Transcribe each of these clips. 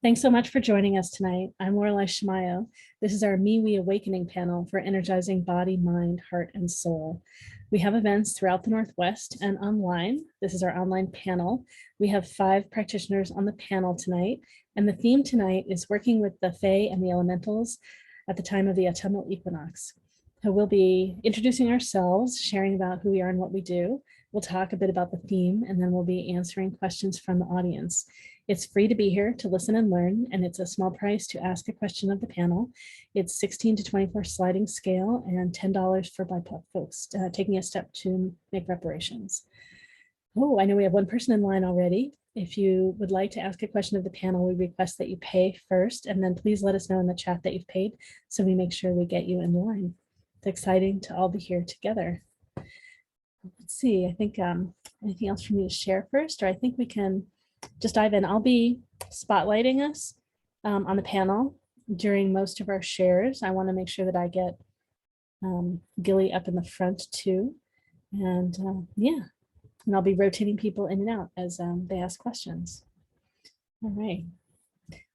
Thanks so much for joining us tonight. I'm Laureli Shimayo. This is our MeWe Awakening panel for energizing body, mind, heart, and soul. We have events throughout the Northwest and online. This is our online panel. We have 5 practitioners on the panel tonight, and the theme tonight is working with the Fae and the elementals at the time of the autumnal equinox. So we'll be introducing ourselves, sharing about who we are and what we do. We'll talk a bit about the theme, and then we'll be answering questions from the audience. It's free to be here to listen and learn, and it's a small price to ask a question of the panel. It's 16 to 24 sliding scale and $10 for BIPOC folks taking a step to make reparations. Oh, I know we have one person in line already. If you would like to ask a question of the panel, we request that you pay first, and then please let us know in the chat that you've paid so we make sure we get you in line. It's exciting to all be here together. Let's see, I think anything else for me to share first, or I think we can just dive in. I'll be spotlighting us on the panel during most of our shares. I want to make sure that I get Gilly up in the front too. And yeah, and I'll be rotating people in and out as they ask questions. All right.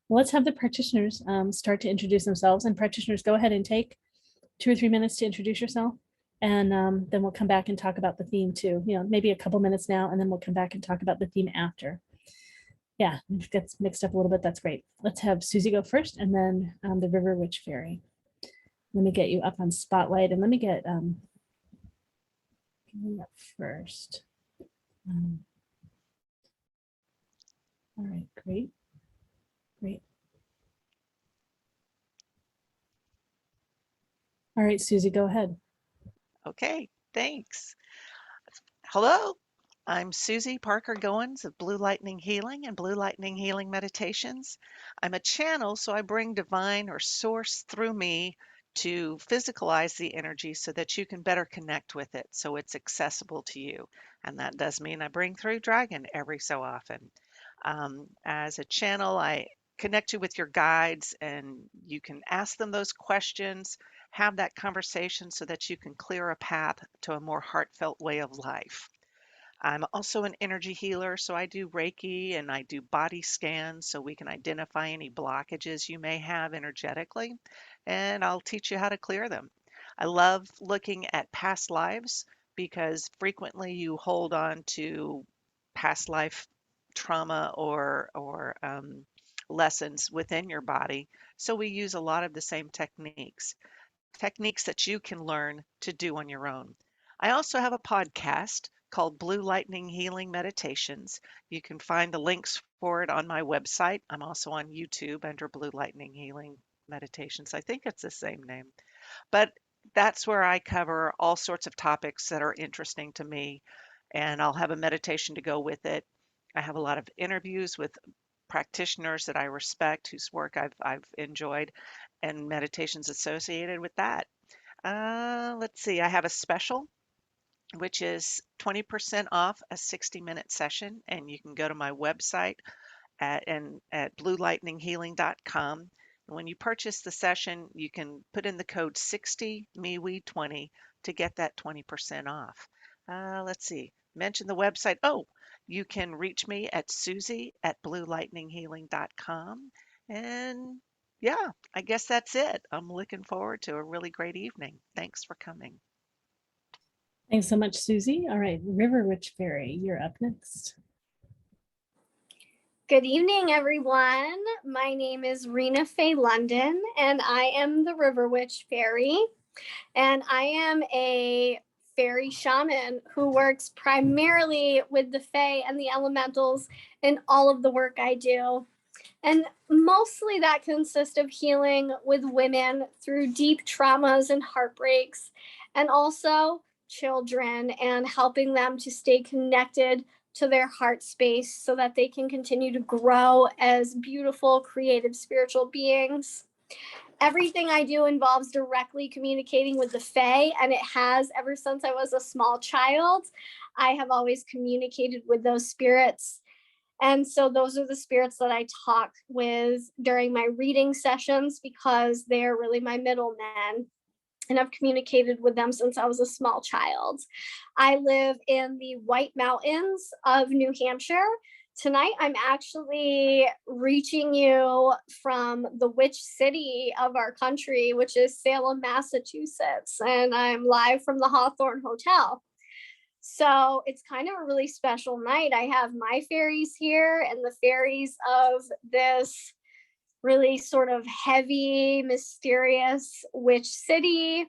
Well, let's have the practitioners start to introduce themselves. And practitioners, go ahead and take 2 or 3 minutes to introduce yourself. And then we'll come back and talk about the theme too. You know, maybe a couple minutes now, and then we'll come back and talk about the theme after. Yeah, it gets mixed up a little bit. That's great. Let's have Susy go first, and then the River Witch Faery. Let me get you up on Spotlight, and let me get up first. All right, great. All right, Susy, go ahead. Okay, thanks. Hello, I'm Susy Parker Goins of Blue Lightning Healing and Blue Lightning Healing Meditations. I'm a channel, so I bring divine or source through me to physicalize the energy so that you can better connect with it so it's accessible to you. And that does mean I bring through dragon every so often. As a channel, I connect you with your guides and you can ask them those questions, have that conversation so that you can clear a path to a more heartfelt way of life. I'm also an energy healer, so I do Reiki and I do body scans so we can identify any blockages you may have energetically, and I'll teach you how to clear them. I love looking at past lives because frequently you hold on to past life trauma or lessons within your body. So we use a lot of the same techniques that you can learn to do on your own. I also have a podcast called Blue Lightning Healing Meditations. You can find the links for it on my website. I'm also on YouTube under Blue Lightning Healing Meditations. I think it's the same name. But that's where I cover all sorts of topics that are interesting to me, and I'll have a meditation to go with it. I have a lot of interviews with practitioners that I respect, whose work I've enjoyed, and meditations associated with that. Let's see, I have a special, which is 20% off a 60-minute session, and you can go to my website at bluelightninghealing.com. And when you purchase the session, you can put in the code 60 MeWe20 to get that 20% off. Let's see, mention the website. Oh, you can reach me at Susy at bluelightninghealing.com. And yeah, I guess that's it. I'm looking forward to a really great evening. Thanks for coming. Thanks so much, Susy. All right, River Witch Faery, you're up next. Good evening, everyone. My name is Rina-fay London, and I am the River Witch Faery. And I am a fairy shaman who works primarily with the Fae and the elementals in all of the work I do. And mostly that consists of healing with women through deep traumas and heartbreaks, and also children, and helping them to stay connected to their heart space so that they can continue to grow as beautiful, creative, spiritual beings. Everything I do involves directly communicating with the Fae, and it has ever since I was a small child. I have always communicated with those spirits. And so those are the spirits that I talk with during my reading sessions because they're really my middlemen. And I've communicated with them since I was a small child. I live in the White Mountains of New Hampshire, Tonight, I'm actually reaching you from the witch city of our country, which is Salem, Massachusetts, and I'm live from the Hawthorne Hotel. So it's kind of a really special night. I have my fairies here and the fairies of this really sort of heavy, mysterious witch city.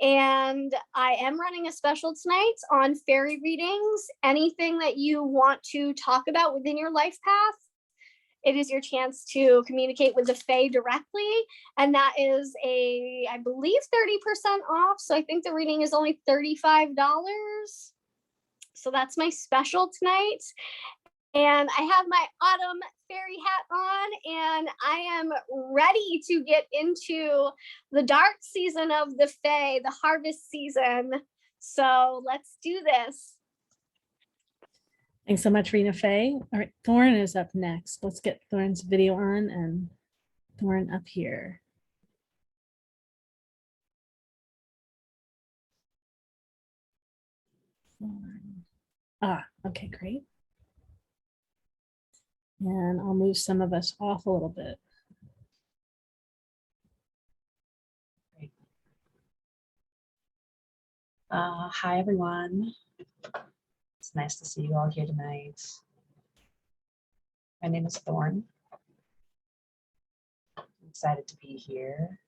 And I am running a special tonight on fairy readings. Anything that you want to talk about within your life path, it is your chance to communicate with the Fae directly. And that is I believe 30% off. So I think the reading is only $35. So that's my special tonight. And I have my autumn fairy hat on, and I am ready to get into the dark season of the Fae, the harvest season. So let's do this. Thanks so much, Rina-fay. All right, Thorne is up next. Let's get Thorne's video on and Thorne up here. Thorne. Ah, okay, great. And I'll move some of us off a little bit. Great. Hi, everyone. It's nice to see you all here tonight. My name is Thorne. I'm excited to be here.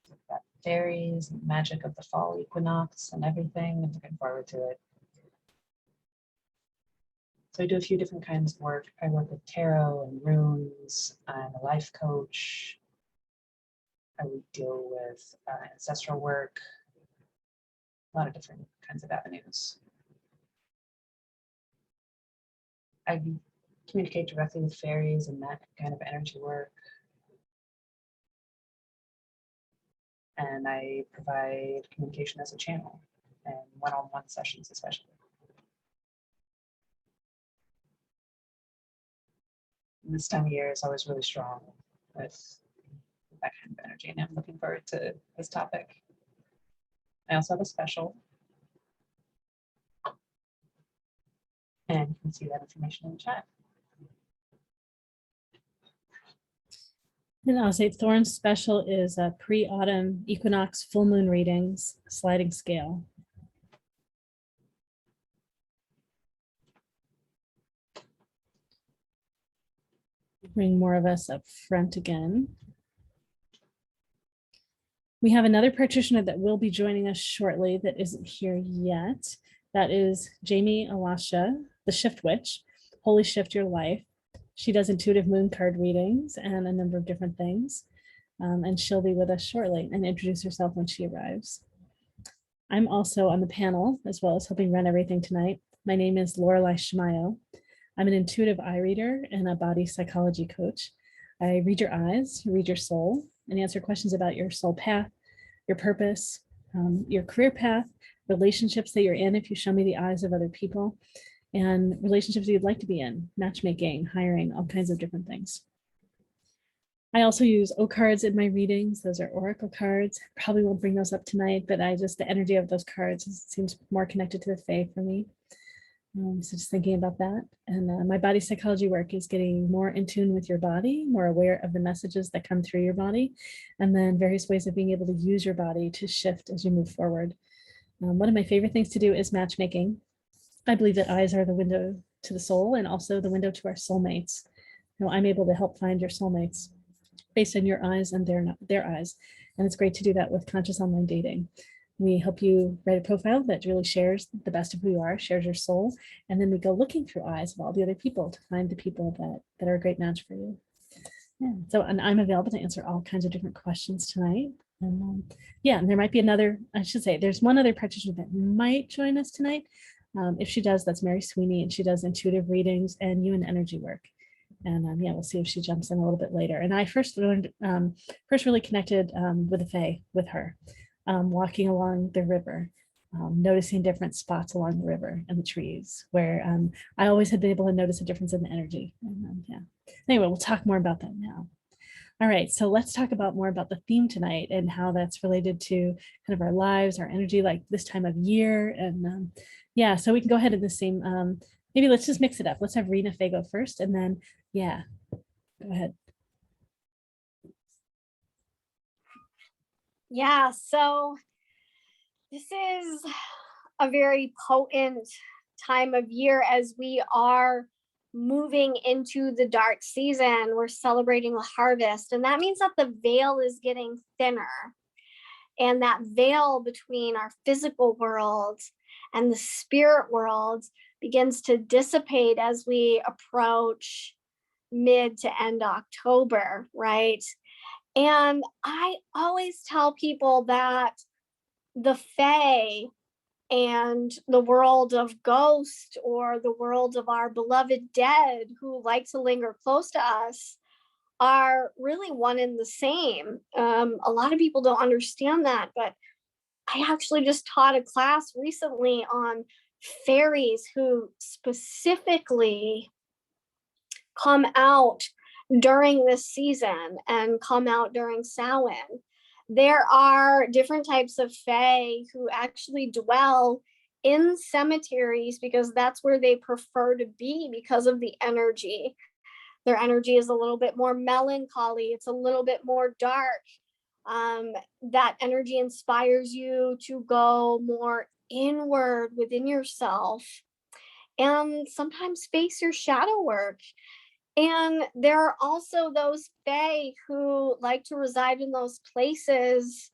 We've got fairies and magic of the fall equinox and everything. I'm looking forward to it. So I do a few different kinds of work. I work with tarot and runes. I'm a life coach. I would deal with ancestral work, a lot of different kinds of avenues. I communicate directly with fairies and that kind of energy work. And I provide communication as a channel and one-on-one sessions especially. And this time of year is always really strong with that kind of energy, and I'm looking forward to this topic. I also have a special, and you can see that information in the chat. And I'll say Thorne's special is a pre-autumn equinox full moon readings, sliding scale. Bring more of us up front again. We have another practitioner that will be joining us shortly that isn't here yet. That is Jamie Alascia, the Shift Witch, Holy Shift Your Life. She does intuitive moon card readings and a number of different things. And she'll be with us shortly and introduce herself when she arrives. I'm also on the panel as well as helping run everything tonight. My name is Laureli Shimayo. I'm an intuitive eye reader and a body psychology coach. I read your eyes, read your soul, and answer questions about your soul path, your purpose, your career path, relationships that you're in if you show me the eyes of other people, and relationships you'd like to be in, matchmaking, hiring, all kinds of different things. I also use O cards in my readings. Those are oracle cards. Probably won't bring those up tonight, but the energy of those cards seems more connected to the Fae for me. So just thinking about that. And my body psychology work is getting more in tune with your body, more aware of the messages that come through your body, and then various ways of being able to use your body to shift as you move forward. One of my favorite things to do is matchmaking. I believe that eyes are the window to the soul and also the window to our soulmates. I'm able to help find your soulmates based on your eyes and their eyes. And it's great to do that with conscious online dating. We help you write a profile that really shares the best of who you are, shares your soul, and then we go looking through eyes of all the other people to find the people that are a great match for you. Yeah, so and I'm available to answer all kinds of different questions tonight. And yeah, and there might be another, I should say, there's one other practitioner that might join us tonight. If she does, that's Mary Sweeney, and she does intuitive readings and you and energy work. And yeah, we'll see if she jumps in a little bit later. And I first really connected with the Fae with her. Walking along the river, noticing different spots along the river and the trees where I always had been able to notice a difference in the energy. And, yeah. Anyway, we'll talk more about that now. All right, so let's talk more about the theme tonight and how that's related to kind of our lives, our energy, like this time of year. And yeah, so we can go ahead in the same maybe let's just mix it up. Let's have Rina-fay go first, and then, yeah, go ahead. Yeah, so this is a very potent time of year as we are moving into the dark season. We're celebrating the harvest, and that means that the veil is getting thinner. And that veil between our physical world and the spirit world begins to dissipate as we approach mid to end October, right? And I always tell people that the Fae and the world of ghosts or the world of our beloved dead who like to linger close to us are really one and the same. A lot of people don't understand that, but I actually just taught a class recently on fairies who specifically come out during this season and come out during Samhain. There are different types of fae who actually dwell in cemeteries because that's where they prefer to be because of the energy. Their energy is a little bit more melancholy, it's a little bit more dark. That energy inspires you to go more inward within yourself and sometimes face your shadow work. And there are also those fae who like to reside in those places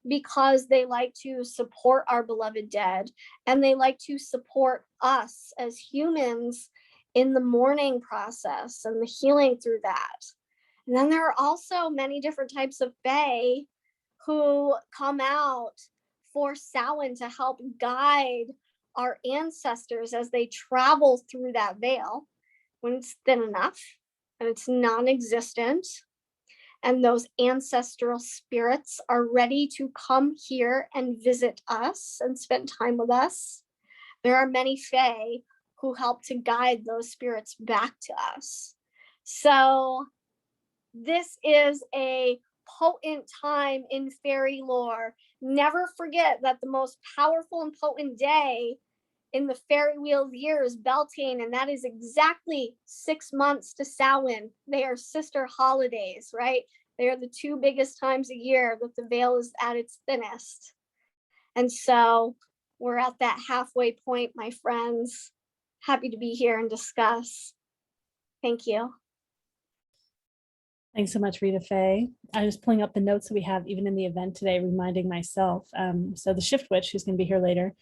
because they like to support our beloved dead and they like to support us as humans in the mourning process and the healing through that. And then there are also many different types of fae who come out for Samhain to help guide our ancestors as they travel through that veil when it's thin enough and it's non-existent and those ancestral spirits are ready to come here and visit us and spend time with us. There are many fae who help to guide those spirits back to us. So this is a potent time in fairy lore. Never forget that the most powerful and potent day in the fairy wheel year is Beltane, and that is exactly 6 months to Samhain. They are sister holidays, right? They are the two biggest times a year that the veil is at its thinnest. And so we're at that halfway point, my friends. Happy to be here and discuss. Thank you. Thanks so much, Rina-fay. I was pulling up the notes that we have even in the event today, reminding myself. So the Shift Witch, who's going to be here later,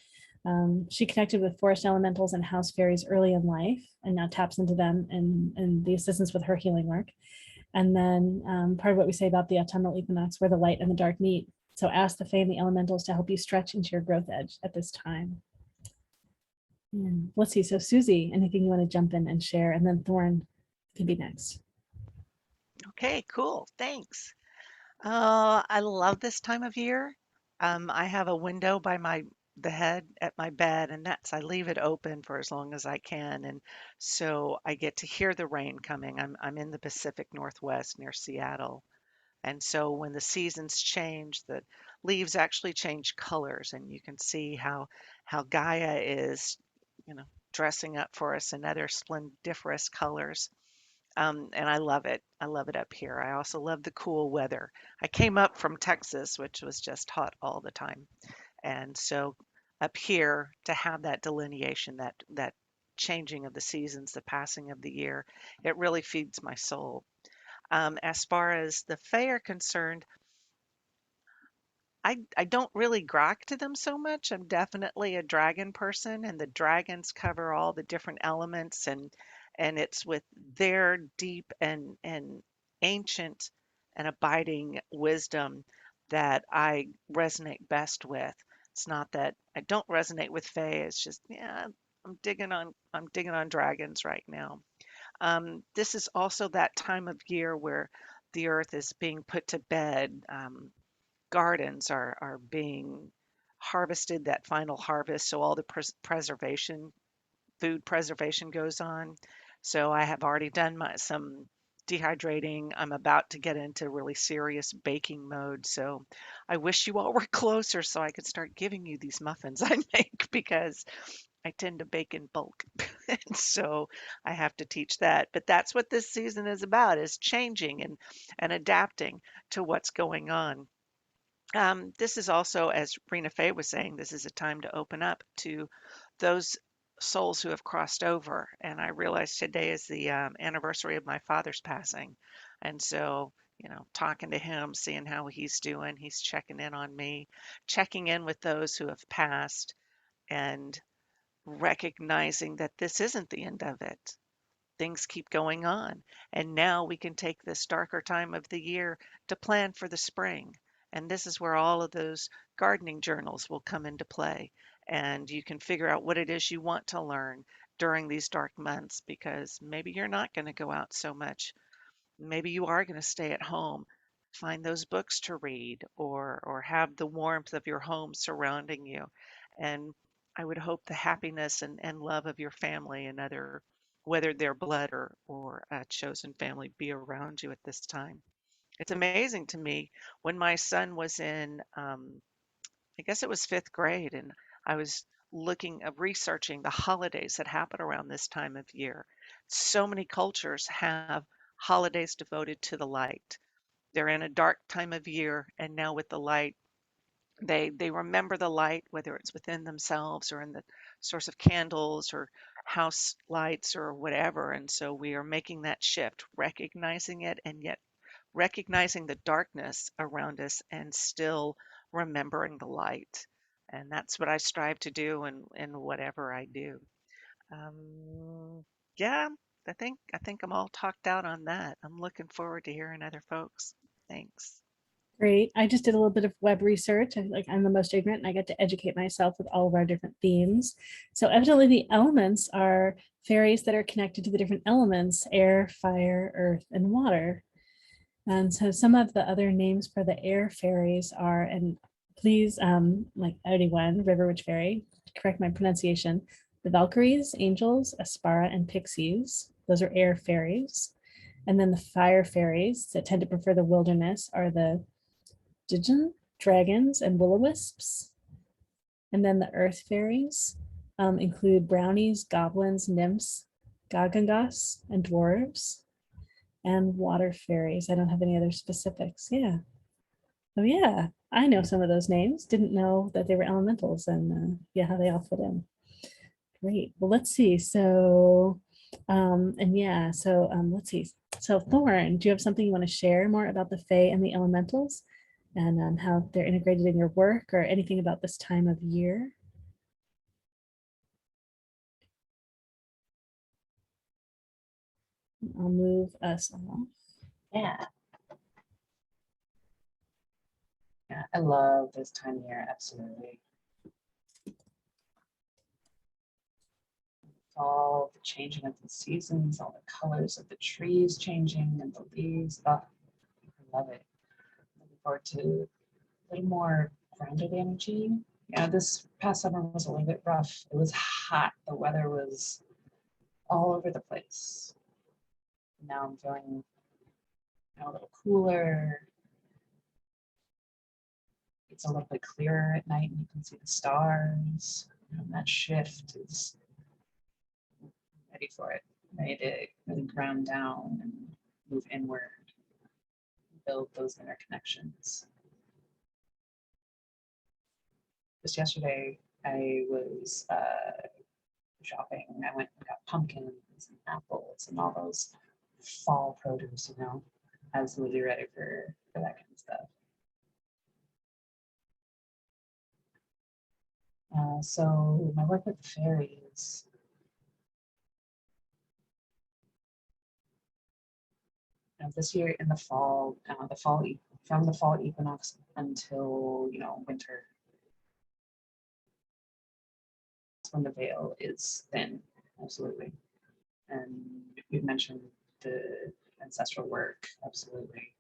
she connected with forest elementals and house fairies early in life and now taps into them and the assistance with her healing work. And then part of what we say about the autumnal equinox, where the light and the dark meet. So ask the Fae and the elementals to help you stretch into your growth edge at this time. And let's see. So Susy, anything you want to jump in and share? And then Thorne can be next. Okay, cool. Thanks. I love this time of year. I have a window by the head at my bed, and I leave it open for as long as I can, and so I get to hear the rain coming. I'm in the Pacific Northwest near Seattle, and so when the seasons change, the leaves actually change colors, and you can see how Gaia is, dressing up for us in other splendiferous colors. And I love it. I love it up here. I also love the cool weather. I came up from Texas, which was just hot all the time. And so up here to have that delineation, that changing of the seasons, the passing of the year, it really feeds my soul. As far as the Fae are concerned, I don't really grok to them so much. I'm definitely a dragon person, and the dragons cover all the different elements, and it's with their deep and ancient and abiding wisdom that I resonate best with. It's not that I don't resonate with Fae. It's just, yeah, I'm digging on dragons right now. This is also that time of year where the earth is being put to bed. Gardens are being harvested, that final harvest, so all the food preservation goes on. So I have already done some dehydrating. I'm about to get into really serious baking mode. So I wish you all were closer so I could start giving you these muffins I make because I tend to bake in bulk. And so I have to teach that. But that's what this season is about, is changing and adapting to what's going on. This is also, as Rina-fay was saying, this is a time to open up to those souls who have crossed over. And I realized today is the anniversary of my father's passing. And so, talking to him, seeing how he's doing, he's checking in on me, checking in with those who have passed, and recognizing that this isn't the end of it. Things keep going on. And now we can take this darker time of the year to plan for the spring. And this is where all of those gardening journals will come into play. And you can figure out what it is you want to learn during these dark months, because maybe you're not going to go out so much. Maybe you are going to stay at home, find those books to read, or have the warmth of your home surrounding you. And I would hope the happiness and love of your family and other, whether they're blood or a chosen family, be around you at this time. It's amazing to me when my son was in, I guess it was fifth grade, and I was researching the holidays that happen around this time of year. So many cultures have holidays devoted to the light. They're in a dark time of year, and now with the light, they remember the light, whether it's within themselves or in the source of candles or house lights or whatever. And so we are making that shift, recognizing it, and yet recognizing the darkness around us and still remembering the light. And that's what I strive to do in whatever I do. Yeah, I think I'm all talked out on that. I'm looking forward to hearing other folks. Thanks. Great. I just did a little bit of web research. I'm the most ignorant and I get to educate myself with all of our different themes. So evidently the elements are fairies that are connected to the different elements: air, fire, earth, and water. And so some of the other names for the air fairies are, and please, like One, River Witch Fairy, correct my pronunciation, the Valkyries, angels, Aspara, and pixies. Those are air fairies. And then the fire fairies that tend to prefer the wilderness are the Djinn, dragons, and will-o-wisps. And then the earth fairies include brownies, goblins, nymphs, gagangas, and dwarves. And water fairies. I don't have any other specifics. Yeah. Oh yeah, I know some of those names. Didn't know that they were elementals, and yeah, how they all fit in. Great. Well, let's see. So, and yeah, so let's see. So Thorne, do you have something you want to share more about the Fae and the elementals and how they're integrated in your work, or anything about this time of year? I'll move us off. Yeah. Yeah, I love this time of year, absolutely. All the changing of the seasons, all the colors of the trees changing and the leaves. Oh, I love it. Looking forward to a little more grounded energy. Yeah, this past summer was a little bit rough. It was hot. The weather was all over the place. Now I'm feeling a little cooler. It's a little bit clearer at night and you can see the stars. And that shift is ready for it, ready to really ground down and move inward, build those inner connections. Just yesterday, I was shopping. I went and got pumpkins and apples and all those fall produce, absolutely ready for that kind of stuff. So my work with the fairies, this year in the fall, from the fall equinox until winter, that's when the veil is thin, absolutely. And you mentioned the ancestral work, absolutely.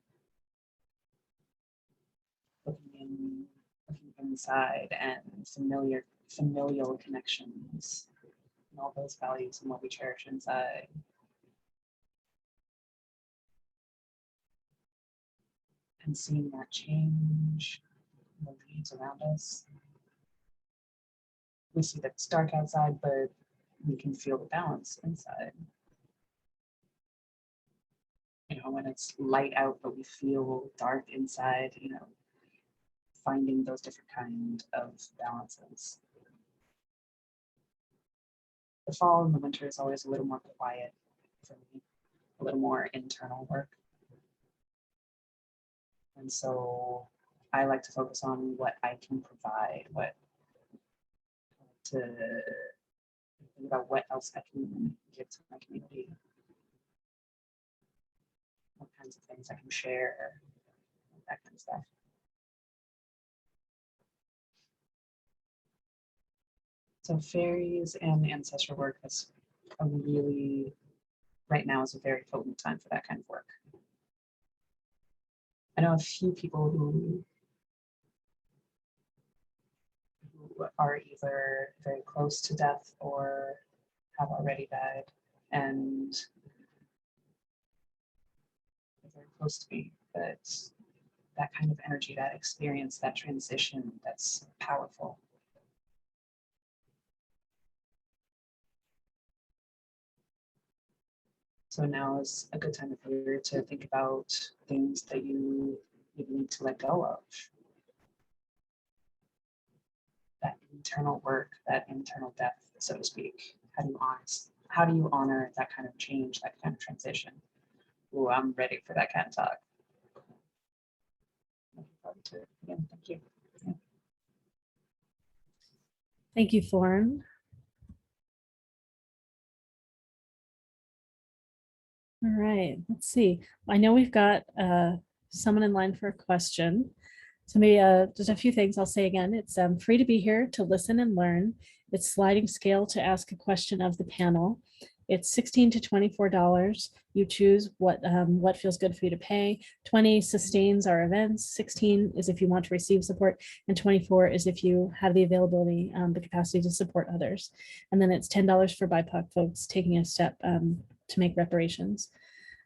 Looking inside and familial connections and all those values and what we cherish inside. And seeing that change in the leaves around us. we see that it's dark outside, but we can feel the balance inside. You know, when it's light out, but we feel dark inside, you know, finding those different kind of balances. The fall and the winter is always a little more quiet for me, a little more internal work. And so I like to focus on what I can provide, to think about what else I can give to my community, what kinds of things I can share, that kind of stuff. So fairies and ancestral work is a really, right now is a very potent time for that kind of work. I know a few people who are either very close to death or have already died, and they're very close to me, but that kind of energy, that experience, that transition, that's powerful. So now is a good time of year to think about things that you need to let go of. That internal work, that internal depth, so to speak. How do you honor that kind of change, that kind of transition? Ooh, I'm ready for that kind of talk. Again, thank you. Yeah. Thank you, Thorne. All right, let's see. I know we've got someone in line for a question. So maybe just a few things I'll say again. It's free to be here to listen and learn. It's sliding scale to ask a question of the panel. It's $16 to $24. You choose what feels good for you to pay. 20 sustains our events. 16 is if you want to receive support, and 24 is if you have the availability, the capacity to support others. And then it's $10 for BIPOC folks taking a step to make reparations.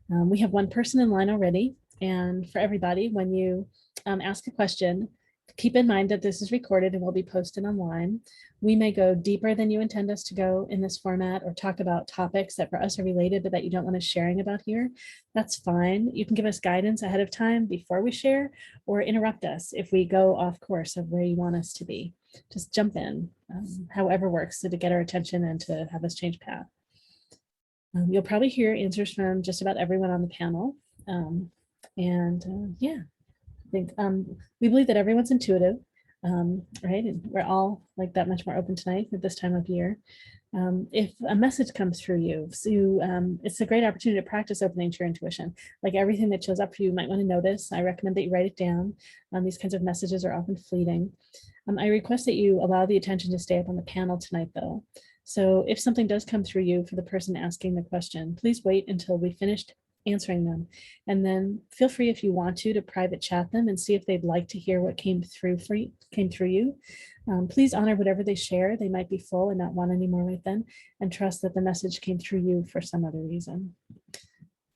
We have one person in line already. And for everybody, when you ask a question, keep in mind that this is recorded and will be posted online. We may go deeper than you intend us to go in this format, or talk about topics that for us are related, but that you don't want us sharing about here. That's fine. You can give us guidance ahead of time before we share, or interrupt us if we go off course of where you want us to be. Just jump in, however works, so to get our attention and to have us change path. You'll probably hear answers from just about everyone on the panel. Yeah, I think we believe that everyone's intuitive, right? And we're all like that much more open tonight at this time of year. If a message comes through you, so it's a great opportunity to practice opening to your intuition. Like everything that shows up for you, you might want to notice. I recommend that you write it down. These kinds of messages are often fleeting. I request that you allow the attention to stay up on the panel tonight, though. So if something does come through you for the person asking the question, please wait until we finished answering them. And then feel free, if you want to private chat them and see if they'd like to hear what came through you. Please honor whatever they share. They might be full and not want any more right then, and trust that the message came through you for some other reason.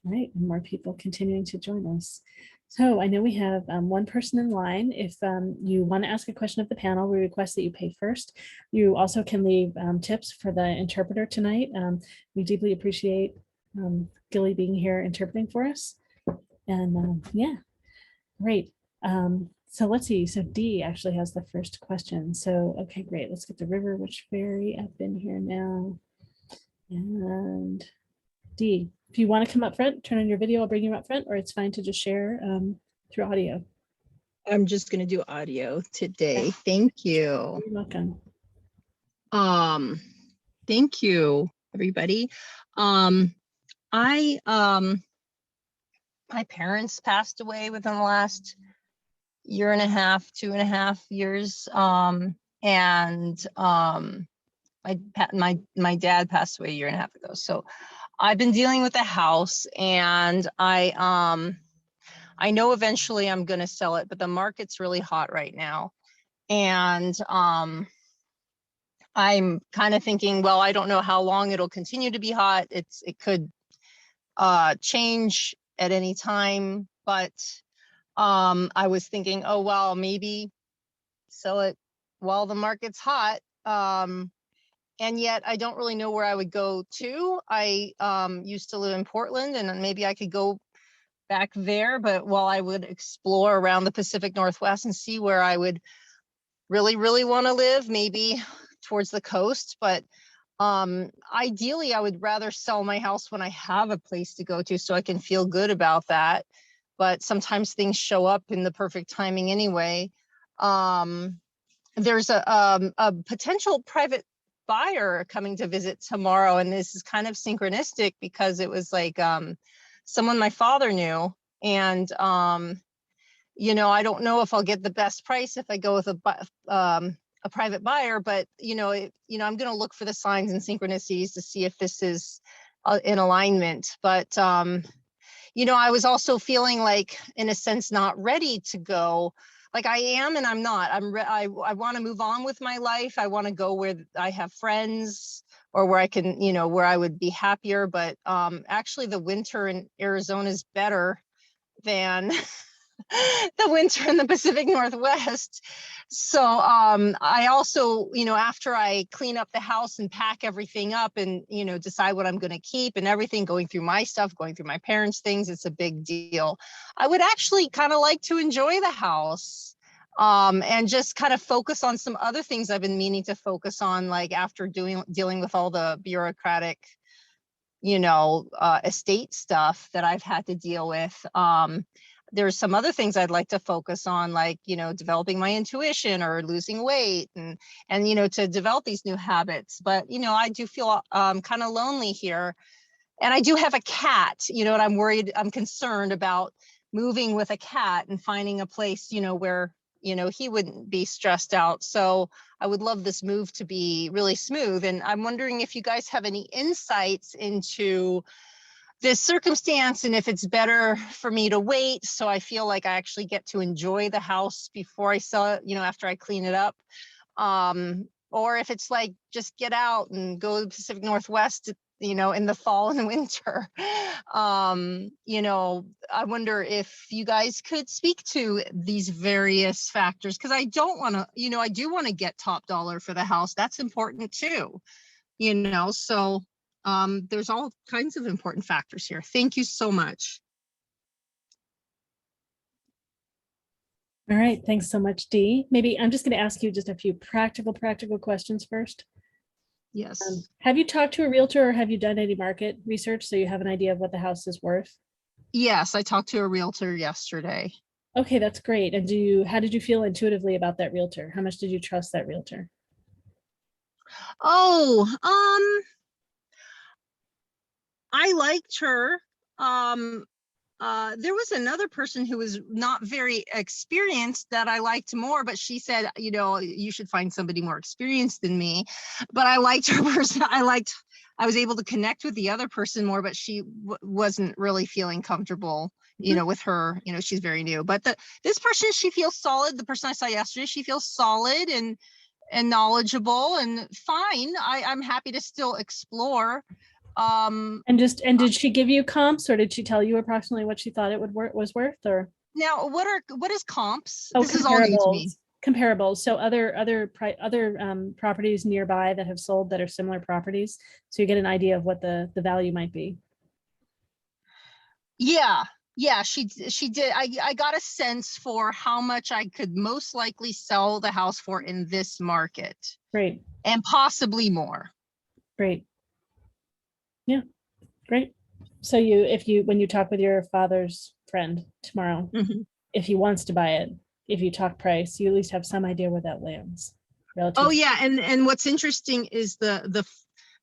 All right, and more people continuing to join us. So I know we have one person in line. If you want to ask a question of the panel, we request that you pay first. You also can leave tips for the interpreter tonight. We deeply appreciate Gilly being here interpreting for us. And yeah, great. So let's see. So D actually has the first question. So, okay, great. Let's get the River Witch Fairy up in here now. And D, if you want to come up front, turn on your video, I'll bring you up front, or it's fine to just share through audio. I'm just going to do audio today. Thank you. You're welcome. Thank you, everybody. My parents passed away within the last year and a half, 2.5 years. My dad passed away a year and a half ago. So I've been dealing with the house, and I know eventually I'm going to sell it, but the market's really hot right now. And I'm kind of thinking, well, I don't know how long it'll continue to be hot. It could change at any time, but I was thinking, oh, well, maybe sell it while the market's hot And yet I don't really know where I would go to. I used to live in Portland, and maybe I could go back there, but while I would explore around the Pacific Northwest and see where I would really want to live, maybe towards the coast. But ideally I would rather sell my house when I have a place to go to, so I can feel good about that. But sometimes things show up in the perfect timing anyway. There's a potential private buyer coming to visit tomorrow, and this is kind of synchronistic because it was like someone my father knew, and you know, I don't know if I'll get the best price if I go with a private buyer, but you know, I'm going to look for the signs and synchronicities to see if this is in alignment. But you know, I was also feeling like, in a sense, not ready to go. Like I am, and I'm not. I want to move on with my life. I want to go where I have friends, or where I can, you know, where I would be happier. But actually, the winter in Arizona is better than the winter in the Pacific Northwest. So I also, you know, after I clean up the house and pack everything up and, you know, decide what I'm going to keep and everything, going through my stuff, going through my parents' things, it's a big deal. I would actually kind of like to enjoy the house and just kind of focus on some other things I've been meaning to focus on, like after dealing with all the bureaucratic, you know, estate stuff that I've had to deal with. There's some other things I'd like to focus on, like, you know, developing my intuition or losing weight and, you know, to develop these new habits. But, you know, I do feel kind of lonely here. And I do have a cat, you know, and I'm concerned about moving with a cat and finding a place, you know, where, you know, he wouldn't be stressed out. So I would love this move to be really smooth. And I'm wondering if you guys have any insights into this circumstance, and if it's better for me to wait so I feel like I actually get to enjoy the house before I sell it, you know, after I clean it up, or if it's like just get out and go to the Pacific Northwest, you know, in the fall and winter. You know, I wonder if you guys could speak to these various factors, because I don't want to, you know, I do want to get top dollar for the house. That's important too, you know. So there's all kinds of important factors here. Thank you so much. All right, thanks so much, Dee. Maybe I'm just going to ask you just a few practical questions first. Yes. Have you talked to a realtor, or have you done any market research so you have an idea of what the house is worth? Yes, I talked to a realtor yesterday. Okay, that's great. And how did you feel intuitively about that realtor? How much did you trust that realtor? Oh, I liked her. There was another person who was not very experienced that I liked more, but she said, you know, you should find somebody more experienced than me. But I liked her person. I was able to connect with the other person more, but she wasn't really feeling comfortable, you know, with her, you know, she's very new. But this person, she feels solid. The person I saw yesterday, she feels solid and knowledgeable and fine. I'm happy to still explore. And did she give you comps, or did she tell you approximately what she thought it was worth? Or now what is comps? Oh, this is all new to me. Comparables. So other properties nearby that have sold that are similar properties, so you get an idea of what the value might be. Yeah, she did. I got a sense for how much I could most likely sell the house for in this market. Great. And possibly more. Great. Yeah, great. So when you talk with your father's friend tomorrow, if he wants to buy it, if you talk price, you at least have some idea where that lands. Oh yeah, and what's interesting is the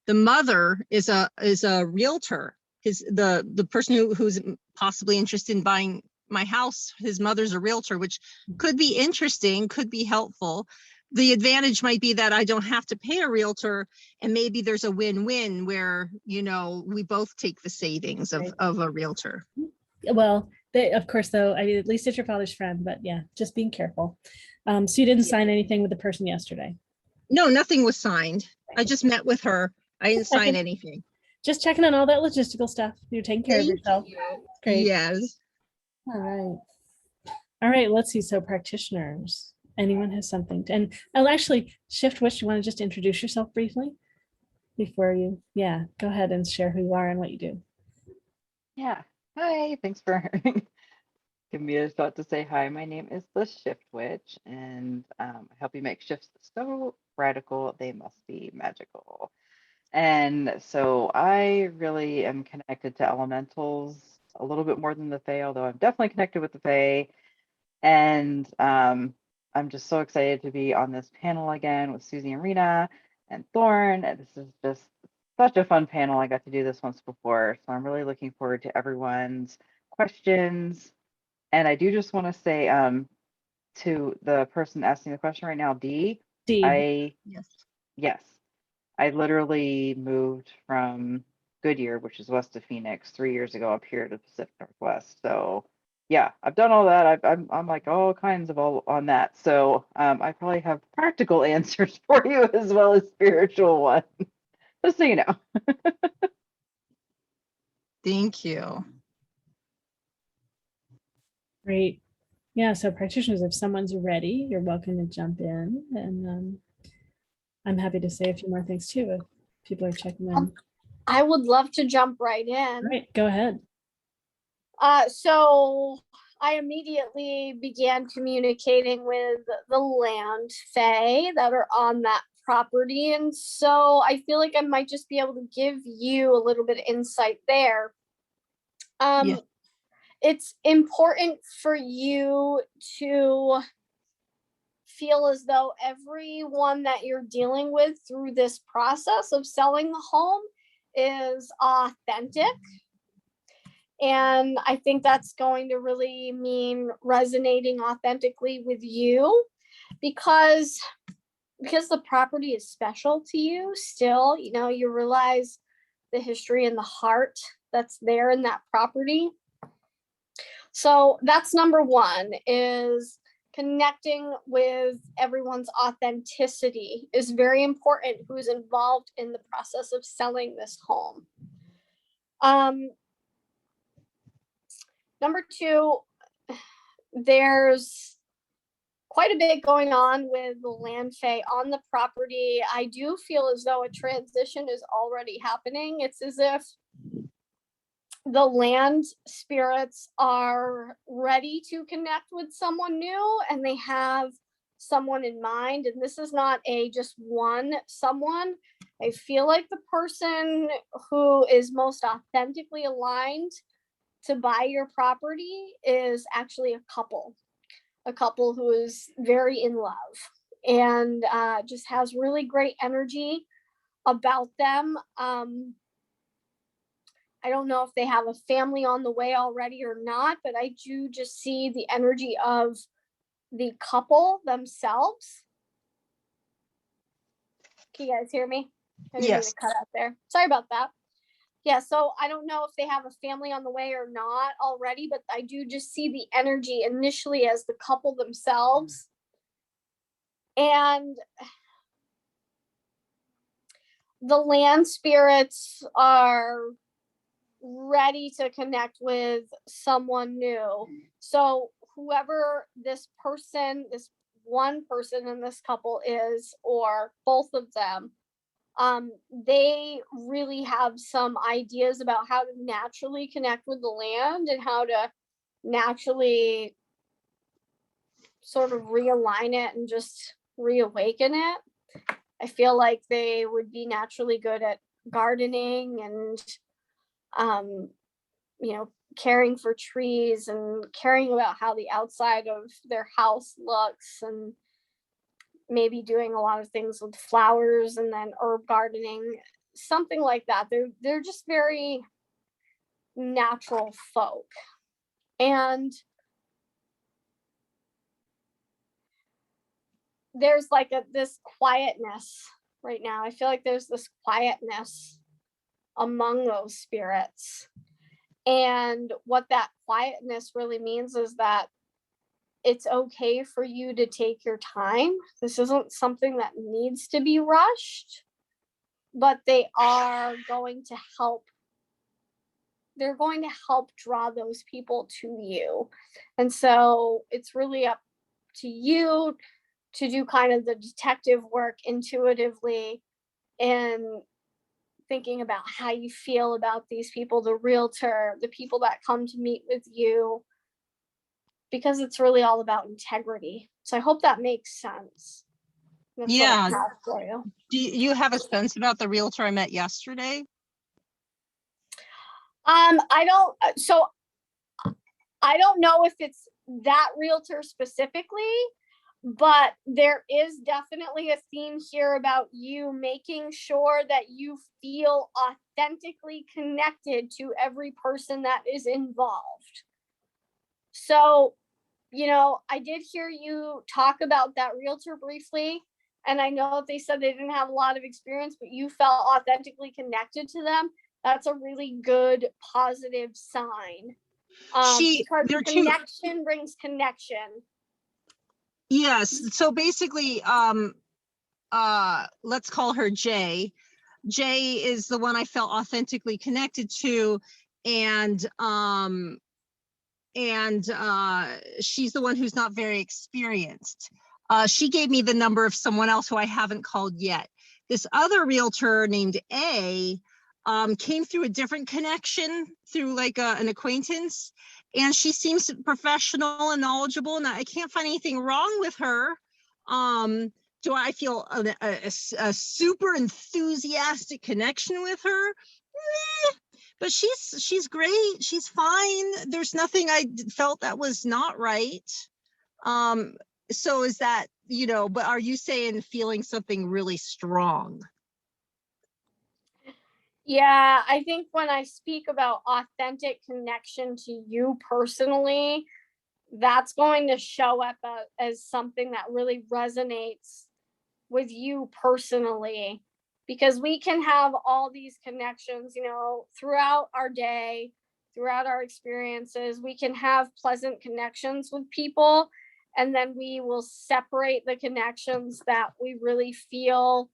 mother is a realtor. The person who's possibly interested in buying my house, his mother's a realtor, which could be interesting, could be helpful. The advantage might be that I don't have to pay a realtor, and maybe there's a win-win where, you know, we both take the savings of a realtor. Well, of course, though, I mean, at least it's your father's friend, but yeah, just being careful. So you didn't sign anything with the person yesterday? No, nothing was signed. I just met with her. I didn't sign anything. Just checking on all that logistical stuff. You're taking care of yourself. Great. Yes. All right. Let's see. So practitioners, anyone has something to, and I'll actually shift witch. You want to just introduce yourself briefly before you, yeah, go ahead and share who you are and what you do. Yeah. Hi. Thanks for giving me a shot to say hi. My name is the Shift Witch, and I help you make shifts so radical they must be magical. And so I really am connected to elementals a little bit more than the Fae, although I'm definitely connected with the Fae. And I'm just so excited to be on this panel again with Susy and Rina and Thorne. And this is just such a fun panel. I got to do this once before, so I'm really looking forward to everyone's questions. And I do just want to say to the person asking the question right now, Dee. Yes, I literally moved from Goodyear, which is west of Phoenix, 3 years ago up here to the Pacific Northwest. So yeah, I've done all that. I'm like all kinds of all on that. So I probably have practical answers for you as well as spiritual ones. Just so you know. Thank you. Great. Yeah, so practitioners, if someone's ready, you're welcome to jump in. And I'm happy to say a few more things too if people are checking in. I would love to jump right in. All right, go ahead. So I immediately began communicating with the land fae that are on that property. And so I feel like I might just be able to give you a little bit of insight there. Yeah. It's important for you to feel as though everyone that you're dealing with through this process of selling the home is authentic. And I think that's going to really mean resonating authentically with you because the property is special to you still. You know, you realize the history and the heart that's there in that property. So that's number one, is connecting with everyone's authenticity is very important, who's involved in the process of selling this home. Number two, there's quite a bit going on with the land fae on the property. I do feel as though a transition is already happening. It's as if the land spirits are ready to connect with someone new and they have someone in mind. And this is not a just one someone. I feel like the person who is most authentically aligned to buy your property is actually a couple who is very in love and just has really great energy about them. I don't know if they have a family on the way already or not, but I do just see the energy of the couple themselves. Can you guys hear me? I didn't mean to cut out there. Sorry about that. Yeah, so I don't know if they have a family on the way or not already, but I do just see the energy initially as the couple themselves. And the land spirits are ready to connect with someone new. So whoever this one person in this couple is, or both of them, they really have some ideas about how to naturally connect with the land and how to naturally sort of realign it and just reawaken it. I feel like they would be naturally good at gardening and caring for trees and caring about how the outside of their house looks, and maybe doing a lot of things with flowers and then herb gardening, something like that. They're just very natural folk. And there's like this quietness right now. I feel like there's this quietness among those spirits. And what that quietness really means is that it's okay for you to take your time. This isn't something that needs to be rushed, but they are going to help. They're going to help draw those people to you. And so it's really up to you to do kind of the detective work intuitively and thinking about how you feel about these people, the realtor, the people that come to meet with you, because it's really all about integrity. So I hope that makes sense. That's what I Yeah. have for you. Do you have a sense about the realtor I met yesterday? I don't, so I don't know if it's that realtor specifically, but there is definitely a theme here about you making sure that you feel authentically connected to every person that is involved. So, you know, I did hear you talk about that realtor briefly, and I know they said they didn't have a lot of experience, but you felt authentically connected to them. That's a really good positive sign. Because They're two. connection brings connection. Yes. So basically, let's call her Jay. Jay is the one I felt authentically connected to, and she's the one who's not very experienced. She gave me the number of someone else who I haven't called yet. This other realtor named A came through a different connection, through like an acquaintance, and she seems professional and knowledgeable, and I can't find anything wrong with her. Do I feel a super enthusiastic connection with her? Meh. But she's great. She's fine. There's nothing I felt that was not right. So is that, you know, but are you saying feeling something really strong? Yeah, I think when I speak about authentic connection to you personally, that's going to show up as something that really resonates with you personally, because we can have all these connections, you know, throughout our day, throughout our experiences. We can have pleasant connections with people, and then we will separate the connections that we really feel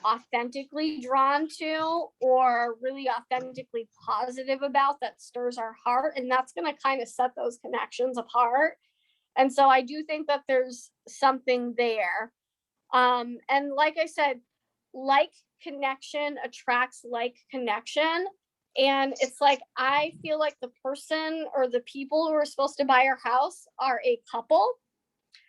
authentically drawn to or really authentically positive about, that stirs our heart, and that's going to kind of set those connections apart. And so I do think that there's something there. And like I said, like connection attracts like connection. And it's like, I feel like the person or the people who are supposed to buy our house are a couple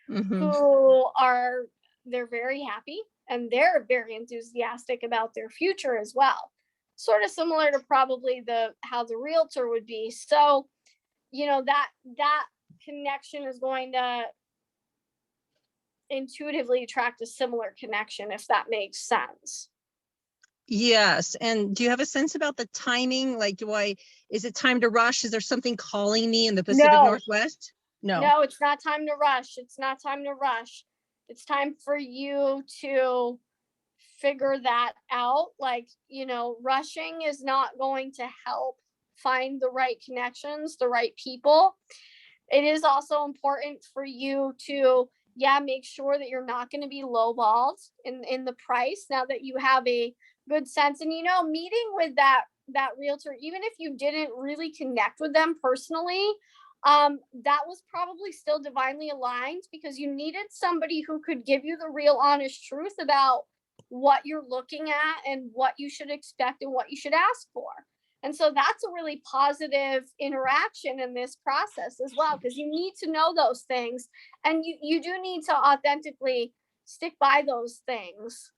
who are, they're very happy and they're very enthusiastic about their future as well. Sort of similar to probably how the realtor would be. So, you know, that connection is going to intuitively attract a similar connection, if that makes sense. Yes. And do you have a sense about the timing? Like, is it time to rush? Is there something calling me in the Pacific Northwest? No, it's not time to rush. It's not time to rush. It's time for you to figure that out. Like, you know, rushing is not going to help find the right connections, the right people. It is also important for you to, make sure that you're not going to be lowballed in the price, now that you have a good sense. And, you know, meeting with that realtor, even if you didn't really connect with them personally, that was probably still divinely aligned, because you needed somebody who could give you the real honest truth about what you're looking at and what you should expect and what you should ask for. And so that's a really positive interaction in this process as well, because you need to know those things, and you do need to authentically stick by those things.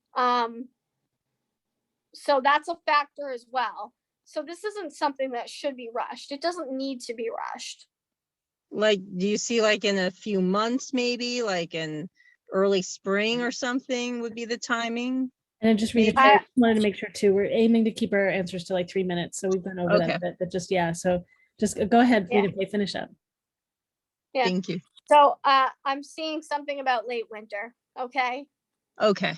So that's a factor as well. So this isn't something that should be rushed. It doesn't need to be rushed. Like, do you see like in a few months, maybe like in early spring or something would be the timing? And just Rina-fay, wanted to make sure too, we're aiming to keep our answers to like 3 minutes. So we've been over that a bit, but just, so just go ahead, Rina-fay, finish up. Yeah. Thank you. So I'm seeing something about late winter. Okay. Okay.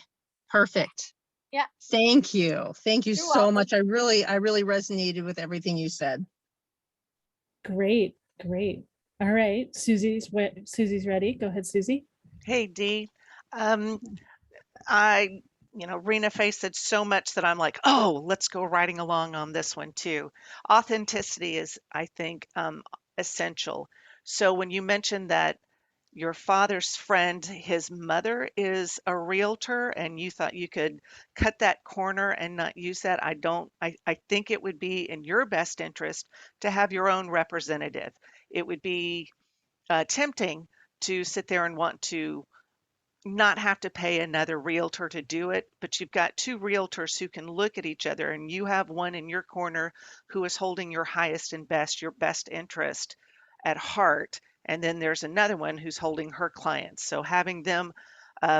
Perfect. Yeah. Thank you. Thank you You're so welcome. much. I really resonated with everything you said. Great. All right. Susie's ready. Go ahead, Susy. Hey, Dee. Rina-fay said so much that I'm like, oh, let's go riding along on this one too. Authenticity is, I think, essential. So when you mentioned that your father's friend, his mother is a realtor, and you thought you could cut that corner and not use that. I think it would be in your best interest to have your own representative. It would be tempting to sit there and want to not have to pay another realtor to do it, but you've got two realtors who can look at each other, and you have one in your corner who is holding your highest and best, your best interest at heart. And then there's another one who's holding her clients. So having them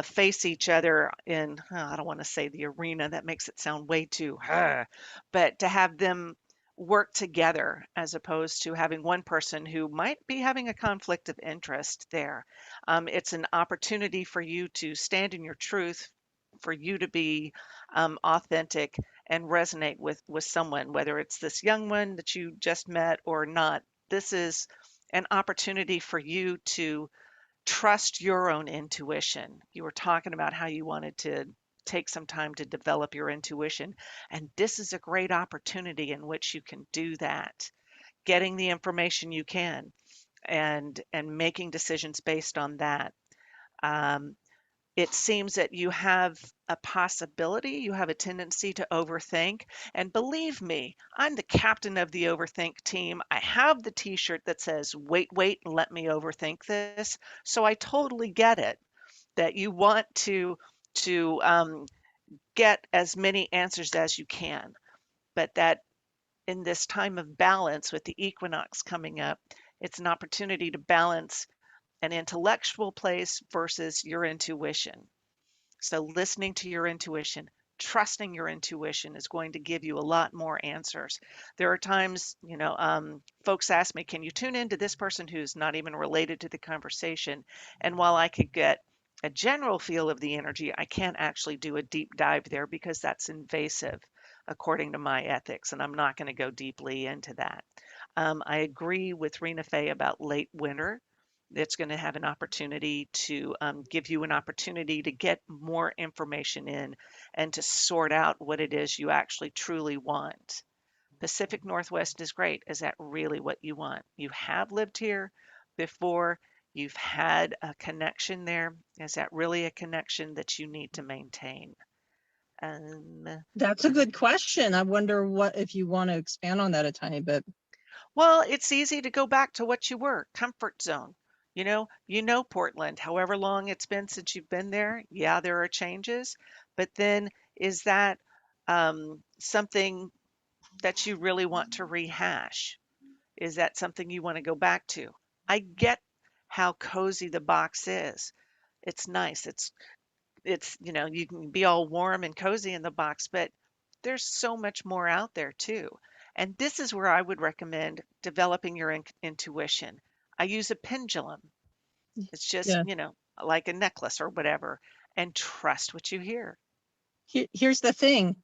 face each other in, I don't want to say the arena, that makes it sound way too, but to have them work together as opposed to having one person who might be having a conflict of interest there. It's an opportunity for you to stand in your truth, for you to be authentic and resonate with someone, whether it's this young one that you just met or not. This is an opportunity for you to trust your own intuition. You were talking about how you wanted to take some time to develop your intuition, and this is a great opportunity in which you can do that, getting the information you can and making decisions based on that. Um, it seems that you have a possibility, you have a tendency to overthink. And believe me, I'm the captain of the overthink team. I have the t-shirt that says, wait, let me overthink this. So I totally get it that you want to get as many answers as you can, but that in this time of balance with the equinox coming up, it's an opportunity to balance an intellectual place versus your intuition. So listening to your intuition, trusting your intuition is going to give you a lot more answers. There are times, folks ask me, can you tune into this person who's not even related to the conversation? And while I could get a general feel of the energy, I can't actually do a deep dive there because that's invasive according to my ethics, and I'm not going to go deeply into that. I agree with Rina-fay about late winter. It's going to have an opportunity to give you an opportunity to get more information in and to sort out what it is you actually truly want. Pacific Northwest is great. Is that really what you want? You have lived here before. You've had a connection there. Is that really a connection that you need to maintain? That's a good question. I wonder what if you want to expand on that a tiny bit. Well, it's easy to go back to what you were, comfort zone. You know Portland, however long it's been since you've been there. Yeah, there are changes, but then is that something that you really want to rehash? Is that something you want to go back to? I get how cozy the box is. It's nice. It's you can be all warm and cozy in the box, but there's so much more out there too. And this is where I would recommend developing your intuition. I use a pendulum. It's just, Yeah. like a necklace or whatever, and trust what you hear. Here's the thing.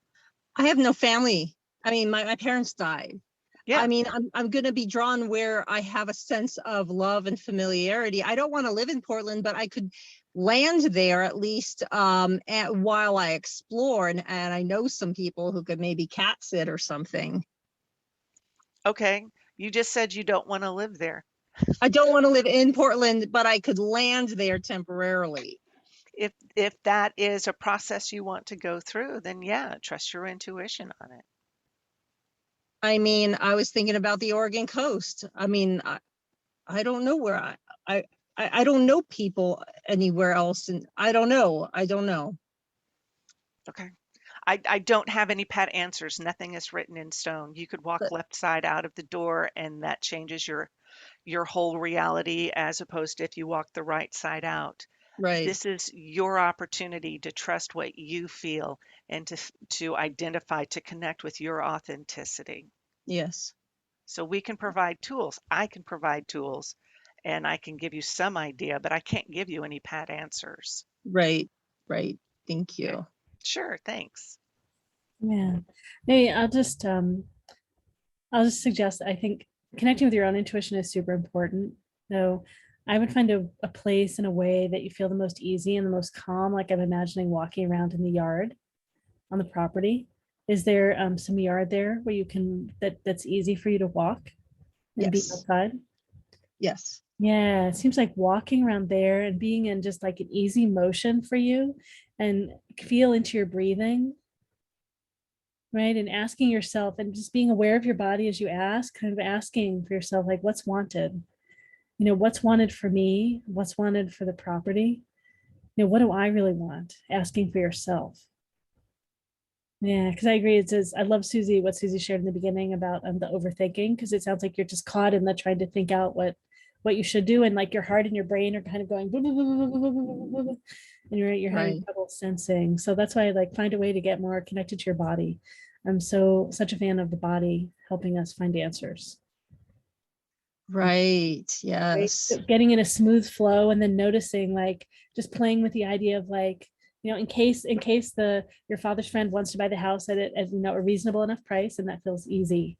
I have no family. I mean, my parents died. Yeah. I mean, I'm going to be drawn where I have a sense of love and familiarity. I don't want to live in Portland, but I could land there at least while I explore. And I know some people who could maybe cat sit or something. Okay. You just said you don't want to live there. I don't want to live in Portland, but I could land there temporarily. If that is a process you want to go through, then yeah, trust your intuition on it. I mean, I was thinking about the Oregon coast. I mean, I don't know where I don't know people anywhere else, and I don't know. Okay. I don't have any pat answers. Nothing is written in stone. You could walk But, left side out of the door and that changes your whole reality as opposed to if you walk the right side out. right. This is your opportunity to trust what you feel and to identify, to connect with your authenticity. Yes. So we can provide tools. I can provide tools and I can give you some idea, but I can't give you any pat answers. Right. Thank Okay. you. Sure, thanks. Yeah. Hey, I'll just suggest, I think connecting with your own intuition is super important. So I would find a place and a way that you feel the most easy and the most calm, like I'm imagining walking around in the yard on the property. Is there some yard there where you can, that's easy for you to walk and be Yes. outside? Yes. Yeah, it seems like walking around there and being in just like an easy motion for you and feel into your breathing, right? And asking yourself and just being aware of your body as you ask, kind of asking for yourself, like, what's wanted? What's wanted for me? What's wanted for the property? What do I really want? Asking for yourself. Yeah, because I agree. It says, I love Susy, what Susy shared in the beginning about the overthinking, because it sounds like you're just caught in the trying to think out what you should do. And like your heart and your brain are kind of going, blah, blah, blah, blah, blah, blah, blah, blah, blah, and you're having Right. trouble sensing. So that's why I like find a way to get more connected to your body. I'm such a fan of the body helping us find answers. Right. Right? Yes. So getting in a smooth flow and then noticing, like, just playing with the idea of like, in case your father's friend wants to buy the house at a reasonable enough price, and that feels easy,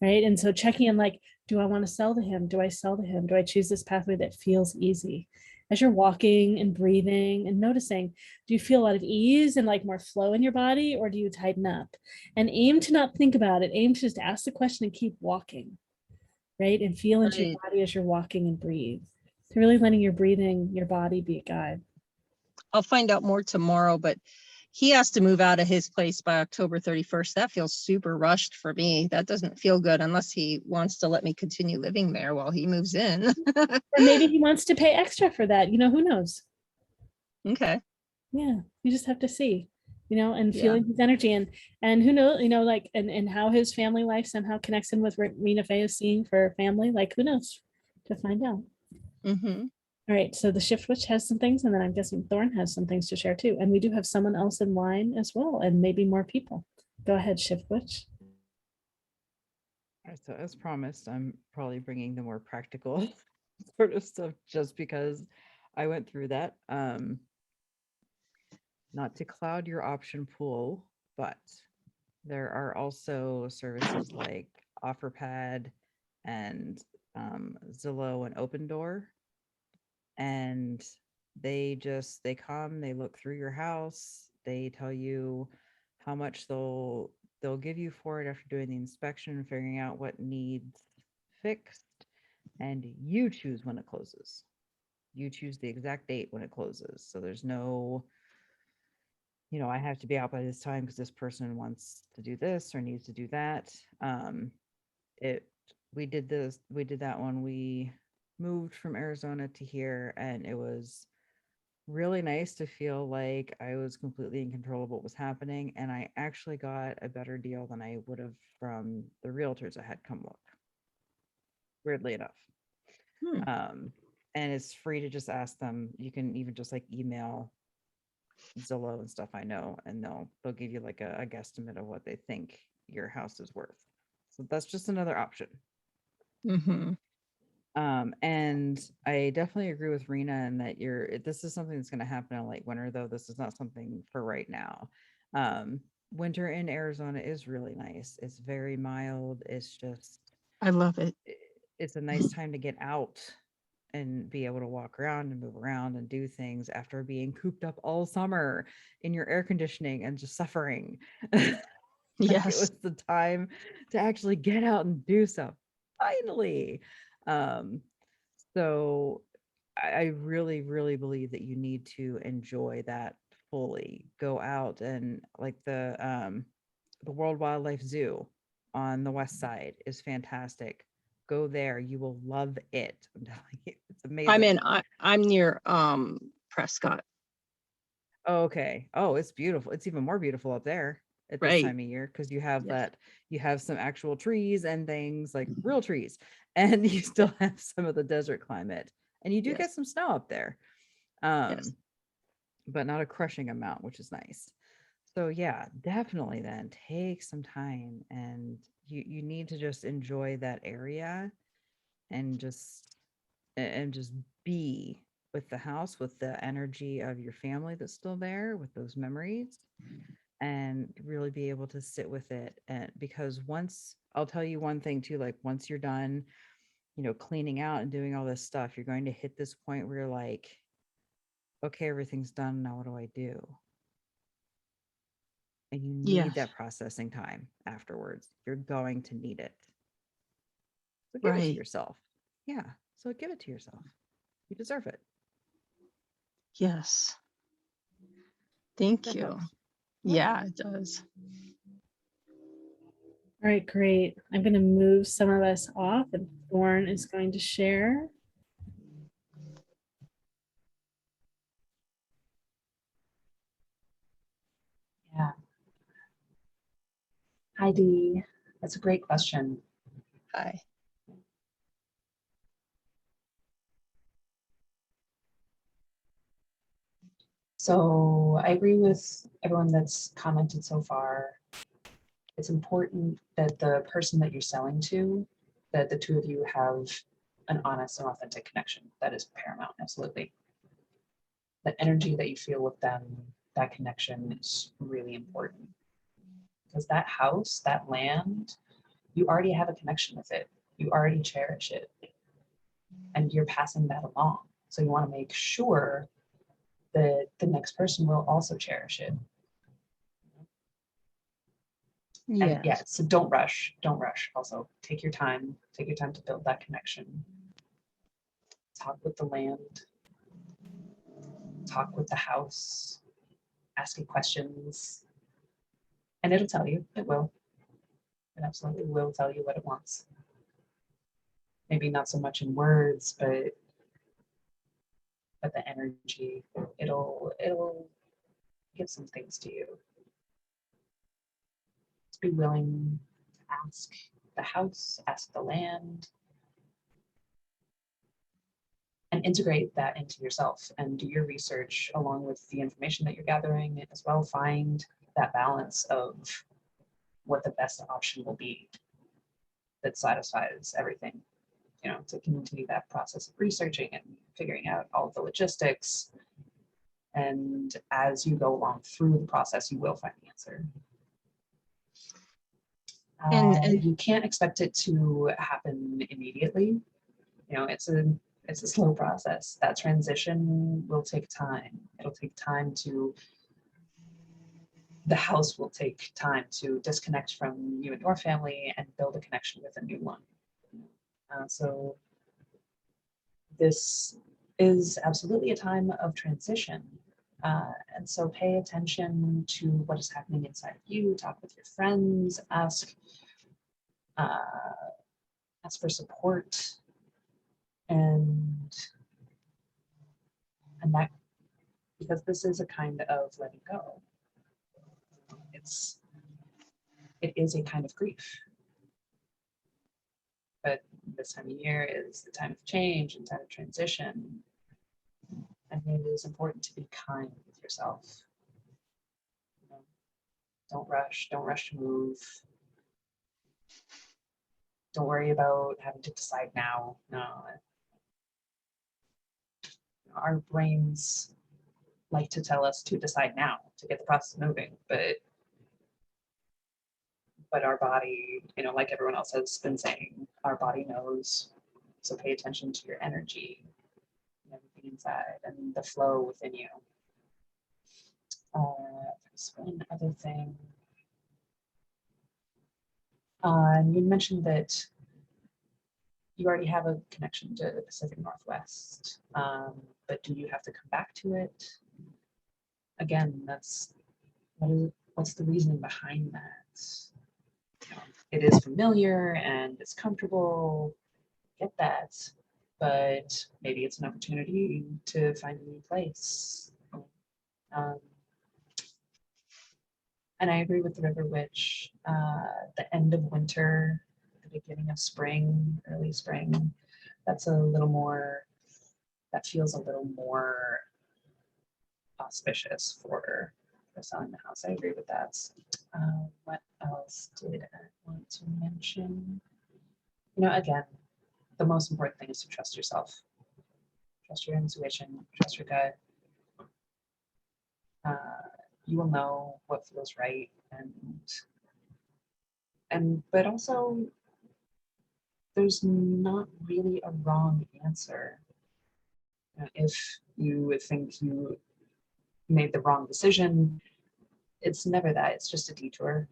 right? And so checking in, like, do I want to sell to him? Do I sell to him? Do I choose this pathway that feels easy? As you're walking and breathing and noticing, do you feel a lot of ease and like more flow in your body, or do you tighten up? And aim to not think about it. Aim to just ask the question and keep walking, right? And feel into your Right. body as you're walking and breathe. So really letting your breathing, your body be a guide. I'll find out more tomorrow, but he has to move out of his place by October 31st. That feels super rushed for me. That doesn't feel good unless he wants to let me continue living there while he moves in. Or maybe he wants to pay extra for that. Who knows? Okay. Yeah, you just have to see, and Yeah. feeling his energy, and who knows, like, and how his family life somehow connects in with what Rina-fay is seeing for family. Like, who knows? To find out. Mm-hmm. All right, so the shift witch has some things, and then I'm guessing Thorne has some things to share too. And we do have someone else in line as well, and maybe more people. Go ahead, shift witch. All right, so as promised, I'm probably bringing the more practical sort of stuff just because I went through that. Not to cloud your option pool, but there are also services like OfferPad and Zillow and Open Door, and they come, they look through your house, they tell you how much they'll give you for it after doing the inspection and figuring out what needs fixed, and you choose when it closes. You choose the exact date when it closes. So there's no, I have to be out by this time because this person wants to do this or needs to do that. It we did that when we moved from Arizona to here, and it was really nice to feel like I was completely in control of what was happening, and I actually got a better deal than I would have from the realtors I had come look. Weirdly enough. And it's free to just ask them. You can even just like email Zillow and stuff, I know, and they'll give you like a guesstimate of what they think your house is worth. So that's just another option. Mm-hmm. And I definitely agree with Rena in that this is something that's going to happen in late winter, though this is not something for right now. Winter in Arizona is really nice. It's very mild. It's just, I love it. it's a nice time to get out and be able to walk around and move around and do things after being cooped up all summer in your air conditioning and just suffering. Like, it was the time to actually get out and do stuff. Finally. So I really, really believe that you need to enjoy that fully. Go out and like the World Wildlife Zoo on the west side is fantastic. Go there. You will love it. I'm telling you, it's amazing. I'm near Prescott. Oh, okay. Oh, it's beautiful. It's even more beautiful up there at this Right. time of year because you have Yes. you have some actual trees and things like real trees, and you still have some of the desert climate, and you do get Yes. some snow up there. Yes. But not a crushing amount, which is nice. So yeah, definitely then take some time, and you need to just enjoy that area and just be with the house, with the energy of your family that's still there, with those memories, and really be able to sit with it. And because once, I'll tell you one thing too, like once you're done, cleaning out and doing all this stuff, you're going to hit this point where you're like, okay, everything's done. Now what do I do? And you need Yes. that processing time afterwards. You're going to need it. So give it to Right. yourself. Yeah. So give it to yourself. You deserve it. Yes. Thank That you. helps. Yeah, it does. All right, great. I'm going to move some of us off, and Thorne is going to share. Yeah. Hi, Dee. That's a great question. Hi. So I agree with everyone that's commented so far. It's important that the person that you're selling to, that the two of you have an honest and authentic connection. That is paramount, absolutely. The energy that you feel with them, that connection is really important. Because that house, that land, you already have a connection with it. You already cherish it. And you're passing that along. So you want to make sure that the next person will also cherish it. And yeah, Yes. so don't rush. Don't rush. Also, take your time. Take your time to build that connection. Talk with the land. Talk with the house. Ask it questions. And it'll tell you. It will. It absolutely will tell you what it wants. Maybe not so much in words, but the energy, it'll give some things to you. Just be willing to ask the house, ask the land, and integrate that into yourself and do your research along with the information that you're gathering as well. Find that balance of what the best option will be that satisfies everything, you know, to continue that process of researching and figuring out all of the logistics. And as you go along through the process, you will find the answer. And You can't expect it to happen immediately. You know, it's a slow process. That transition will take time. It'll take time to, the house will take time to disconnect from you and your family and build a connection with a new one. So this is absolutely a time of transition. And so pay attention to what is happening inside of you, talk with your friends, ask for support, and that, because this is a kind of letting go. It is a kind of grief. But this time of year is the time of change and time of transition. And it is important to be kind with yourself. You know, don't rush to move. Don't worry about having to decide now. No. Our brains like to tell us to decide now to get the process moving, but our body, you know, like everyone else has been saying, our body knows. So pay attention to your energy and everything inside and the flow within you. There's one other thing. You mentioned that you already have a connection to the Pacific Northwest, but do you have to come back to it? Again, what's the reasoning behind that? You know, it is familiar and it's comfortable, get that, but maybe it's an opportunity to find a new place. And I agree with the River Witch. The end of winter, the beginning of spring, early spring, that's a little more, that feels a little more auspicious for selling the house. I agree with that. What else did I want to mention? You know, again, the most important thing is to trust yourself. Trust your intuition, trust your gut. You will know what feels right, and but also there's not really a wrong answer. If you think you made the wrong decision, it's never that. It's just a detour.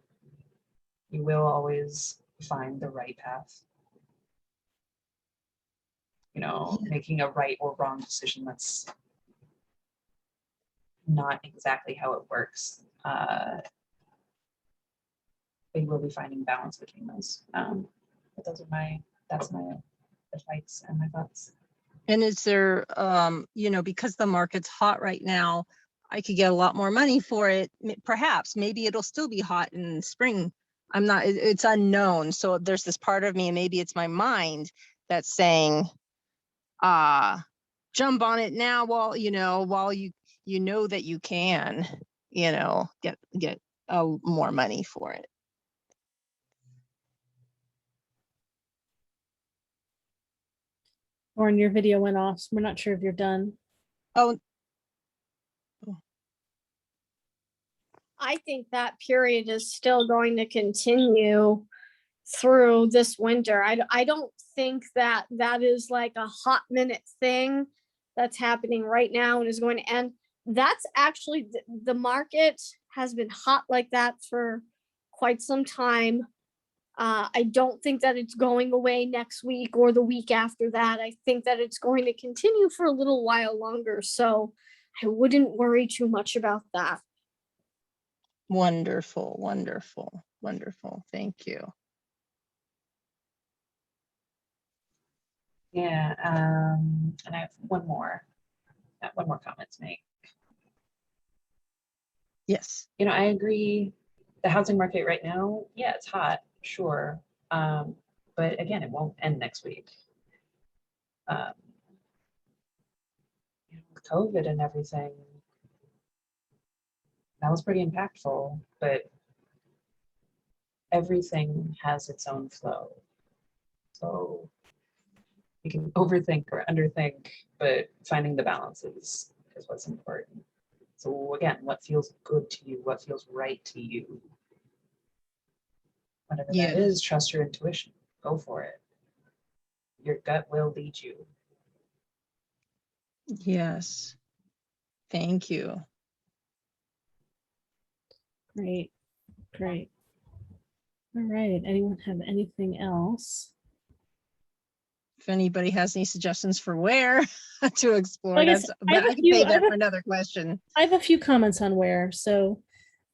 You will always find the right path. you know, making a right or wrong decision. That's not exactly how it works. They will be finding balance between those. But that's my advice and my thoughts. And is there, you know, because the market's hot right now, I could get a lot more money for it. Perhaps, maybe it'll still be hot in spring. I'm not, it's unknown. So there's this part of me, and maybe it's my mind that's saying, jump on it now while, you know, while you know that you can, you know, get more money for it. Or your video went off, so we're not sure if you're done. Oh, I think that period is still going to continue through this winter. I don't think that is like a hot minute thing that's happening right now and is going to end. That's actually, the market has been hot like that for quite some time. I don't think that it's going away next week or the week after that. I think that it's going to continue for a little while longer. So I wouldn't worry too much about that. wonderful, wonderful, wonderful. Thank you. Yeah, and I have one more comment to make. Yes. You know, I agree. The housing market right now, yeah, it's hot, sure. But again, it won't end next week. You know, with COVID and everything, that was pretty impactful, but everything has its own flow. So you can overthink or underthink, but finding the balance is what's important. So again, what feels good to you? What feels right to you? Whatever Yeah. that is, trust your intuition. Go for it. Your gut will lead you. Yes. Thank you. Great, great. All right, anyone have anything else? If anybody has any suggestions for where to explore, Well, I guess that's, I but have I a can few- save I that have a- for another question. I have a few comments on where. So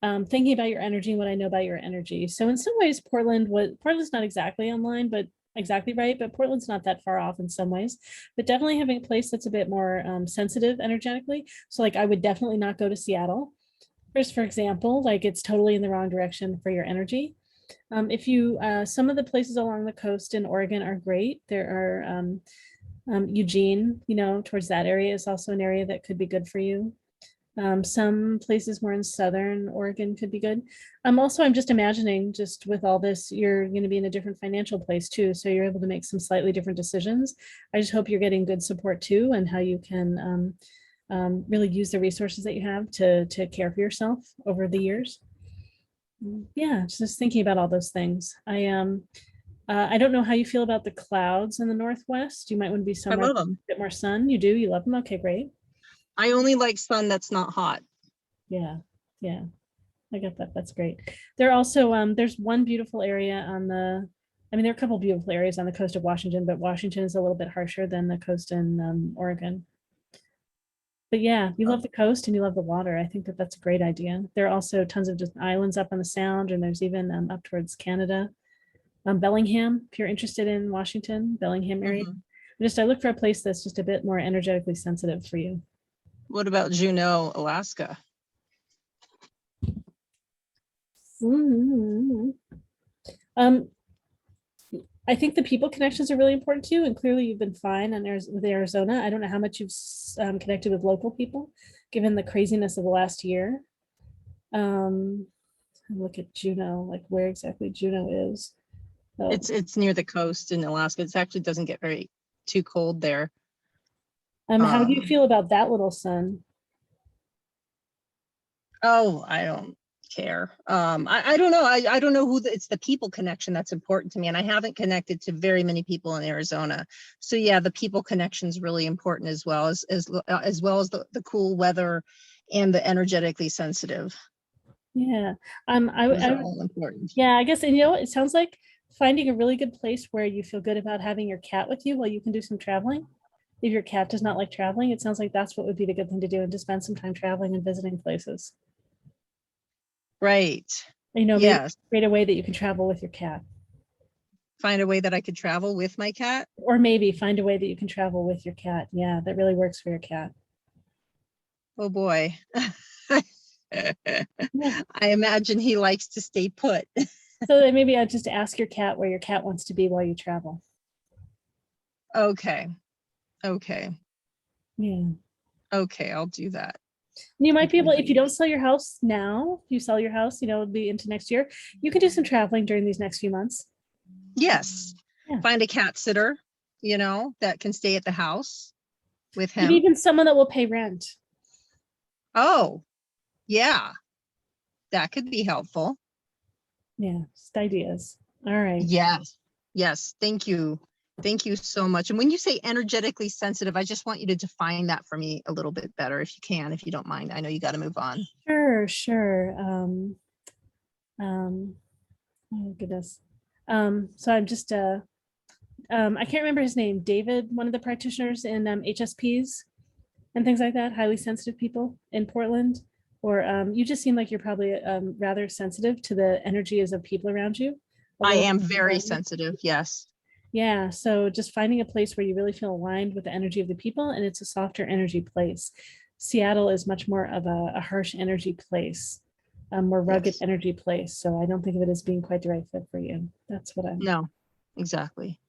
thinking about your energy and what I know about your energy. So in some ways, Portland's not exactly online, but exactly right. But Portland's not that far off in some ways, but definitely having a place that's a bit more sensitive energetically. So like I would definitely not go to Seattle. Just for example, like it's totally in the wrong direction for your energy. If you, some of the places along the coast in Oregon are great. There are Eugene, you know, towards that area is also an area that could be good for you. Some places more in Southern Oregon could be good. I'm just imagining, just with all this, you're going to be in a different financial place too. So you're able to make some slightly different decisions. I just hope you're getting good support too, and how you can really use the resources that you have to care for yourself over the years. Yeah, just thinking about all those things. I don't know how you feel about the clouds in the Northwest. You might want to be I somewhere love with a them. bit more sun. You do? You love them? Okay, great. I only like sun that's not hot. Yeah, yeah, I get that. That's great. There are also, there's one beautiful area on the, I mean, there are a couple beautiful areas on the coast of Washington, but Washington is a little bit harsher than the coast in Oregon. But yeah, you love the coast and you love the water. I think that that's a great idea. There are also tons of just islands up on the Sound, and there's even up towards Canada. Bellingham, if you're interested in Washington, Bellingham area. Mhm. I look for a place that's just a bit more energetically sensitive for you. What about Juneau, Alaska? I think the people connections are really important too, and clearly you've been fine with Arizona. I don't know how much you've connected with local people, given the craziness of the last year. Look at Juneau, like where exactly Juneau is. Oh. It's near the coast in Alaska. It actually doesn't get very too cold there. How do you feel about that little sun? Oh, I don't care. I don't know. I don't know it's the people connection that's important to me. And I haven't connected to very many people in Arizona. So yeah, the people connection is really important as well as well as the cool weather and the energetically sensitive. Yeah. Those are all important. Yeah, I guess, and you know, it sounds like finding a really good place where you feel good about having your cat with you while you can do some traveling. If your cat does not like traveling, it sounds like that's what would be the good thing to do, and to spend some time traveling and visiting places. Right. You know, maybe Yes. create a way that you can travel with your cat. Find a way that I could travel with my cat. Or maybe find a way that you can travel with your cat. Yeah, that really works for your cat. Oh boy. Yeah. I imagine he likes to stay put. So then maybe I'd just ask your cat where your cat wants to be while you travel. Okay. Okay. Yeah. Okay, I'll do that. You might be able, if you Okay. don't sell your house now, if you sell your house, you know, it'll be into next year, you can do some traveling during these next few months. Yes. Yeah. Find a cat sitter, you know, that can stay at the house with Maybe him. even someone that will pay rent. Oh, yeah. That could be helpful. Yeah, just ideas. All right. Yes. Yes. Thank you. Thank you so much. And when you say energetically sensitive, I just want you to define that for me a little bit better, if you can, if you don't mind. I know you got to move on. Sure, sure. Oh goodness. So I'm just I can't remember his name. David, one of the practitioners in HSPs and things like that, highly sensitive people in Portland. Or you just seem like you're probably rather sensitive to the energies of people around you. I Although- am very sensitive. Yes. Yeah, so just finding a place where you really feel aligned with the energy of the people, and it's a softer energy place. Seattle is much more of a harsh energy place, a more rugged Yes. energy place. So I don't think of it as being quite the right fit for you. That's what I'm. No, exactly.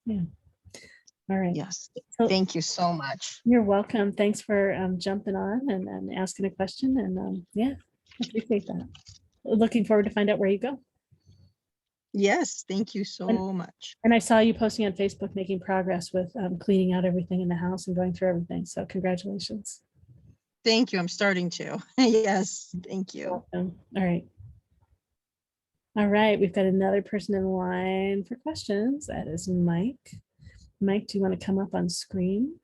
Yeah. All right. Yes. So Thank you so much. you're welcome. Thanks for jumping on and asking a question. And yeah, I appreciate that. Looking forward to find out where you go. Yes. Thank you so much. And I saw you posting on Facebook making progress with cleaning out everything in the house and going through everything. So congratulations. Thank you. I'm starting to. Yes. Thank you. Welcome. All right. All right. We've got another person in line for questions. That is Mike. Mike, do you want to come up on screen?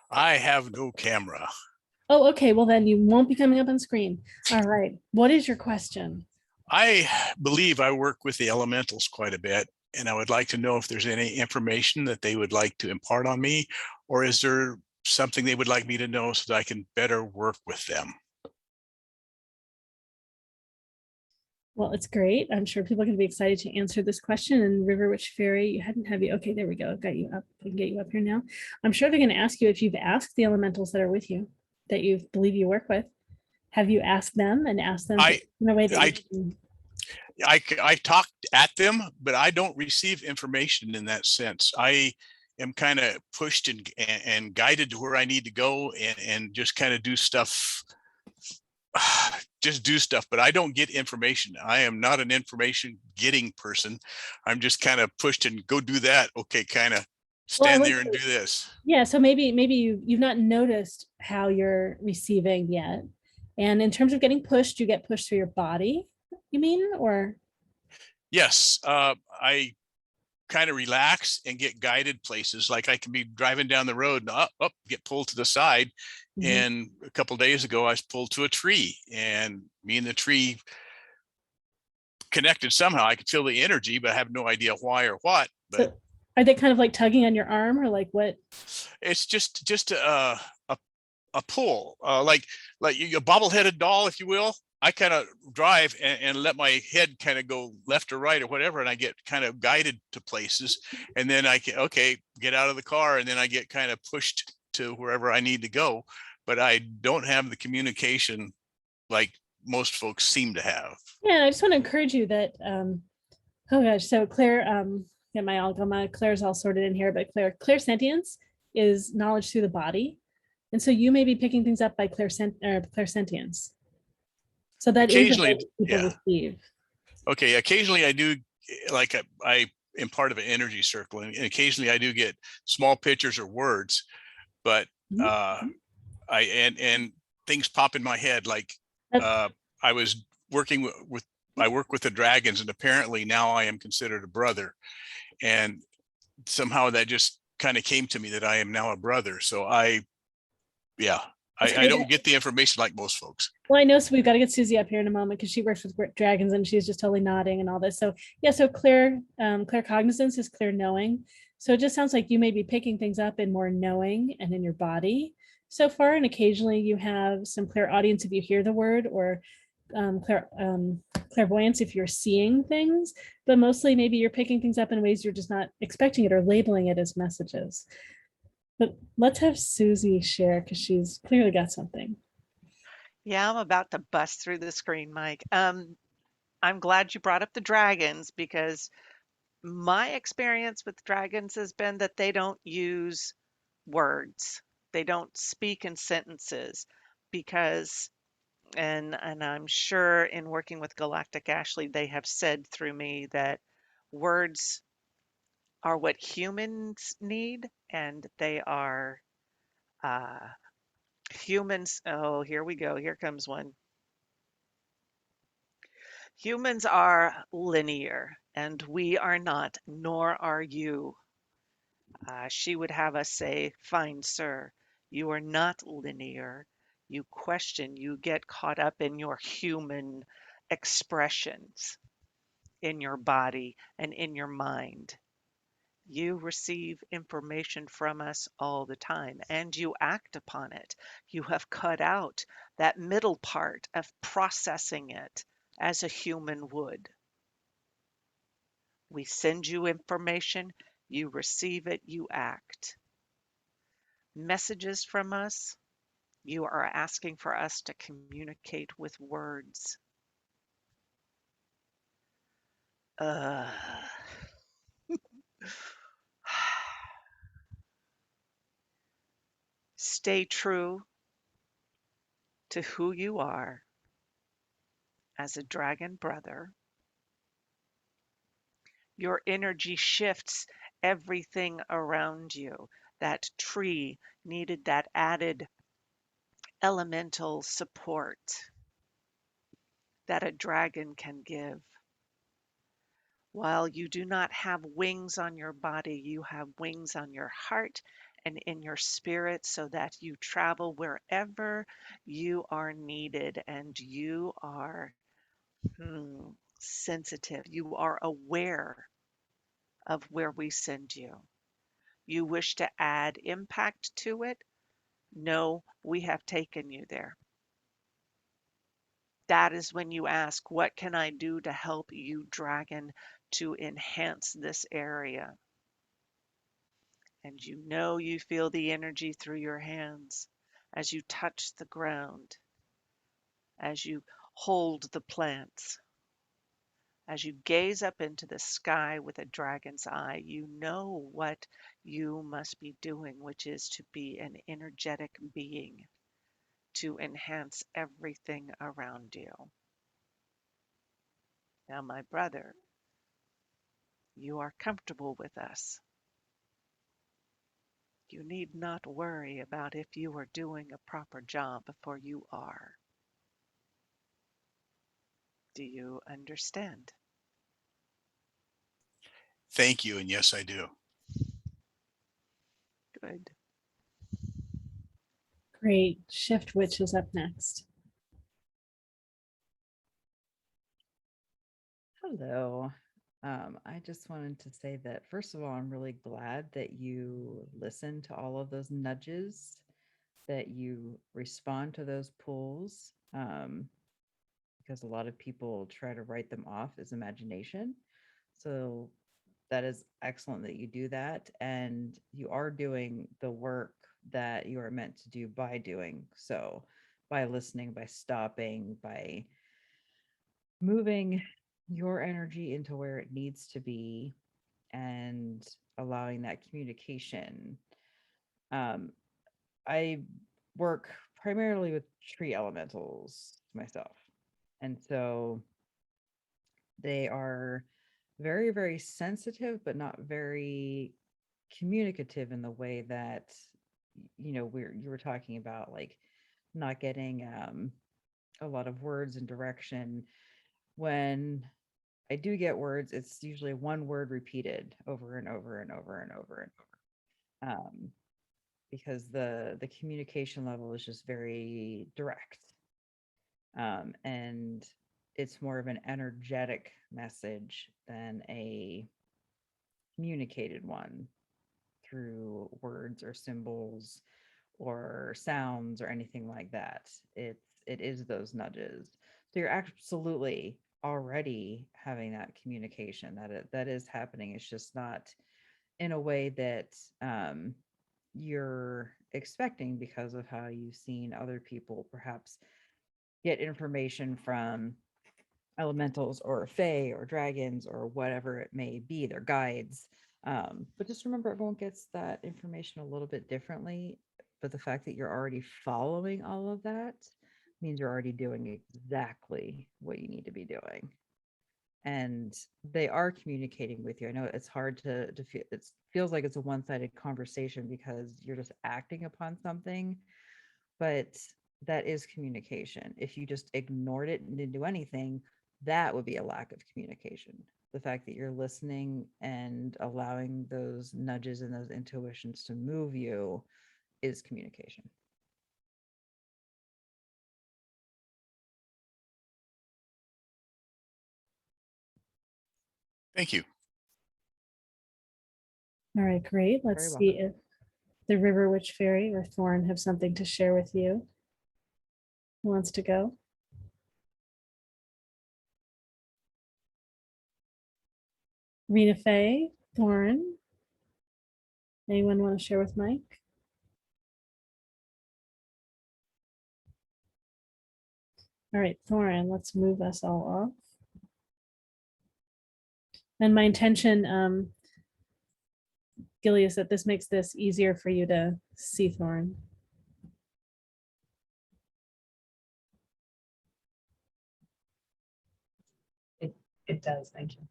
I have no camera. Oh, okay. Well, then you won't be coming up on screen. All right. What is your question? I believe I work with the elementals quite a bit, and I would like to know if there's any information that they would like to impart on me, or is there something they would like me to know so that I can better work with them? Well, it's great. I'm sure people are going to be excited to answer this question. And River Witch Fairy, you hadn't have you. Okay, there we go. Got you up. I can get you up here now. I'm sure they're going to ask you if you've asked the elementals that are with you, that you believe you work with. Have you asked them and asked them in a way that I talked at them, but I don't receive information in that sense. I am kind of pushed and guided to where I need to go and just kind of do stuff. Just do stuff, but I don't get information. I am not an information getting person. I'm just kind of pushed and go do that. Okay, kind of stand there and do this. Yeah, so maybe you've not noticed how you're receiving yet. And in terms of getting pushed, you get pushed through your body, you mean, or? Yes, I kind of relax and get guided places. Like I can be driving down the road and up, get pulled to the side. Mm-hmm. And a couple of days ago, I was pulled to a tree, and me and the tree connected somehow. I could feel the energy, but I have no idea why or what. But so are they kind of like tugging on your arm, or like what? It's just a pull, like a bobbleheaded doll, if you will. I kind of drive and let my head kind of go left or right or whatever, and I get kind of guided to places, and then I can get out of the car, and then I get kind of pushed to wherever I need to go. But I don't have the communication like most folks seem to have. Yeah, I just want to encourage you that oh gosh, so Claire, get my algama, Claire's all sorted in here, but clairsentience is knowledge through the body, and so you may be picking things up by clairsentience. So that occasionally, is what people receive. Okay, occasionally I do, like I am part of an energy circle, and occasionally I do get small pictures or words, but and things pop in my head. Like I was working with I work with the dragons, and apparently now I am considered a brother, and somehow that just kind of came to me that I am now a brother. So I It's I great. don't get the information like most folks. Well, I know, so we've got to get Susie up here in a moment because she works with dragons and she's just totally nodding and all this. So yeah, so clear cognizance is clear knowing. So it just sounds like you may be picking things up in more knowing and in your body so far. And occasionally you have some clear audience if you hear the word, or clairvoyance if you're seeing things, but mostly maybe you're picking things up in ways you're just not expecting it or labeling it as messages. But let's have Susie share because she's clearly got something. Yeah, I'm about to bust through the screen, Mike. I'm glad you brought up the dragons because my experience with dragons has been that they don't use words. They don't speak in sentences because and I'm sure in working with Galactic Ashley, they have said through me that words are what humans need, and they are uh, humans. Oh, here we go. Here comes one. Humans are linear, and we are not, nor are you. She would have us say, fine, sir, you are not linear. You question, you get caught up in your human expressions in your body and in your mind. You receive information from us all the time and you act upon it. You have cut out that middle part of processing it as a human would. We send you information, you receive it, you act. Messages from us, you are asking for us to communicate with words. Uh, Stay true to who you are as a dragon brother. Your energy shifts everything around you. That tree needed that added elemental support that a dragon can give. While you do not have wings on your body, you have wings on your heart and in your spirit so that you travel wherever you are needed and you are sensitive. You are aware of where we send you. You wish to add impact to it? No, we have taken you there. That is when you ask, what can I do to help you, dragon, to enhance this area? And you know you feel the energy through your hands as you touch the ground, as you hold the plants, as you gaze up into the sky with a dragon's eye. You know what you must be doing, which is to be an energetic being to enhance everything around you. Now, my brother, you are comfortable with us. You need not worry about if you are doing a proper job, for you are. Do you understand? Thank you. And yes, I do. Good. Great. Shift Witch is up next. Hello. I just wanted to say that, first of all, I'm really glad that you listen to all of those nudges, that you respond to those pulls, because a lot of people try to write them off as imagination. So that is excellent that you do that. And you are doing the work that you are meant to do by doing so, by listening, by stopping, by moving your energy into where it needs to be and allowing that communication. I work primarily with tree elementals myself. And so they are very, very sensitive, but not very communicative in the way that, you were talking about, like not getting a lot of words and direction. When I do get words, it's usually one word repeated over and over and over and over and over. because the communication level is just very direct. And it's more of an energetic message than a communicated one through words or symbols or sounds or anything like that. It is those nudges. So you're absolutely already having that communication, that is happening. It's just not in a way that you're expecting because of how you've seen other people perhaps get information from elementals or fae or dragons or whatever it may be, their guides. But just remember, everyone gets that information a little bit differently. But the fact that you're already following all of that means you're already doing exactly what you need to be doing. And they are communicating with you. I know it's hard to feel, it feels like it's a one-sided conversation because you're just acting upon something, but that is communication. If you just ignored it and didn't do anything, that would be a lack of communication. The fact that you're listening and allowing those nudges and those intuitions to move you is communication. Thank you. All right, great. Very Let's see if the River Witch Fairy or Thorne have something to share with you. Who wants to go? Rina-fay, Thorne. Anyone want to share with Mike? All right, Thorne, let's move us all off. And my intention, Gilly, is that this makes this easier for you to see Thorne. It does, thank you.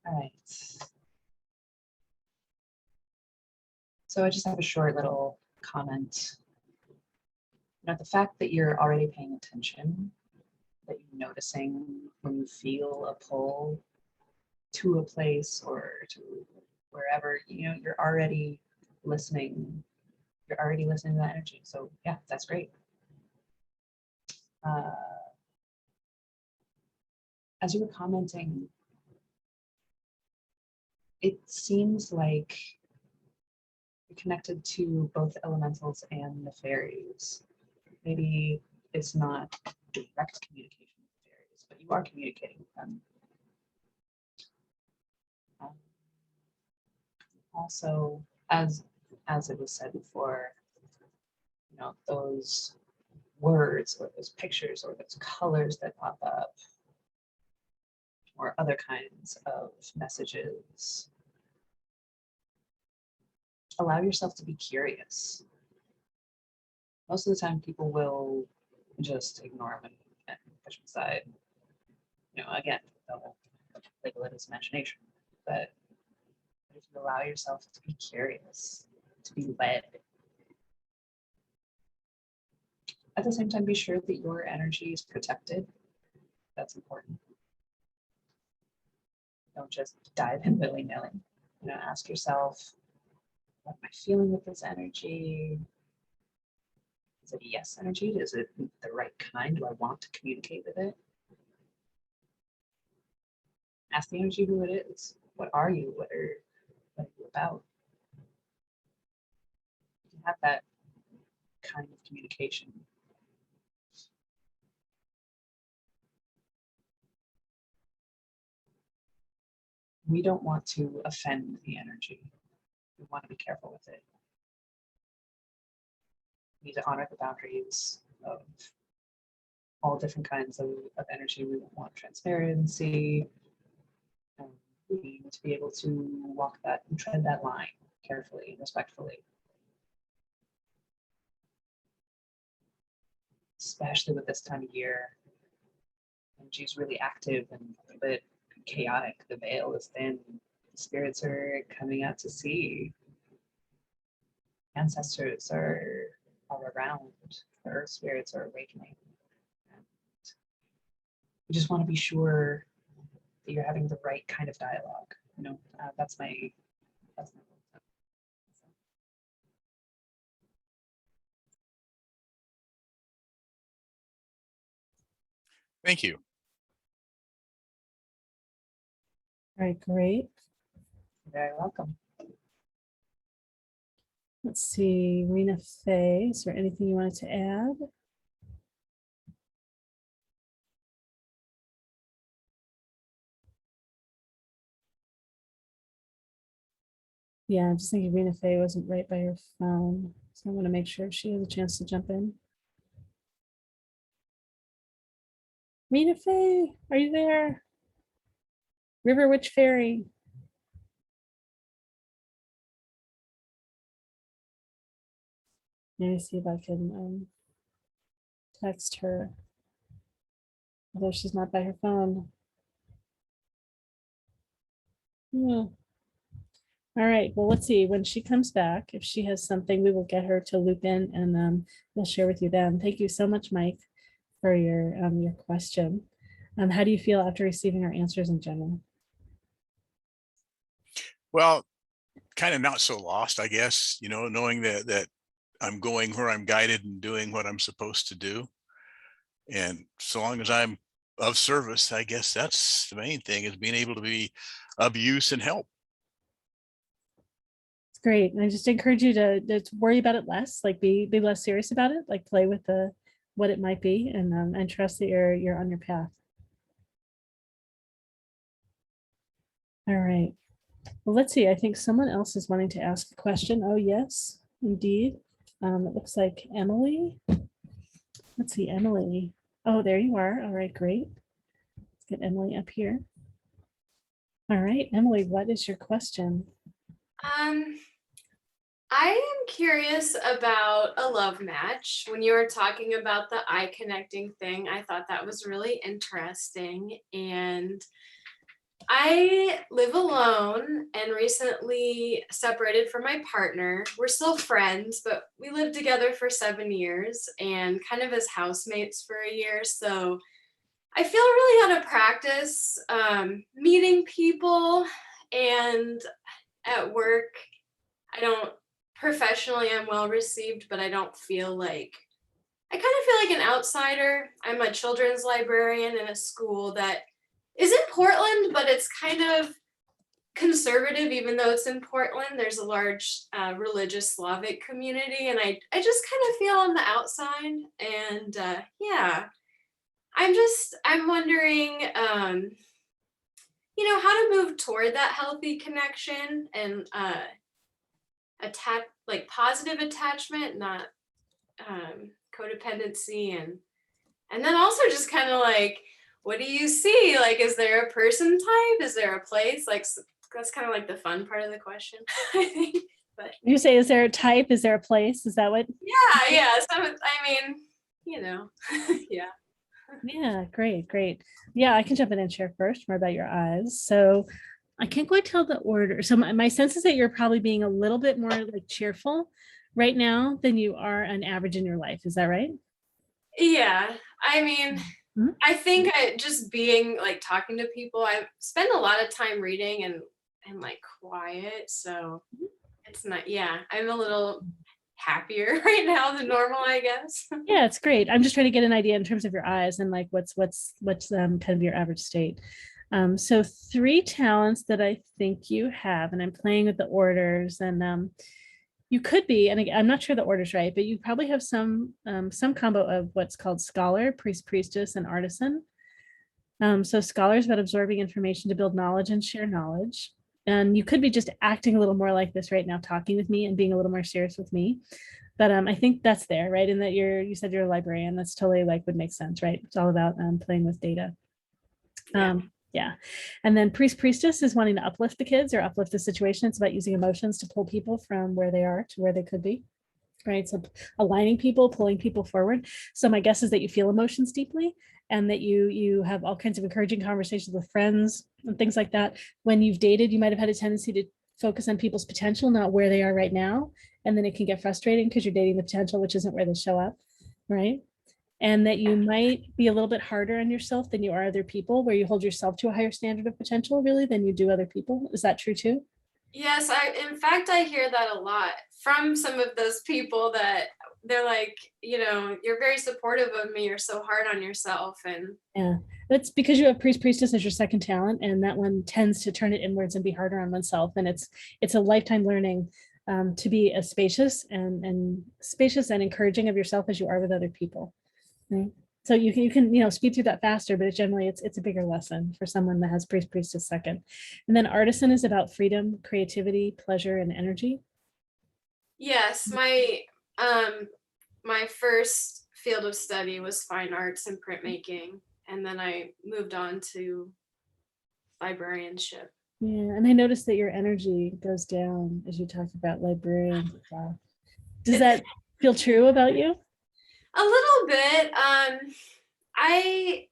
All right. So I just have a short little comment. You know, the fact that you're already paying attention, that you're noticing when you feel a pull to a place or to wherever, you know, you're already listening. You're already listening to that energy. So yeah, that's great. As you were commenting, it seems like you're connected to both elementals and the fairies. Maybe it's not direct communication with the fairies, but you are communicating with them. Also, as it was said before, you know, those words or those pictures or those colors that pop up or other kinds of messages, allow yourself to be curious. Most of the time people will just ignore them and push them aside. You know, again, they'll label it as imagination. But if you allow yourself to be curious, to be led, at the same time, be sure that your energy is protected. That's important. Don't just dive in willy-nilly. You know, ask yourself, what am I feeling with this energy? Is it a yes energy? Is it the right kind? Do I want to communicate with it? Ask the energy who it is. What are you? What are you about? You can have that kind of communication. We don't want to offend the energy. We want to be careful with it. We need to honor the boundaries of all different kinds of energy. We don't want transparency. We need to be able to walk that and tread that line carefully and respectfully. Especially with this time of year. Energy is really active and a bit chaotic. The veil is thin. The spirits are coming out to see. Ancestors are around. The earth spirits are awakening. And we just want to be sure that you're having the right kind of dialogue. You know, that's my Thank you. All right, great. You're very welcome. Let's see, Rina-fay, is there anything you wanted to add? Yeah, I'm just thinking Rina-fay wasn't right by her phone, so I want to make sure she has a chance to jump in. Rina-fay, are you there? River Witch Fairy. Let me see if I can text her, although she's not by her phone. Yeah. All right, well, let's see, when she comes back, if she has something, we will get her to loop in and we'll share with you then. Thank you so much, Mike, for your question. How do you feel after receiving our answers in general? Well, kind of not so lost, I guess, you know, knowing that I'm going where I'm guided and doing what I'm supposed to do. And so long as I'm of service, I guess that's the main thing, is being able to be of use and help. It's great. And I just encourage you to worry about it less, like be less serious about it, like play with what it might be, and trust that you're on your path. All right. Well, let's see. I think someone else is wanting to ask a question. Oh, yes, indeed. It looks like Emily. Let's see, Emily. Oh, there you are. All right, great. Let's get Emily up here. All right, Emily, what is your question? I am curious about a love match. When you were talking about the eye connecting thing, I thought that was really interesting. And I live alone and recently separated from my partner. We're still friends, but we lived together for 7 years and kind of as housemates for a year. So I feel really out of practice meeting people, and at work, professionally, I'm well received, but I don't feel like, I kind of feel like an outsider. I'm a children's librarian in a school that is in Portland, but it's kind of conservative, even though it's in Portland. There's a large religious Slavic community, and I just kind of feel on the outside. And yeah, I'm wondering, you know, how to move toward that healthy connection and like positive attachment, not codependency, and then also just kind of like, what do you see? Like, is there a person type? Is there a place? Like, that's kind of like the fun part of the question, I think. But you say, is there a type? Is there a place? Is that what? Yeah. So I mean, you know, yeah. Yeah, great. Yeah, I can jump in and share first more about your eyes. So I can't quite tell the order. So my sense is that you're probably being a little bit more like cheerful right now than you are on average in your life. Is that right? Yeah, I mean, I think just being like talking to people, I spend a lot of time reading and like quiet. So it's not, yeah, I'm a little happier right now than normal, I guess. Yeah, it's great. I'm just trying to get an idea in terms of your eyes and like what's kind of your average state. So 3 talents that I think you have, and I'm playing with the orders, and you could be, and again, I'm not sure the order's right, but you probably have some combo of what's called scholar, priest, priestess, and artisan. So scholar is about absorbing information to build knowledge and share knowledge. And you could be just acting a little more like this right now, talking with me and being a little more serious with me. But I think that's there, right? And that you said you're a librarian. That's totally like would make sense, right? It's all about playing with data. Yeah. And then priest, priestess is wanting to uplift the kids or uplift the situation. It's about using emotions to pull people from where they are to where they could be, right? So aligning people, pulling people forward. So my guess is that you feel emotions deeply and that you have all kinds of encouraging conversations with friends and things like that. When you've dated, you might have had a tendency to focus on people's potential, not where they are right now. And then it can get frustrating because you're dating the potential, which isn't where they show up, right? And that you might be a little bit harder on yourself than you are other people, where you hold yourself to a higher standard of potential really than you do other people. Is that true too? Yes, in fact I hear that a lot from some of those people that they're like, you're very supportive of me, you're so hard on yourself. And Yeah, that's because you have priest priestess as your second talent, and that one tends to turn it inwards and be harder on oneself. And it's a lifetime learning to be as spacious and spacious and encouraging of yourself as you are with other people. Right? So you can speed through that faster, but it's a bigger lesson for someone that has priest priestess second. And then artisan is about freedom, creativity, pleasure, and energy. yes, my first field of study was fine arts and printmaking, and then I moved on to librarianship. Yeah, and I noticed that your energy goes down as you talk about librarians and stuff. Does that feel true about you? A little bit. I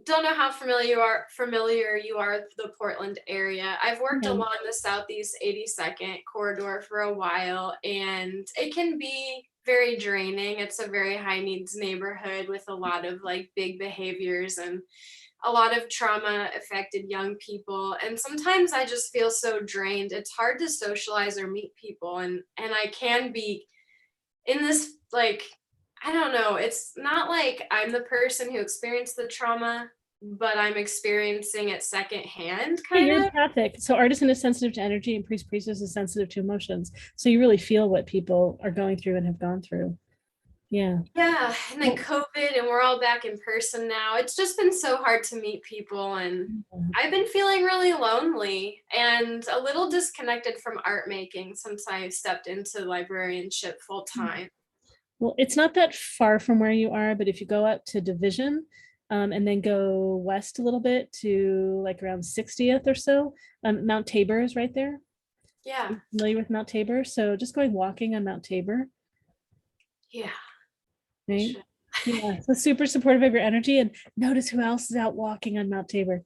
don't know how familiar you are with the Portland area. I've worked Yeah. along the Southeast 82nd corridor for a while, and it can be very draining. It's a very high needs neighborhood with a lot of like big behaviors and a lot of trauma affected young people. And sometimes I just feel so drained. It's hard to socialize or meet people, and I can be in this like, I don't know, it's not like I'm the person who experienced the trauma, but I'm experiencing it secondhand, Yeah, kind you're of. empathic. So artisan is sensitive to energy and priest priestess is sensitive to emotions. So you really feel what people are going through and have gone through. Yeah. Yeah, and then Well, COVID, and we're all back in person now. It's just been so hard to meet people, and I've been feeling really lonely and a little disconnected from art making since I stepped into librarianship full time. well, it's not that far from where you are, but if you go up to Division and then go west a little bit to like around 60th or so, Mount Tabor is right there. Yeah, You familiar with Mount Tabor? So just going walking on Mount Tabor, yeah. right? Sure. Yeah, so super supportive of your energy, and notice who else is out walking on Mount Tabor.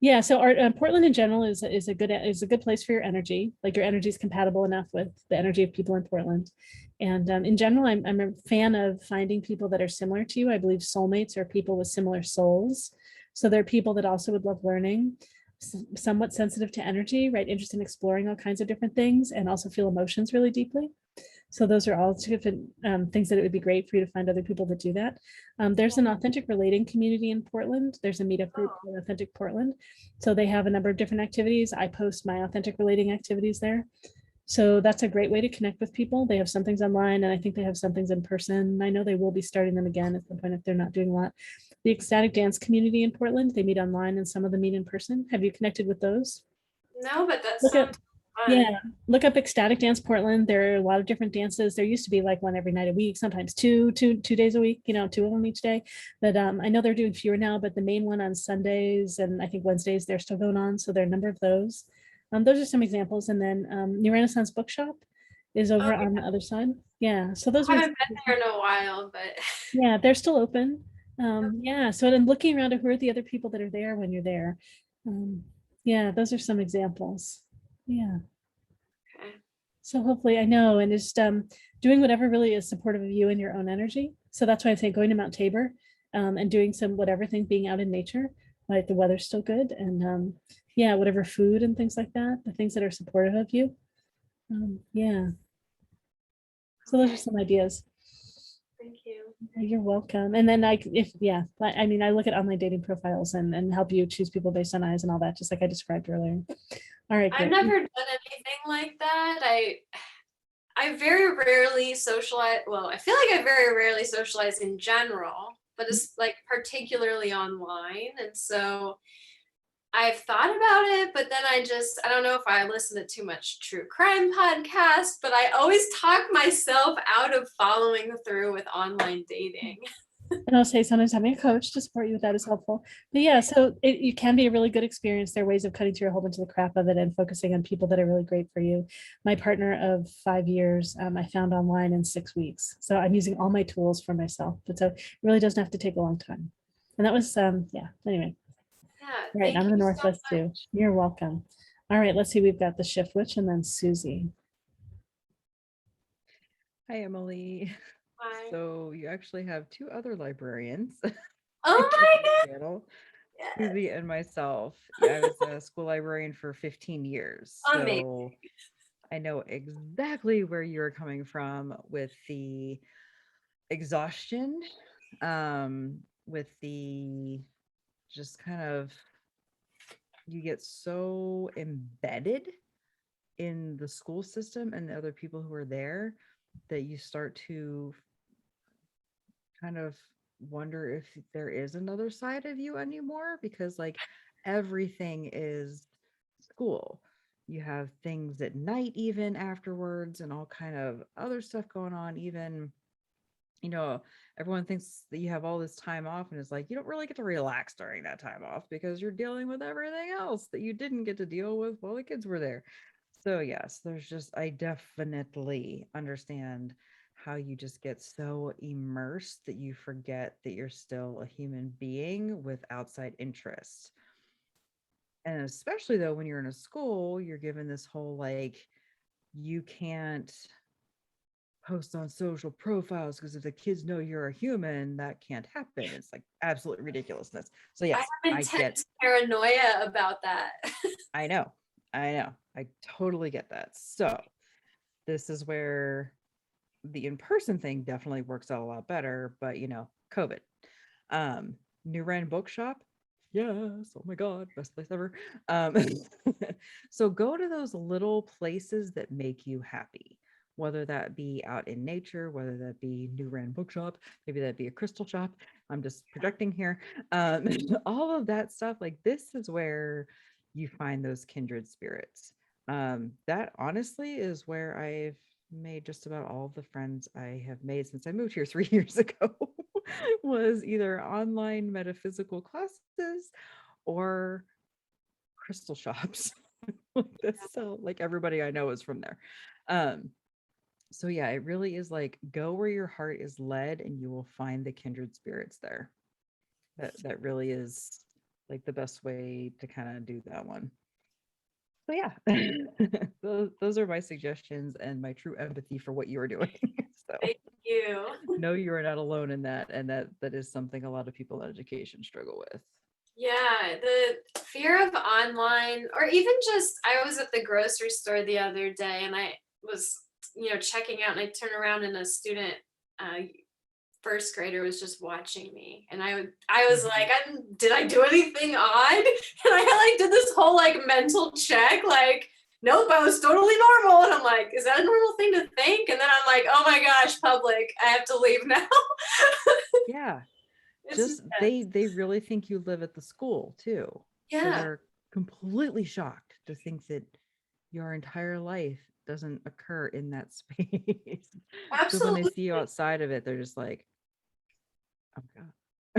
Yeah, so Portland in general is a good place for your energy. Like your energy is compatible enough with the energy of people in Portland. And in general, I'm a fan of finding people that are similar to you. I believe soulmates are people with similar souls. So they're people that also would love learning, somewhat sensitive to energy, right? Interested in exploring all kinds of different things, and also feel emotions really deeply. So those are all different things that it would be great for you to find other people that do that. There's an authentic relating community in Portland. There's a meetup group called Authentic Portland. So they have a number of different activities. I post my authentic relating activities there. So that's a great way to connect with people. They have some things online, and I think they have some things in person. I know they will be starting them again at some point if they're not doing a lot. The ecstatic dance community in Portland, they meet online and some of them meet in person. Have you connected with those? No, but that Look sounds up, fun. yeah, look up Ecstatic Dance Portland. There are a lot of different dances. There used to be like one every night a week, sometimes two days a week, two of them each day. But I know they're doing fewer now, but the main one on Sundays and I think Wednesdays, they're still going on. So there are a number of those. Those are some examples. And then New Renaissance Bookshop is over Oh, on the other side. Yeah, so those I are, haven't been there in a while, but yeah, they're still open. Yeah, so then looking around at who are the other people that are there when you're there. Yeah, those are some examples. Yeah. okay. So hopefully I know, and just doing whatever really is supportive of you and your own energy. So that's why I say going to Mount Tabor and doing some whatever thing, being out in nature, like the weather's still good. And yeah, whatever food and things like that, the things that are supportive of you. Yeah. So those are Okay. some ideas. Thank you. You're welcome. And then I mean, I look at online dating profiles and help you choose people based on eyes and all that, just like I described earlier. All right, I've great. never done anything like that. I very rarely socialize. Well, I feel like I very rarely socialize in general, but it's like particularly online. And so I've thought about it, but then I don't know if I listen to too much true crime podcast, but I always talk myself out of following through with online dating. And I'll say sometimes having a coach to support you with that is helpful. But yeah, so it can be a really good experience. There are ways of cutting through a whole bunch of the crap of it and focusing on people that are really great for you. My partner of 5 years, I found online in 6 weeks. So I'm using all my tools for myself. But so it really doesn't have to take a long time. And that was, yeah, anyway. Yeah, Right, thank I'm in the you so Northwest much. too. You're welcome. All right, let's see. We've got the Shift Witch and then Susy. Hi, Emily. Bye. So you actually have two other librarians Oh on my your god. channel. Susie and myself. Yeah, I was a school librarian for 15 years. Amazing. So I know exactly where you're coming from with the exhaustion, with the just kind of, you get so embedded in the school system and the other people who are there that you start to kind of wonder if there is another side of you anymore, because like everything is school. You have things at night even afterwards and all kind of other stuff going on. Even, you know, everyone thinks that you have all this time off, and it's like you don't really get to relax during that time off because you're dealing with everything else that you didn't get to deal with while the kids were there. So yes, there's just, I definitely understand how you just get so immersed that you forget that you're still a human being with outside interests. And especially though, when you're in a school, you're given this whole like, you can't post on social profiles because if the kids know you're a human, that can't happen. It's like absolute ridiculousness. So I yes, have I get, intense paranoia about that. I know, I totally get that. So this is where the in-person thing definitely works out a lot better, but you know, COVID. New Ren Bookshop. Yes, oh my God, best place ever. So go to those little places that make you happy, whether that be out in nature, whether that be New Ren Bookshop, maybe that be a crystal shop. I'm just projecting here. All of that stuff, like this is where you find those kindred spirits. That honestly is where I've made just about all the friends I have made since I moved here 3 years ago. Was either online metaphysical classes or crystal shops. Like this, so like everybody I know is from there. So yeah, it really is like go where your heart is led and you will find the kindred spirits there. That really is like the best way to kind of do that one. So yeah, those are my suggestions and my true empathy for what you are doing. So Thank you. no, you are not alone in that, and that is something a lot of people in education struggle with. Yeah, the fear of online, or even just, I was at the grocery store the other day and I was, checking out, and I turned around and a student, first grader, was just watching me, and I was like, did I do anything odd? And I like did this whole like mental check, like, nope, I was totally normal. And I'm like, is that a normal thing to think? And then I'm like, oh my gosh, public, I have to leave now. Yeah, It's just intense. they really think you live at the school too. So Yeah, they're completely shocked to think that your entire life doesn't occur in that space. So when they absolutely. see you outside of it, they're just like, oh God.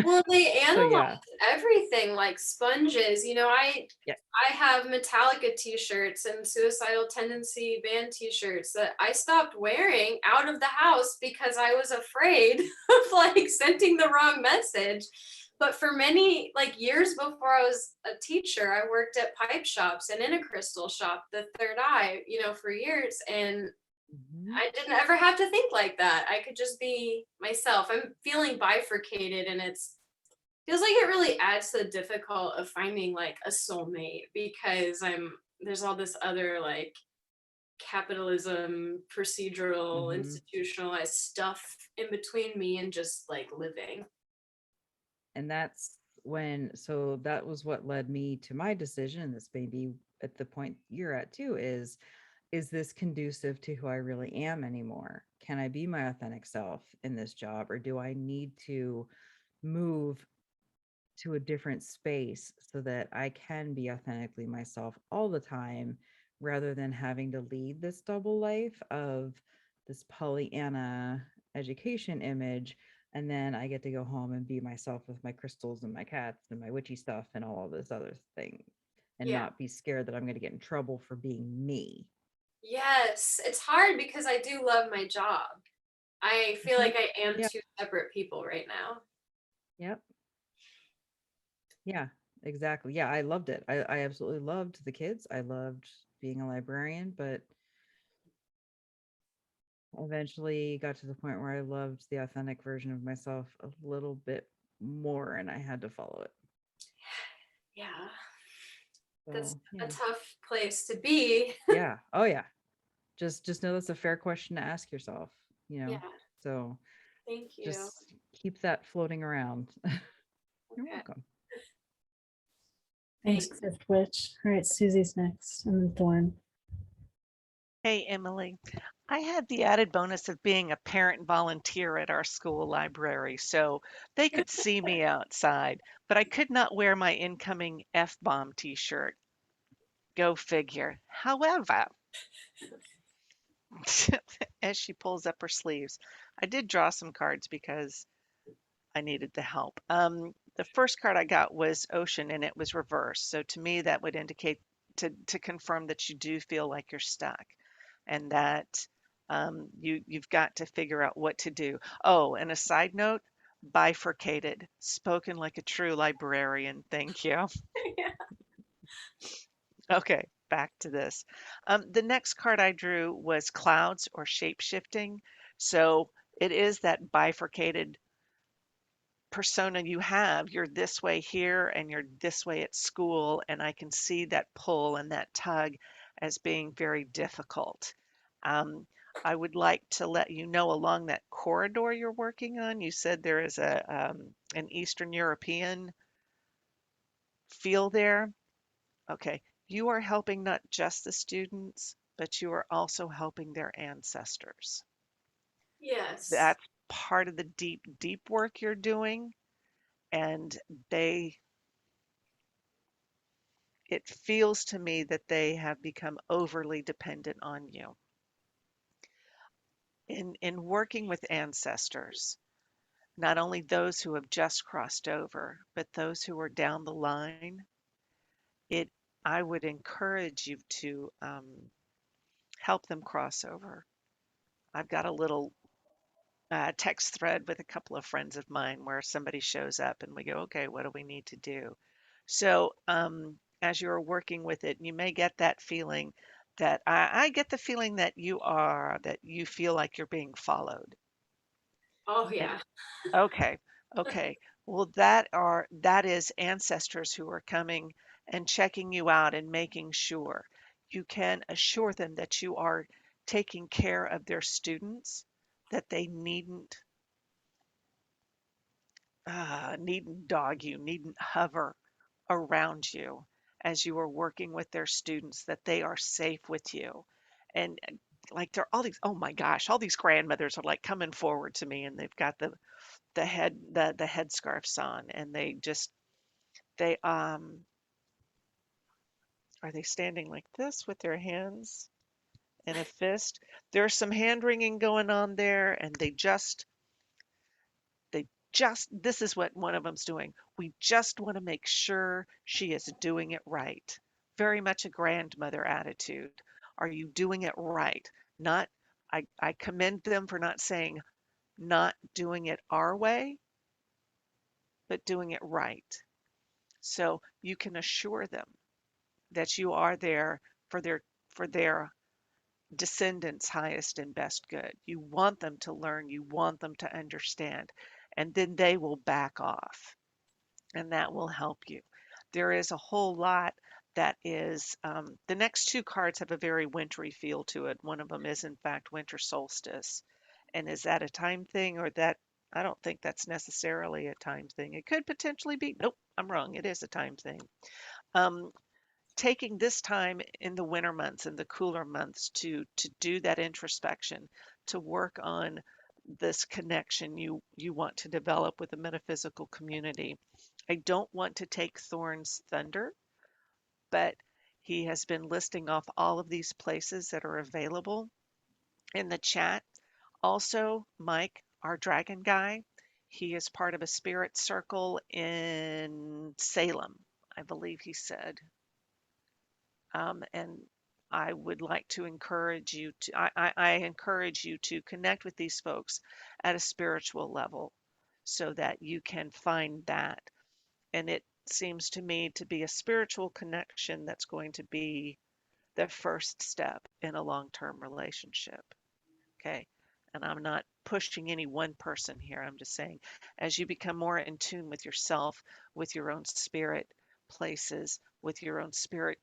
Well, they So analyze yeah. everything like sponges. Yeah. I have Metallica t-shirts and Suicidal Tendency band t-shirts that I stopped wearing out of the house because I was afraid of like sending the wrong message. But for many like years before I was a teacher, I worked at pipe shops and in a crystal shop, the Third Eye, for years. And Mhm. I didn't ever have to think like that. I could just be myself. I'm feeling bifurcated, and it's feels like it really adds to the difficult of finding like a soulmate, because there's all this other like capitalism, procedural, Mhm. institutionalized stuff in between me and just like living. And that's when, so that was what led me to my decision. And this may be at the point you're at too, is this conducive to who I really am anymore? Can I be my authentic self in this job, or do I need to move to a different space so that I can be authentically myself all the time, rather than having to lead this double life of this Pollyanna education image, and then I get to go home and be myself with my crystals and my cats and my witchy stuff and all of this other thing, and Yeah. not be scared that I'm going to get in trouble for being me. Yes, it's hard because I do love my job. I feel Mhm. like I am Yeah. two separate people right now. Yep. Yeah, exactly. Yeah, I loved it. I absolutely loved the kids. I loved being a librarian, but eventually got to the point where I loved the authentic version of myself a little bit more, and I had to follow it. That's So a yeah. tough place to be. Yeah. Oh yeah. Just know that's a fair question to ask yourself, you know. Yeah, So thank you. just keep that floating around. You're Okay. welcome. Thanks, Thanks. Drift Witch. All right, Susie's next, and then Thorne. Hey, Emily. I had the added bonus of being a parent volunteer at our school library, so they could see me outside, but I could not wear my incoming F-bomb t-shirt. Go figure. However, as she pulls up her sleeves, I did draw some cards because I needed the help. The first card I got was Ocean and it was reversed. So to me, that would indicate to confirm that you do feel like you're stuck and that you've got to figure out what to do. Oh, and a side note, bifurcated, spoken like a true librarian. Thank you. Yeah. Okay, back to this. The next card I drew was clouds or shape shifting. So it is that bifurcated persona you have. You're this way here and you're this way at school. And I can see that pull and that tug as being very difficult. Um, I would like to let you know along that corridor you're working on, you said there is an Eastern European feel there. Okay, you are helping not just the students, but you are also helping their ancestors. Yes. That's part of the deep, deep work you're doing. And they, it feels to me that they have become overly dependent on you. In working with ancestors, not only those who have just crossed over, but those who are down the line, it I would encourage you to help them cross over. I've got a little text thread with a couple of friends of mine where somebody shows up and we go, okay, what do we need to do? So as you're working with it, you may get that feeling that I get the feeling that that you feel like you're being followed. Oh, And yeah. okay, okay. Well, that is ancestors who are coming and checking you out and making sure you can assure them that you are taking care of their students, that they needn't dog you, needn't hover around you as you are working with their students, that they are safe with you. And like there are all these, oh my gosh, all these grandmothers are like coming forward to me and they've got the headscarves on and they are they standing like this with their hands in a fist? There's some hand wringing going on there and they just, this is what one of them's doing. We just want to make sure she is doing it right. Very much a grandmother attitude. Are you doing it right? Not, I commend them for not saying not doing it our way, but doing it right. So you can assure them that you are there for their descendants' highest and best good. You want them to learn, you want them to understand, and then they will back off, and that will help you. There is a whole lot that is, the next two cards have a very wintry feel to it. One of them is, in fact, winter solstice. And is that a time thing or that? I don't think that's necessarily a time thing. It could potentially be. Nope, I'm wrong. It is a time thing. Um, Taking this time in the winter months and the cooler months to do that introspection, to work on this connection you want to develop with the metaphysical community. I don't want to take Thorne's thunder, but he has been listing off all of these places that are available in the chat. Also, Mike, our dragon guy, he is part of a spirit circle in Salem, I believe he said. And I would like to encourage you to, I encourage you to connect with these folks at a spiritual level so that you can find that. And it seems to me to be a spiritual connection that's going to be the first step in a long term relationship. Okay. And I'm not pushing any one person here. I'm just saying, as you become more in tune with yourself, with your own spirit places, with your own spirit.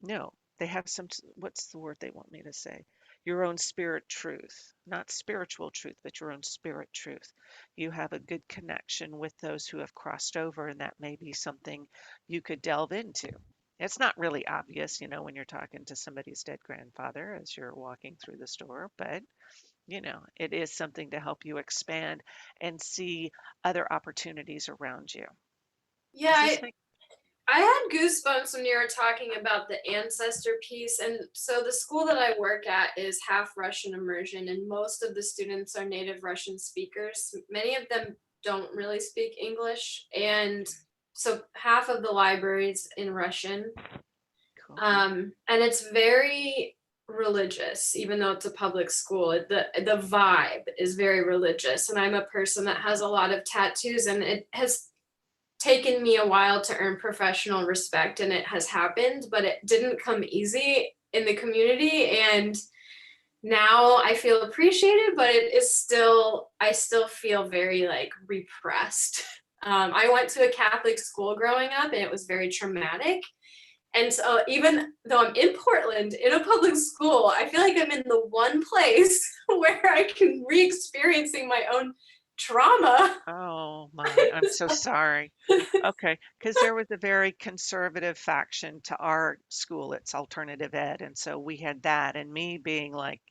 No, they have some, what's the word they want me to say? Your own spirit truth, not spiritual truth, but your own spirit truth. You have a good connection with those who have crossed over, and that may be something you could delve into. It's not really obvious, when you're talking to somebody's dead grandfather as you're walking through the store, but it is something to help you expand and see other opportunities around you. Yeah, Does this make I had goosebumps when you were talking about the ancestor piece. And so the school that I work at is half Russian immersion, and most of the students are native Russian speakers. Many of them don't really speak English. And so half of the library's in Russian. cool? And it's very religious, even though it's a public school. The vibe is very religious. And I'm a person that has a lot of tattoos, and it has taken me a while to earn professional respect, and it has happened, but it didn't come easy in the community. And now I feel appreciated, but I still feel very like repressed. I went to a Catholic school growing up, and it was very traumatic. And so even though I'm in Portland in a public school, I feel like I'm in the one place where I can re-experiencing my own trauma. Oh my, I'm so sorry. Okay, because there was a very conservative faction to our school. It's alternative ed. And so we had that, and me being like,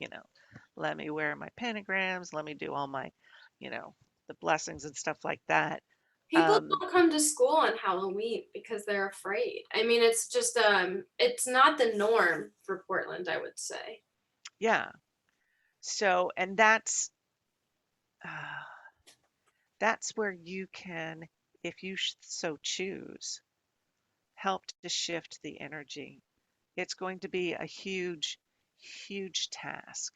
let me wear my pentagrams, let me do all my, the blessings and stuff like that. People don't come to school on Halloween because they're afraid. I mean, it's just it's not the norm for Portland, I would say. Yeah. So, and that's where you can, if you so choose, help to shift the energy. It's going to be a huge, huge task.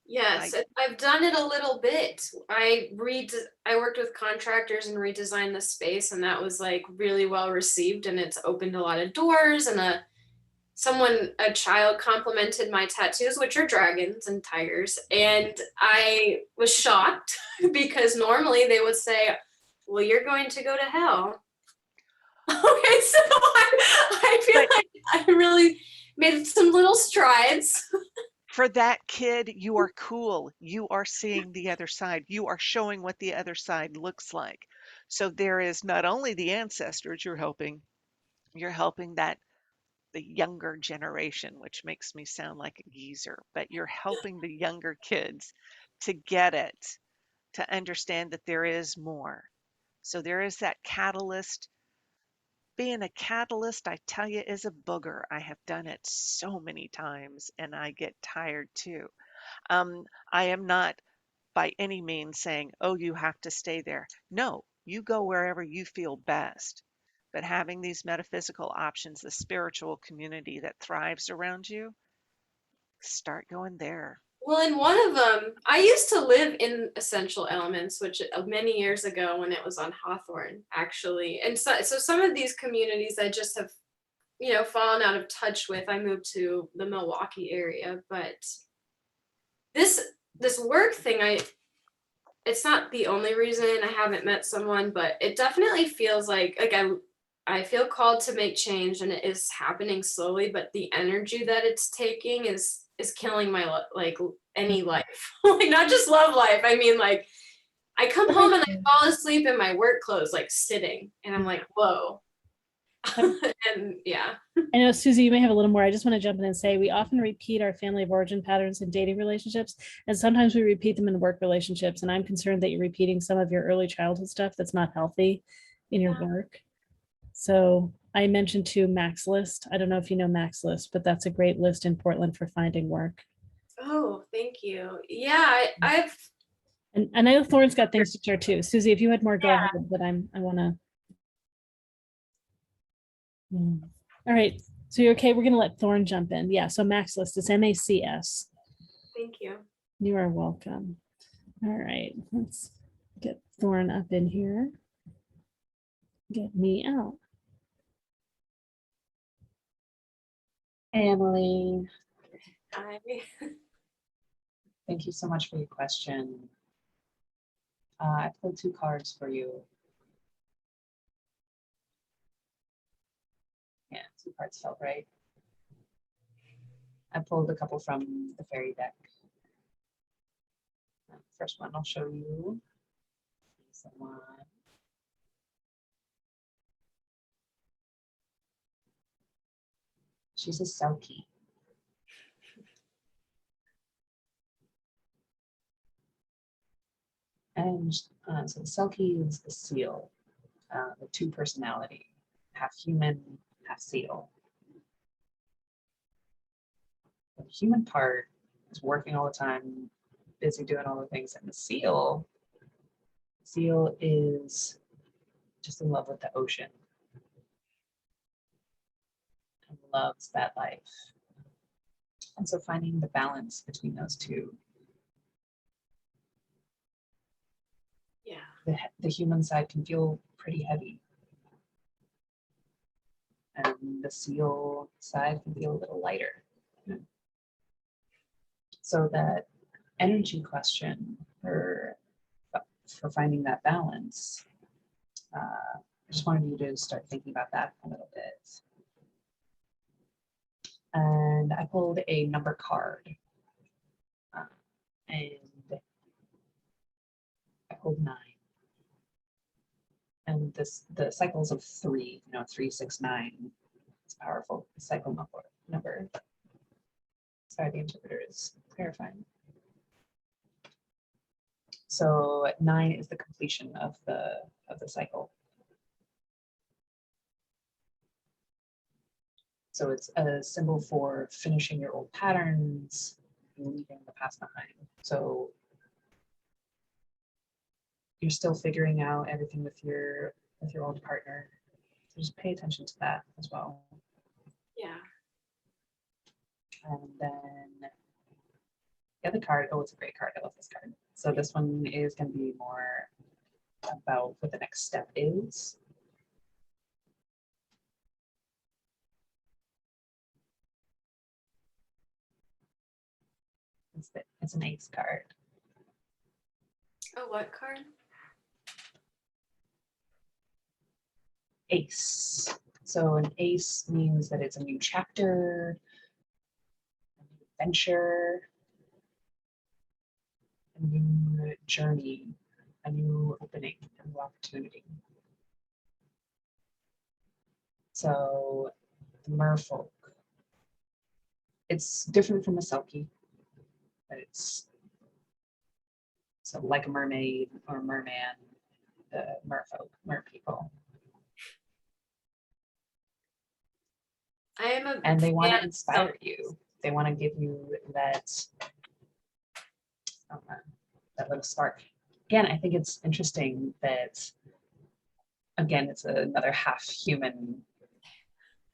Yes, I've done it a little bit. I worked with contractors and redesigned the space, and that was like really well received, and it's opened a lot of doors. And a child complimented my tattoos, which are dragons and tigers, and I was shocked because normally they would say, well, you're going to go to hell. Okay, so I feel like I really made some little strides. For that kid, you are cool. You are seeing the other side. You are showing what the other side looks like. So there is not only the ancestors you're helping that the younger generation, which makes me sound like a geezer, but you're helping the younger kids to get it, to understand that there is more. So there is that catalyst. Being a catalyst, I tell you, is a booger. I have done it so many times, and I get tired too. I am not by any means saying, oh, you have to stay there. No, you go wherever you feel best. But having these metaphysical options, the spiritual community that thrives around you, start going there. Well, in one of them, I used to live in Essential Elements, which many years ago when it was on Hawthorne, actually. And so some of these communities I just have, fallen out of touch with. I moved to the Milwaukee area, but this work thing, it's not the only reason I haven't met someone, but it definitely feels like I feel called to make change, and it is happening slowly, but the energy that it's taking is killing my any life. Like, not just love life. I mean, like, I come home and I fall asleep in my work clothes, like sitting, and I'm like, whoa. And yeah. I know, Susie, you may have a little more. I just want to jump in and say we often repeat our family of origin patterns in dating relationships, and sometimes we repeat them in work relationships. And I'm concerned that you're repeating some of your early childhood stuff that's not healthy in your work. So I mentioned too Max List. I don't know if you know Max List, but that's a great list in Portland for finding work. Oh, thank you. Yeah, I've and I know Thorne's got things to share too. Susie, if you had more, go ahead. But I want to. All right. So you're okay. We're going to let Thorne jump in. Yeah. So Max List is MACS. Thank you. You are welcome. All right. Let's get Thorne up in here. Get me out. Hey, Emily. Hi. Thank you so much for your question. I pulled 2 cards for you. Two parts felt right. I pulled a couple from the fairy deck. First one I'll show you. Someone. She's a Selkie. And so the Selkie is the seal, the two personality, half human, half seal. The human part is working all the time, busy doing all the things, and the seal is just in love with the ocean and loves that life. And so finding the balance between those two. Yeah. The human side can feel pretty heavy. And the seal side can feel a little lighter. So that energy question for finding that balance, I just wanted you to start thinking about that a little bit. And I pulled a number card. And I pulled 9. And the cycles of 3, 3, 6, 9. It's powerful cycle number. Sorry, the interpreter is clarifying. So 9 is the completion of the cycle. So it's a symbol for finishing your old patterns, leaving the past behind. So you're still figuring out everything with your old partner. So just pay attention to that as well. Yeah. And then the other card, oh, it's a great card. I love this card. So this one is going to be more about what the next step is. It's an ace card. Oh, what card? Ace. So an ace means that it's a new chapter, a new adventure, a new journey, a new opening, a new opportunity. So the merfolk, it's different from a Selkie, but it's so like a mermaid or a merman, the merfolk, merpeople. And they want to inspire you. They want to give you that, that little spark. Again, I think it's interesting that, again, it's another half human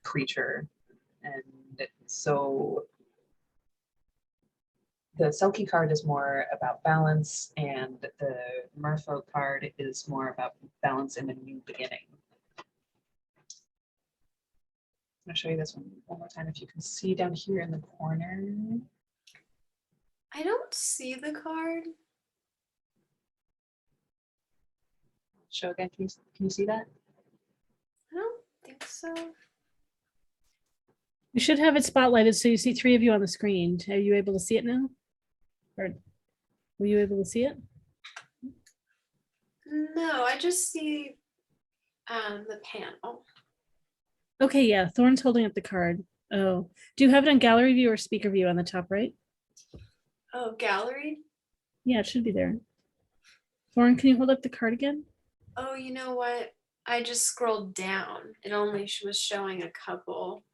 creature. And so the Selkie card is more about balance, and the merfolk card is more about balance in a new beginning. I'm going to show you this one more time. If you can see down here in the corner. I don't see the card. Show again. Can you see that? I don't think so. You should have it spotlighted so you see 3 of you on the screen. Are you able to see it now? Or were you able to see it? No, I just see the panel. Okay, yeah. Thorne's holding up the card. Oh, do you have it on gallery view or speaker view on the top right? Oh, gallery? Yeah, it should be there. Thorne, can you hold up the card again? Oh, you know what? I just scrolled down. It only was showing a couple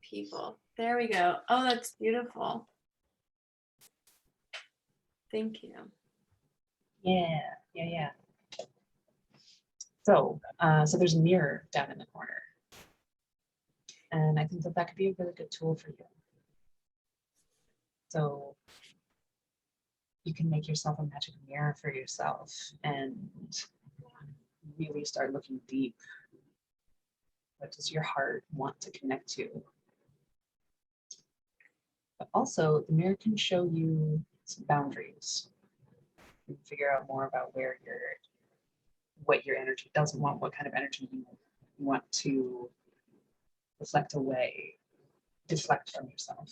people. There we go. Oh, that's beautiful. Thank you. Yeah. So, so there's a mirror down in the corner. And I think that could be a really good tool for you. So you can make yourself a magic mirror for yourself and really start looking deep. What does your heart want to connect to? But also, the mirror can show you some boundaries. You can figure out more about what your energy doesn't want, what kind of energy you want to reflect away, deflect from yourself.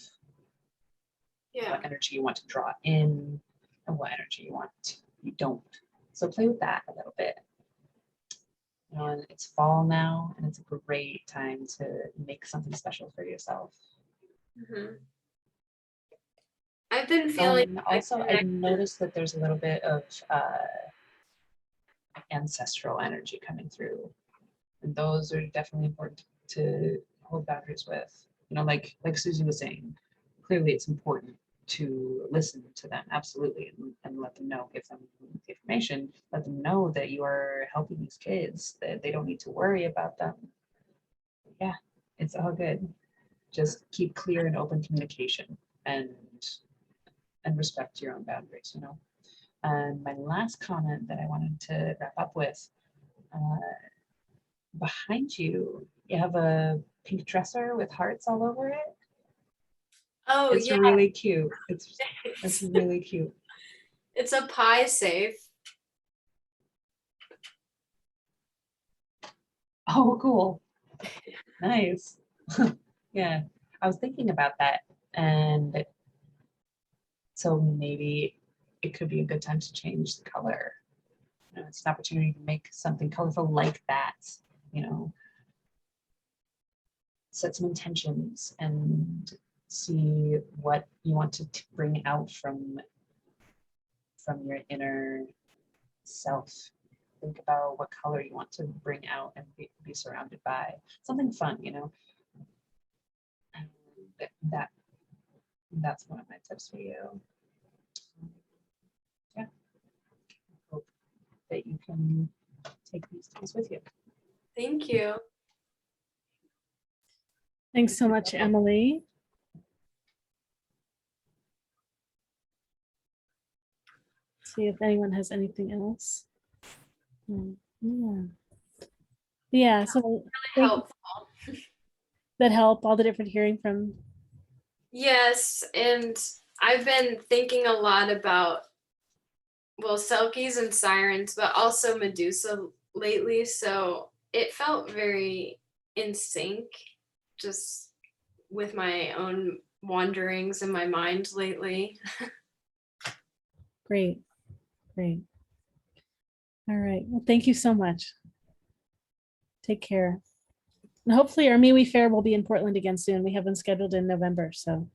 Yeah. What energy you want to draw in and what energy you don't. So play with that a little bit. You know, and it's fall now, and it's a great time to make something special for yourself. Mhm. I've been feeling Also, I connected. noticed that there's a little bit of ancestral energy coming through, and those are definitely important to hold boundaries with. You know, like Susy was saying, clearly it's important to listen to them, absolutely, and let them know, give them information, let them know that you are helping these kids, that they don't need to worry about them. Yeah, it's all good. Just keep clear and open communication and respect your own boundaries, you know. And my last comment that I wanted to wrap up with, behind you, you have a pink dresser with hearts all over it. Oh It's yeah, really cute. It's really cute. it's a pie safe. Oh, cool. Nice. Yeah, I was thinking about that, and so maybe it could be a good time to change the color. You know, it's an opportunity to make something colorful like that, you know, set some intentions and see what you want to bring out from your inner self. Think about what color you want to bring out and be surrounded by. Something fun, you know. And that's one of my tips for you. Yeah. Hope that you can take these things with you. Thank you. Thanks so much, Emily. See if anyone has anything else. Yeah, so Helpful. that help, all the different hearing from. Yes, and I've been thinking a lot about, well, Selkies and sirens, but also Medusa lately. So it felt very in sync just with my own wanderings in my mind lately. Great. All right, well, thank you so much. Take care. And hopefully our MeWe fair will be in Portland again soon. We have one scheduled in November, so.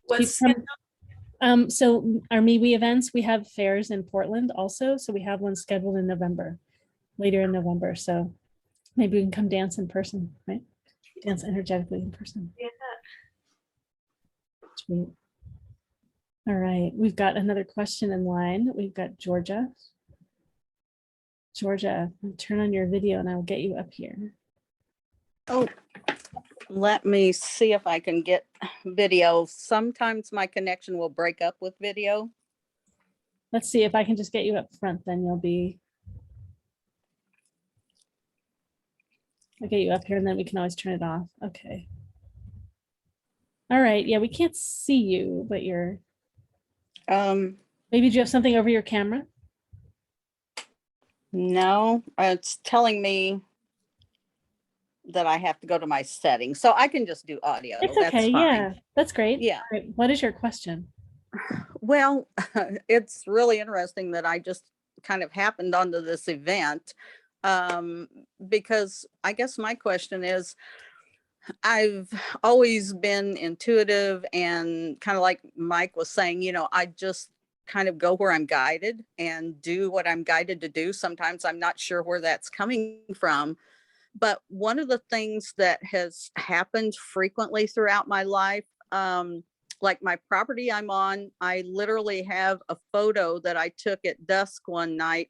What's So our MeWe events, we have fairs in Portland also, so we have one scheduled in November, later in November, so maybe we can come dance in person, right? Dance energetically in person. Yeah. Sweet. All right, we've got another question in line. We've got Georgia. Georgia, turn on your video and I'll get you up here. Oh, let me see if I can get video. Sometimes my connection will break up with video. Let's see if I can just get you up front, then you'll be. I'll get you up here and then we can always turn it off. Okay. All right, yeah, we can't see you, but you're. Maybe do you have something over your camera? No, it's telling me that I have to go to my settings, so I can just do audio. It's That's okay, fine. yeah, that's great. Yeah. All right, what is your question? Well, it's really interesting that I just kind of happened onto this event, because I guess my question is, I've always been intuitive and kind of like Mike was saying, you know, I just kind of go where I'm guided and do what I'm guided to do. Sometimes I'm not sure where that's coming from. But one of the things that has happened frequently throughout my life, like my property I'm on, I literally have a photo that I took at dusk one night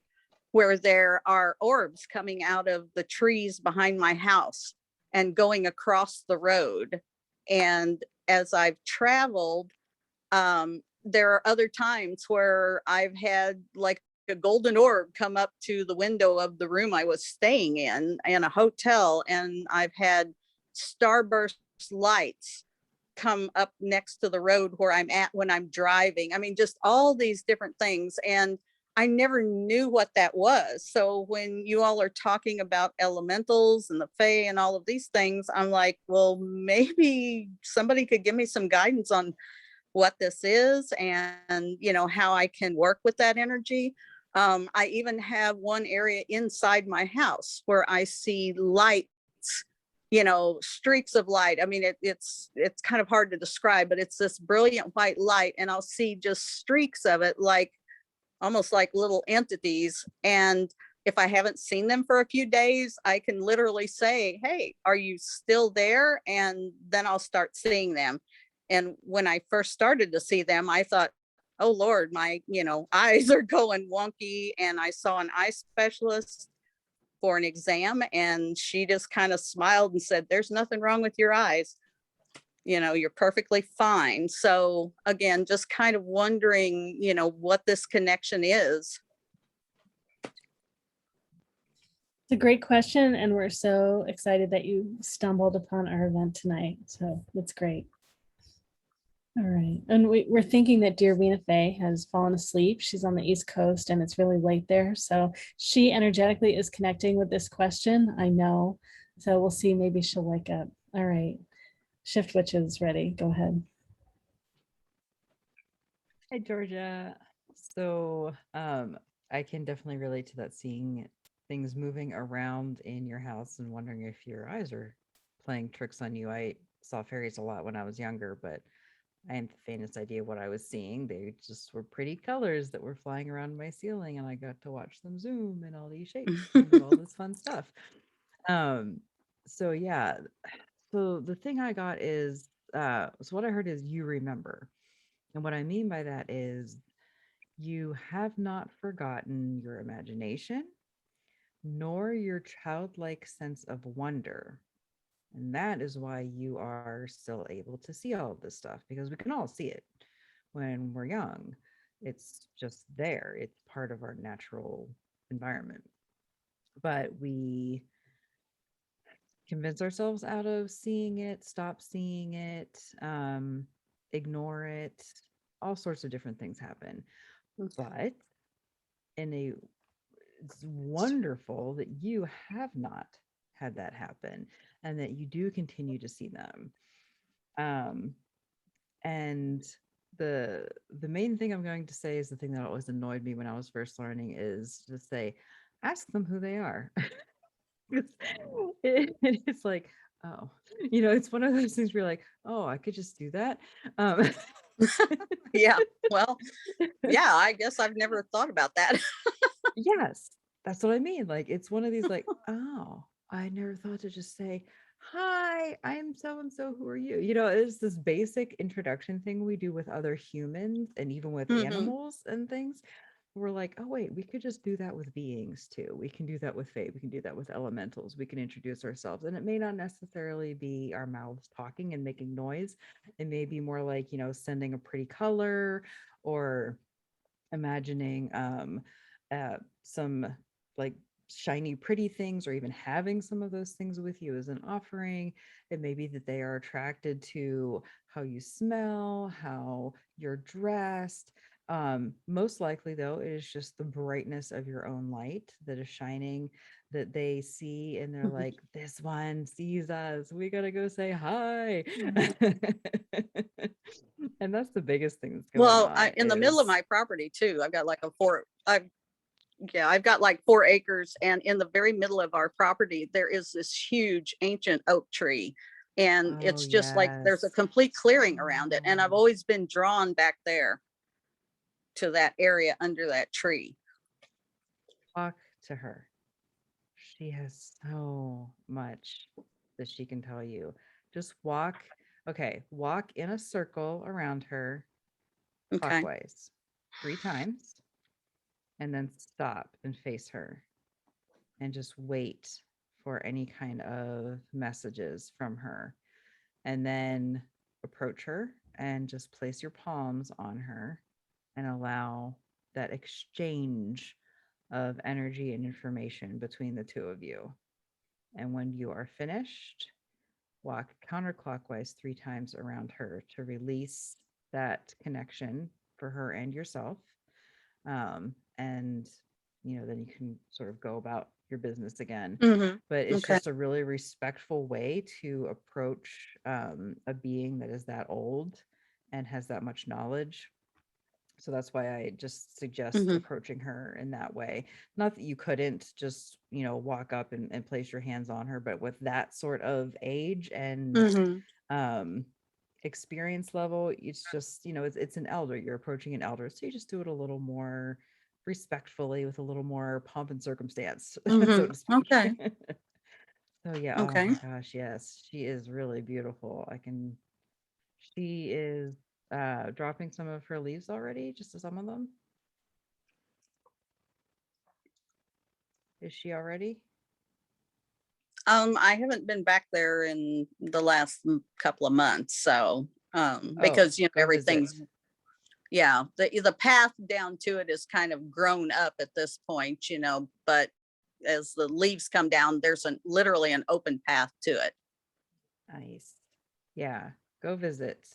where there are orbs coming out of the trees behind my house and going across the road. And as I've traveled, there are other times where I've had like a golden orb come up to the window of the room I was staying in a hotel, and I've had starburst lights come up next to the road where I'm at when I'm driving. I mean, just all these different things. And I never knew what that was. So when you all are talking about elementals and the Fae and all of these things, I'm like, well, maybe somebody could give me some guidance on what this is and, you know, how I can work with that energy. I even have one area inside my house where I see lights, you know, streaks of light. I mean, it's kind of hard to describe, but it's this brilliant white light, and I'll see just streaks of it, like almost like little entities. And if I haven't seen them for a few days, I can literally say, hey, are you still there? And then I'll start seeing them. And when I first started to see them, I thought, oh Lord, my, you know, eyes are going wonky. And I saw an eye specialist for an exam, and she just kind of smiled and said, there's nothing wrong with your eyes. You know, you're perfectly fine. So again, just kind of wondering, you know, what this connection is. It's a great question, and we're so excited that you stumbled upon our event tonight. So that's great. All right. And we're thinking that dear Rina-fay has fallen asleep. She's on the East Coast and it's really late there. So she energetically is connecting with this question, I know. So we'll see, maybe she'll wake up. All right. Shift Witch is ready. Go ahead. Hi, Georgia. So I can definitely relate to that, seeing things moving around in your house and wondering if your eyes are playing tricks on you. I saw fairies a lot when I was younger, but I hadn't the faintest idea what I was seeing. They just were pretty colors that were flying around my ceiling, and I got to watch them zoom in all these shapes and do all this fun stuff. So yeah. So the thing I got is, so what I heard is you remember. And what I mean by that is you have not forgotten your imagination, nor your childlike sense of wonder. And that is why you are still able to see all of this stuff, because we can all see it when we're young. It's just there, it's part of our natural environment. But we convince ourselves out of seeing it, stop seeing it, ignore it. All sorts of different things happen. But it's wonderful that you have not had that happen and that you do continue to see them. And the main thing I'm going to say is the thing that always annoyed me when I was first learning is to say, ask them who they are. It's like, oh, you know, it's one of those things where you're like, oh, I could just do that. Yeah, well, yeah, I guess I've never thought about that. Yes, that's what I mean. Like, it's one of these, like, oh, I never thought to just say, hi, I'm so and so, who are you? You know, it's this basic introduction thing we do with other humans and even with animals and things. We're like, oh, wait, we could just do that with beings too. We can do that with Fae. We can do that with elementals. We can introduce ourselves. And it may not necessarily be our mouths talking and making noise. It may be more like, you know, sending a pretty color or imagining some like shiny pretty things, or even having some of those things with you as an offering. It may be that they are attracted to how you smell, how you're dressed. Most likely though, it is just the brightness of your own light that is shining, that they see, and they're like, this one sees us, we gotta go say hi. And that's the biggest thing that's going Well, on in the middle of is, my property too, I've got like I've got like 4 acres, and in the very middle of our property, there is this huge ancient oak tree. And oh it's just like there's a yes, complete clearing around it. And I've always been drawn back there to that area under that tree. talk to her. She has so much that she can tell you. Just walk, okay, walk in a circle around her Okay. clockwise 3 times, and then stop and face her and just wait for any kind of messages from her. And then approach her and just place your palms on her and allow that exchange of energy and information between the two of you. And when you are finished, walk counterclockwise 3 times around her to release that connection for her and yourself. And then you can sort of go about your business again. Mhm. But it's Okay. just a really respectful way to approach a being that is that old and has that much knowledge. So that's why I just suggest Mhm. approaching her in that way. Not that you couldn't just, walk up and place your hands on her, but with that sort of age and Mhm. experience level, it's just, it's an elder. You're approaching an elder. So you just do it a little more respectfully with a little more pomp and circumstance, so Mhm. to speak. Okay. So yeah, oh Okay. my gosh, yes, she is really beautiful. She is dropping some of her leaves already, just some of them. Is she already? I haven't been back there in the last couple of months, so because Go visit. everything's the path down to it is kind of grown up at this point, but as the leaves come down, there's literally an open path to it. Nice. Yeah, go visit.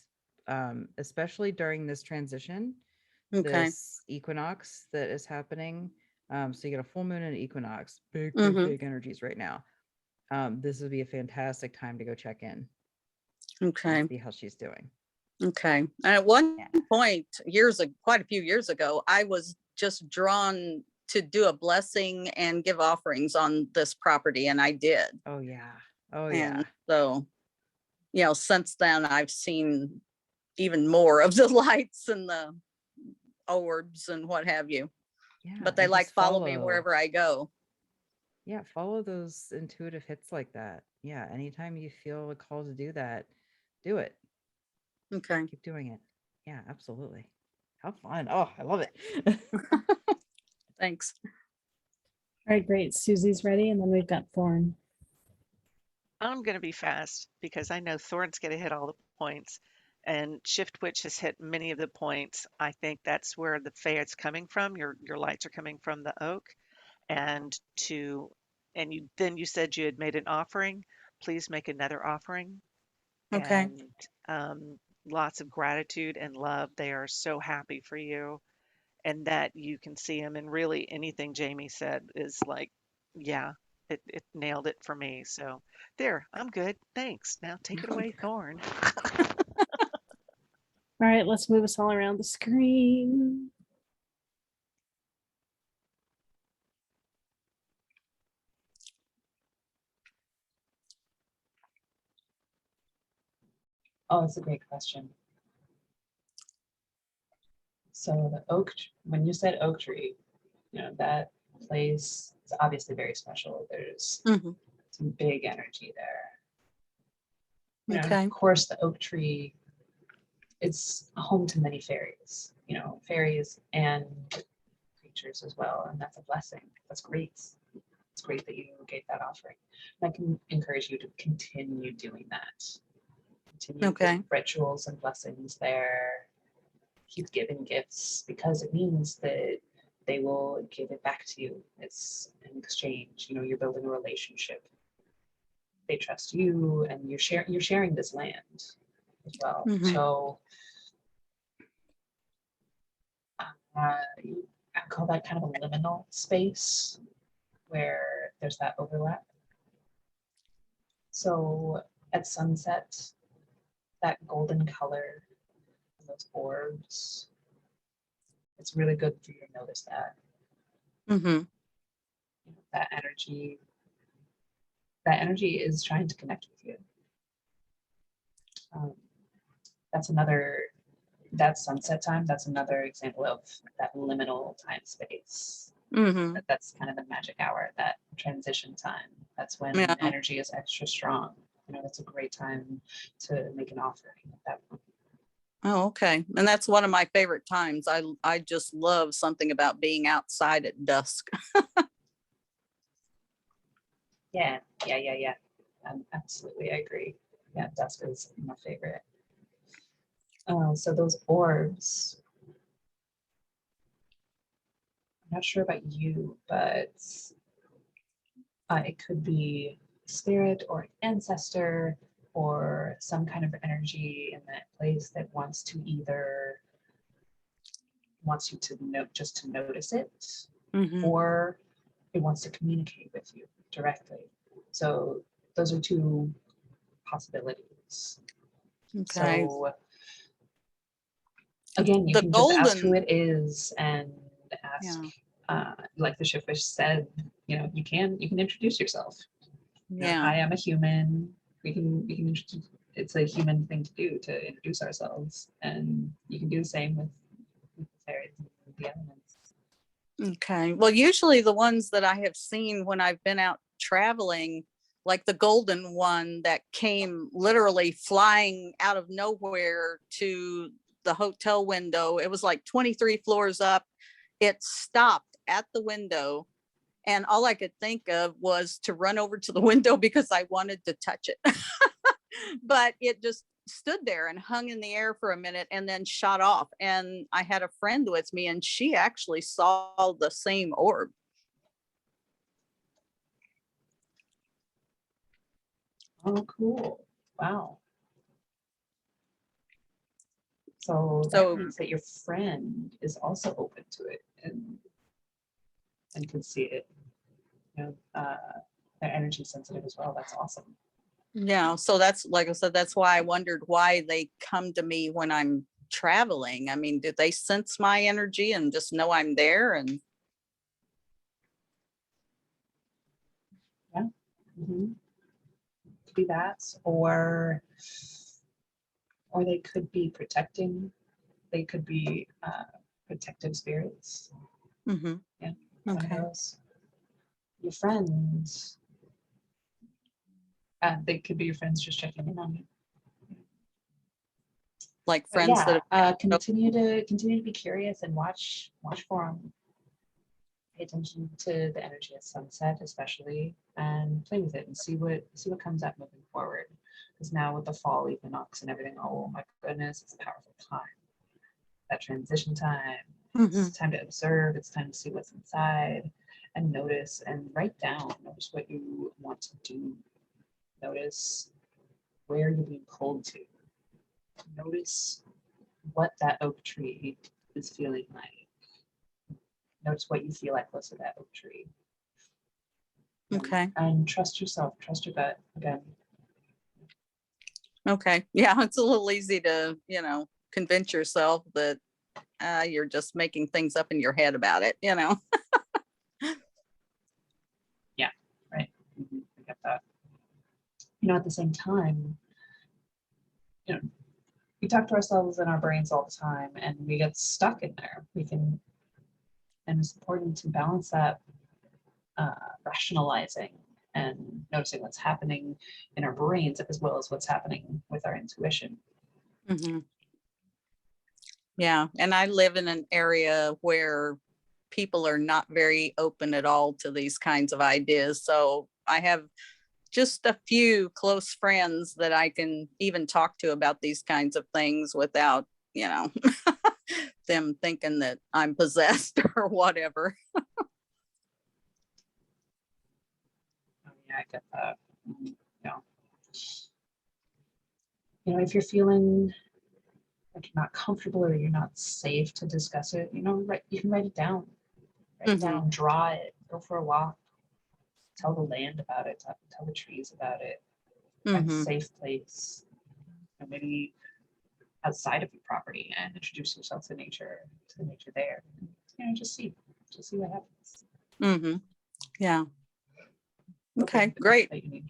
Especially during this transition, Okay. this equinox that is happening. So you get a full moon and an equinox, Mhm. big energies right now. This would be a fantastic time to go check in Okay. and see how she's doing. Okay. And at one Yeah. point, quite a few years ago, I was just drawn to do a blessing and give offerings on this property, and I did. Oh yeah. Oh And yeah. so, since then I've seen even more of the lights and the orbs and what have you. Yeah. But they and like just follow me wherever I go. Yeah, follow those intuitive hits like that. Yeah, anytime you feel a call to do that, do it. Okay. Keep doing it. Yeah, absolutely. How fun. Oh, I love it. Thanks. All right, great. Susie's ready, and then we've got Thorne. I'm going to be fast because I know Thorne's going to hit all the points, and Shift Witch has hit many of the points. I think that's where the Faery's coming from. Your lights are coming from the oak, and you said you had made an offering. Please make another offering, Okay. and lots of gratitude and love. They are so happy for you, and that you can see them. And really, anything Jamie said is like, yeah, it nailed it for me. So there, I'm good. Thanks. Now take it away, Thorne. All right, let's move us all around the screen. Oh, that's a great question. So the when you said oak tree, that place is obviously very special. There's Mhm. some big energy there. Okay. Of course, the oak tree, it's home to many fairies, fairies and creatures as well. And that's a blessing. That's great. It's great that you gave that offering. And I can encourage you to continue doing that. Continue Okay. with rituals and blessings there. Keep giving gifts because it means that they will give it back to you. It's an exchange. You're building a relationship. They trust you, and you're sharing this land as well. Mhm. So I call that kind of a liminal space where there's that overlap. So at sunset, that golden color, those orbs, it's really good for you to notice that. Mhm. That energy is trying to connect with you. That's sunset time. That's another example of that liminal time space. Mhm. That's kind of the magic hour, that transition time. That's when Yeah. energy is extra strong. It's a great time to make an offering at that point. Oh, okay. And that's one of my favorite times. I just love something about being outside at dusk. Yeah. Absolutely, I agree. Yeah, dusk is my favorite. So those orbs, I'm not sure about you, but it could be spirit or an ancestor or some kind of energy in that place that wants to either wants you to note, just to notice it, Mhm. or it wants to communicate with you directly. So those are two possibilities. Okay. So again, you The can just ask who golden, it is and ask, yeah, like the shipfish said, you can introduce yourself. yeah. I am a human. We can introduce. It's a human thing to do, to introduce ourselves, and you can do the same with the fairies and the elements. Okay. Well, usually the ones that I have seen when I've been out traveling, like the golden one that came literally flying out of nowhere to the hotel window. It was like 23 floors up. It stopped at the window. And all I could think of was to run over to the window because I wanted to touch it. But it just stood there and hung in the air for a minute and then shot off. And I had a friend with me and she actually saw the same orb. Oh, cool! Wow. So that So means that your friend is also open to it and can see it. They're energy sensitive as well. That's awesome. yeah, so that's, like I said, that's why I wondered why they come to me when I'm traveling. I mean, did they sense my energy and just know I'm there? And Mhm. Could be that, or they could be protecting. They could be protective spirits. mhm, Yeah, one of okay, those. Your friends. They could be your friends just checking in on you. like But friends that yeah, have, continue to be curious and watch for them. Pay attention to the energy at sunset, especially, and play with it and see what comes up moving forward. Because now with the fall equinox and everything, oh my goodness, it's a powerful time. That transition time. It's mhm, time to observe. It's time to see what's inside and notice and write down. Notice what you want to do. Notice where you're being pulled to. Notice what that oak tree is feeling like. Notice what you feel like close to that oak tree. okay, And trust yourself, trust your gut again. okay. Yeah, it's a little easy to, convince yourself that you're just making things up in your head about it, Yeah, right. I get that. At the same time, we talk to ourselves in our brains all the time and we get stuck in there. And it's important to balance that rationalizing and noticing what's happening in our brains as well as what's happening with our intuition. Mhm. Yeah, and I live in an area where people are not very open at all to these kinds of ideas. So I have just a few close friends that I can even talk to about these kinds of things without, them thinking that I'm possessed or whatever. Yeah, I get that. Yeah. If you're feeling like you're not comfortable or you're not safe to discuss it, you can write it down. Write it Mhm. down, draw it, go for a walk, tell the land about it, tell the trees about it. Find a Mhm. safe place. Maybe outside of your property and introduce yourself to the nature there. Just see what happens. Mhm. Yeah. Go Okay, get the great. that you need.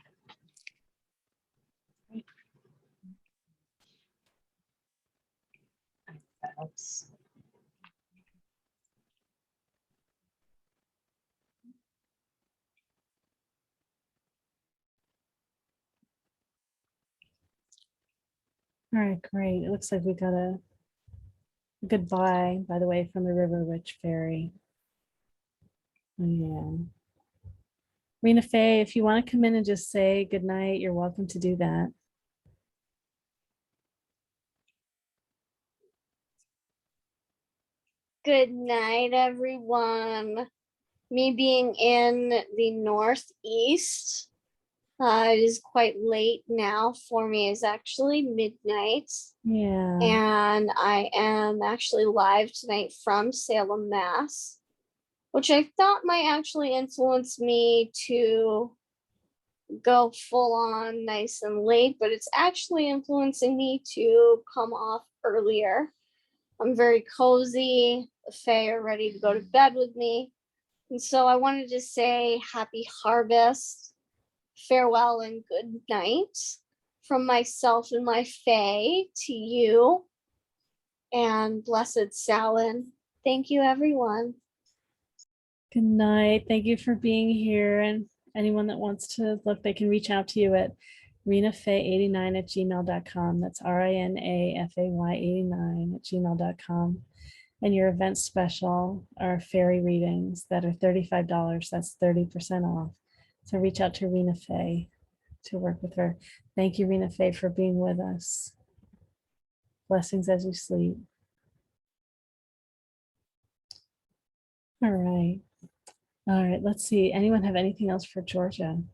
Right. I hope that helps. All right, great. It looks like we got a goodbye, by the way, from the River Witch Fairy. Yeah. Rina-fay, if you want to come in and just say goodnight, you're welcome to do that. Good night, everyone. Me being in the Northeast, It is quite late now for me. It's actually midnight. Yeah. And I am actually live tonight from Salem, Mass, which I thought might actually influence me to go full on nice and late, but it's actually influencing me to come off earlier. I'm very cozy. The Fae are ready to go to bed with me. And so I wanted to say happy harvest, farewell, and good night from myself and my Fae to you. And blessed Samhain. Thank you, everyone. Good night. Thank you for being here. And anyone that wants to look, they can reach out to you at Rina-fay89@gmail.com. That's RINAFAY89@gmail.com. And your event special are fairy readings that are $35. That's 30% off. So reach out to Rina-fay to work with her. Thank you, Rina-fay, for being with us. Blessings as you sleep. All right. All right, let's see. Anyone have anything else for Georgia?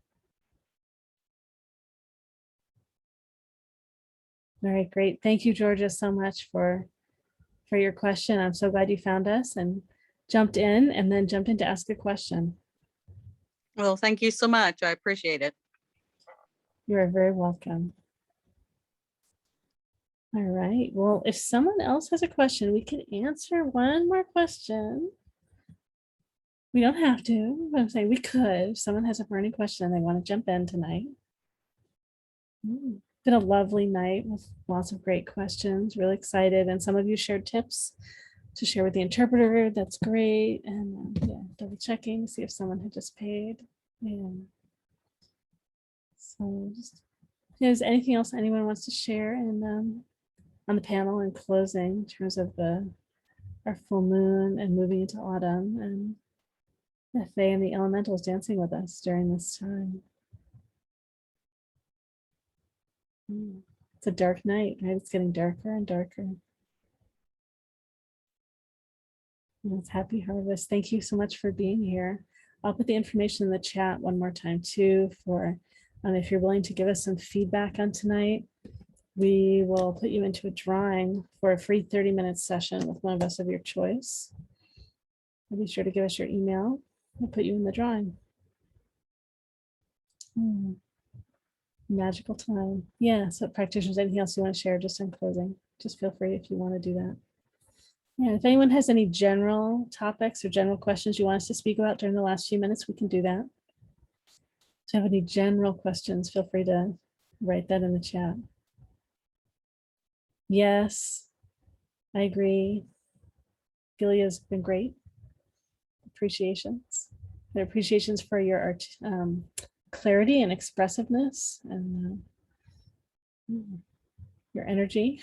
All right, great. Thank you, Georgia, so much for your question. I'm so glad you found us and jumped in to ask a question. Well, thank you so much. I appreciate it. You are very welcome. All right. Well, if someone else has a question, we can answer one more question. We don't have to, but I'm saying we could. If someone has a burning question and they want to jump in tonight. It's been a lovely night with lots of great questions. Really excited. And some of you shared tips to share with the interpreter. That's great. And yeah, double checking, see if someone had just paid. Yeah. So just, is anything else anyone wants to share and on the panel in closing in terms of our full moon and moving into autumn and the Fae and the elementals dancing with us during this time. It's a dark night, right? It's getting darker and darker. And it's happy harvest. Thank you so much for being here. I'll put the information in the chat one more time too for if you're willing to give us some feedback on tonight. We will put you into a drawing for a free 30-minute session with one of us of your choice. Be sure to give us your email. We'll put you in the drawing. Magical time. Yeah, so practitioners, anything else you want to share just in closing? Just feel free if you want to do that. Yeah, if anyone has any general topics or general questions you want us to speak about during the last few minutes, we can do that. If you have any general questions, feel free to write that in the chat. Yes, I agree. Gilia's been great. Appreciations. The appreciations for your art, clarity and expressiveness and your energy.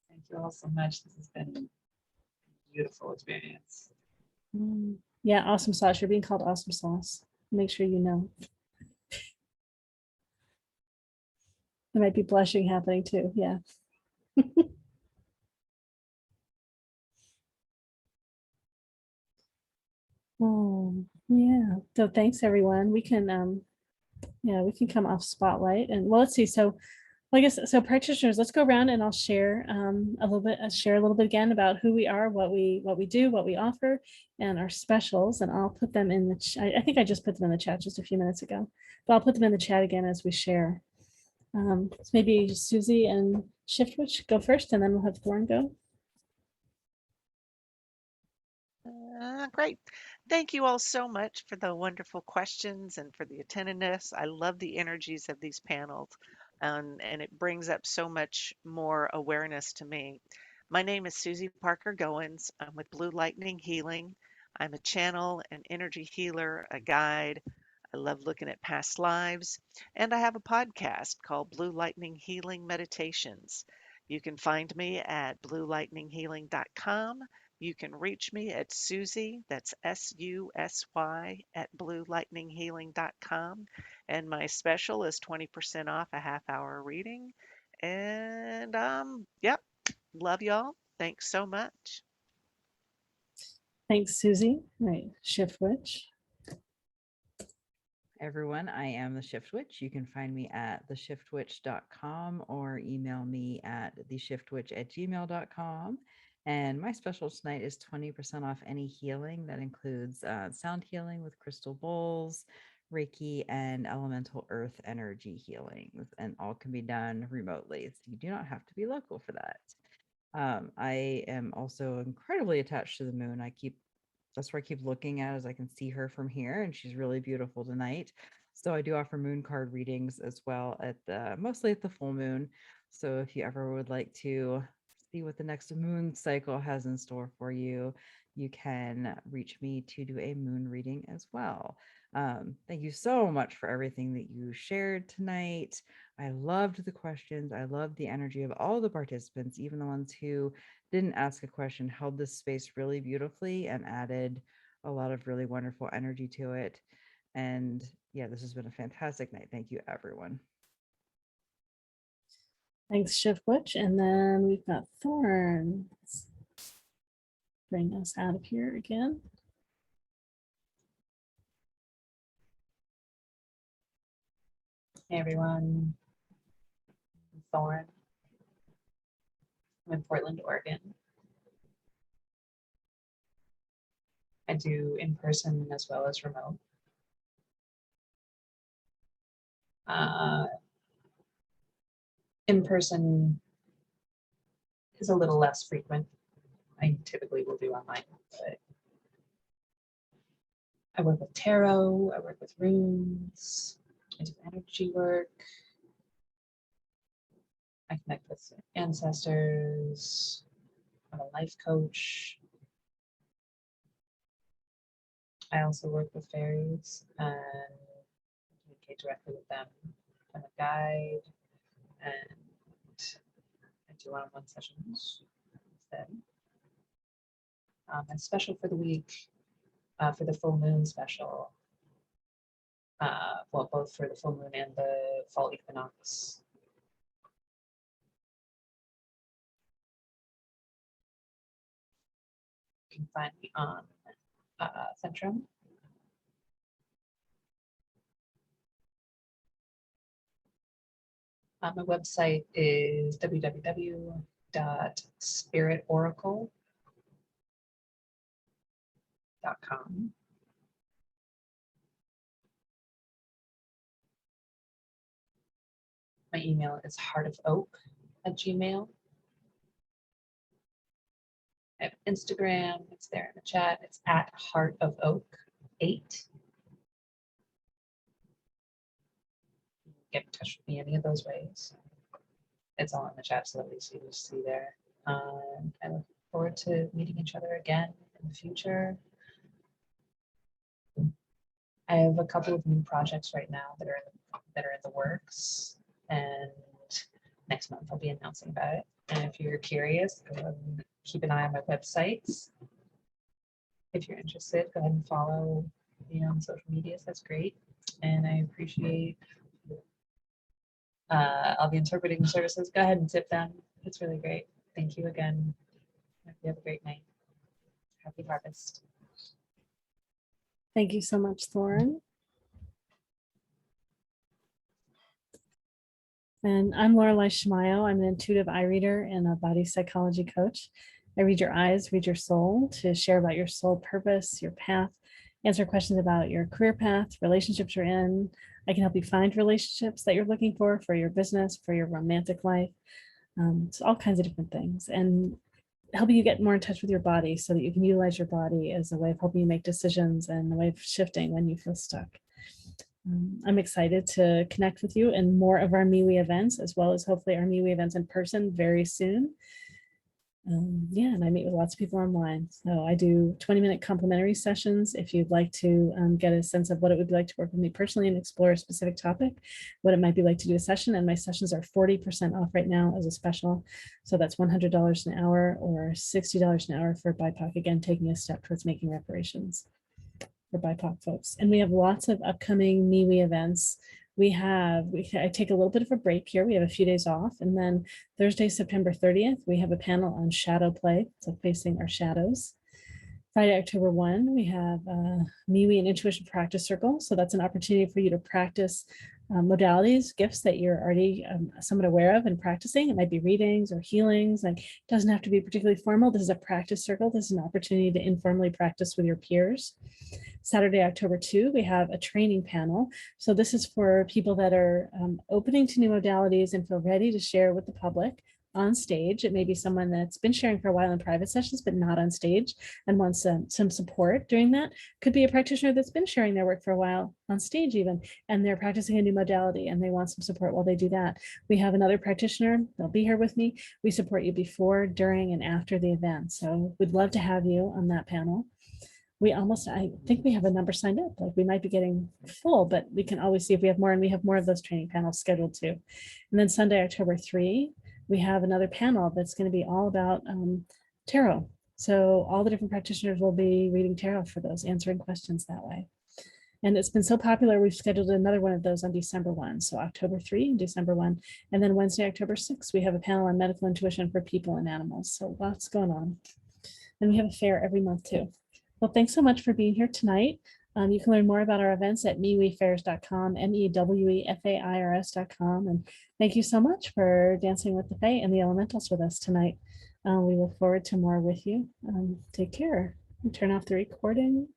Thank you all so much. This has been a beautiful experience. Yeah, awesome sauce. You're being called awesome sauce. Make sure you know. There might be blushing happening too. Yeah. Oh, yeah. So thanks everyone. We can we can come off spotlight and well, let's see. So I guess so practitioners, let's go around and I'll share a little bit again about who we are, what we do, what we offer, and our specials. And I'll put them in the chat. I think I just put them in the chat just a few minutes ago, but I'll put them in the chat again as we share. So maybe Susy and Shiftwitch go first, and then we'll have Thorne go. Great. Thank you all so much for the wonderful questions and for the attentiveness. I love the energies of these panels, and it brings up so much more awareness to me. My name is Susy Parker Goins. I'm with Blue Lightning Healing. I'm a channel, an energy healer, a guide. I love looking at past lives, and I have a podcast called Blue Lightning Healing Meditations. You can find me at bluelightninghealing.com. You can reach me at Susy, that's SUSY, at bluelightninghealing.com. And my special is 20% off a half-hour reading. And yep, love y'all. Thanks so much. Thanks, Susy. Right, Shiftwitch. Everyone, I am the Shift Witch. You can find me at theshiftwitch.com or email me at theshiftwitch@gmail.com. And my special tonight is 20% off any healing that includes sound healing with crystal bowls, Reiki, and elemental earth energy healings. And all can be done remotely. So you do not have to be local for that. I am also incredibly attached to the moon. That's where I keep looking at as I can see her from here, and she's really beautiful tonight. So I do offer moon card readings as well mostly at the full moon. So if you ever would like to see what the next moon cycle has in store for you, you can reach me to do a moon reading as well. Thank you so much for everything that you shared tonight. I loved the questions. I loved the energy of all the participants, even the ones who didn't ask a question, held this space really beautifully and added a lot of really wonderful energy to it. And yeah, this has been a fantastic night. Thank you, everyone. Thanks, Shift Witch. And then we've got Thorne. Let's bring us out of here again. Hey everyone, I'm Thorne. I'm in Portland, Oregon. I do in person as well as remote. In person is a little less frequent. I typically will do online, but I work with tarot, I work with runes, I do energy work. I connect with ancestors. I'm a life coach. I also work with fairies and communicate directly with them. I'm a guide and I do one-on-one sessions with them. My special for the week, for the full moon special, well, both for the full moon and the fall equinox. You can find me on Centrum. My website is www.spiritoracle.com. My email is heartofoak@gmail.com. I have Instagram, it's there in the chat. It's at heartofoak8. Get in touch with me any of those ways. It's all in the chat, so at least you just see there. I look forward to meeting each other again in the future. I have a couple of new projects right now that are in the works, and next month I'll be announcing about it. And if you're curious, go ahead and keep an eye on my websites. If you're interested, go ahead and follow me on social medias. That's great, and I appreciate all the interpreting services. Go ahead and tip them. It's really great. Thank you again. Hope you have a great night. Happy harvest. Thank you so much, Thorne. And I'm Laureli Shimayo. I'm an intuitive eye reader and a body psychology coach. I read your eyes, read your soul to share about your soul purpose, your path, answer questions about your career path, relationships you're in. I can help you find relationships that you're looking for your business, for your romantic life. So all kinds of different things, and helping you get more in touch with your body so that you can utilize your body as a way of helping you make decisions and a way of shifting when you feel stuck. I'm excited to connect with you in more of our MeWe events, as well as hopefully our MeWe events in person very soon. Yeah, and I meet with lots of people online. So I do 20-minute complimentary sessions if you'd like to get a sense of what it would be like to work with me personally and explore a specific topic, what it might be like to do a session. And my sessions are 40% off right now as a special. So that's $100 an hour or $60 an hour for BIPOC, again, taking a step towards making reparations for BIPOC folks. And we have lots of upcoming MeWe events. I take a little bit of a break here. We have a few days off. And then Thursday, September 30th, we have a panel on shadow play, so facing our shadows. Friday, October 1, we have MeWe and Intuition Practice Circle. So that's an opportunity for you to practice modalities, gifts that you're already somewhat aware of and practicing. It might be readings or healings, and it doesn't have to be particularly formal. This is a practice circle. This is an opportunity to informally practice with your peers. Saturday, October 2, we have a training panel. So this is for people that are opening to new modalities and feel ready to share with the public on stage. It may be someone that's been sharing for a while in private sessions, but not on stage and wants some support during that. Could be a practitioner that's been sharing their work for a while on stage even, and they're practicing a new modality and they want some support while they do that. We have another practitioner, they'll be here with me. We support you before, during, and after the event. So we'd love to have you on that panel. I think we have a number signed up. Like we might be getting full, but we can always see if we have more, and we have more of those training panels scheduled too. And then Sunday, October 3, we have another panel that's going to be all about tarot. So all the different practitioners will be reading tarot for those, answering questions that way. And it's been so popular, we've scheduled another one of those on December 1. So October 3 and December 1. And then Wednesday, October 6, we have a panel on medical intuition for people and animals. So lots going on. And we have a fair every month too. Well, thanks so much for being here tonight. You can learn more about our events at mewefairs.com, MEWEFAIRS.com. And thank you so much for dancing with the Fae and the elementals with us tonight. We look forward to more with you. Take care. And turn off the recording.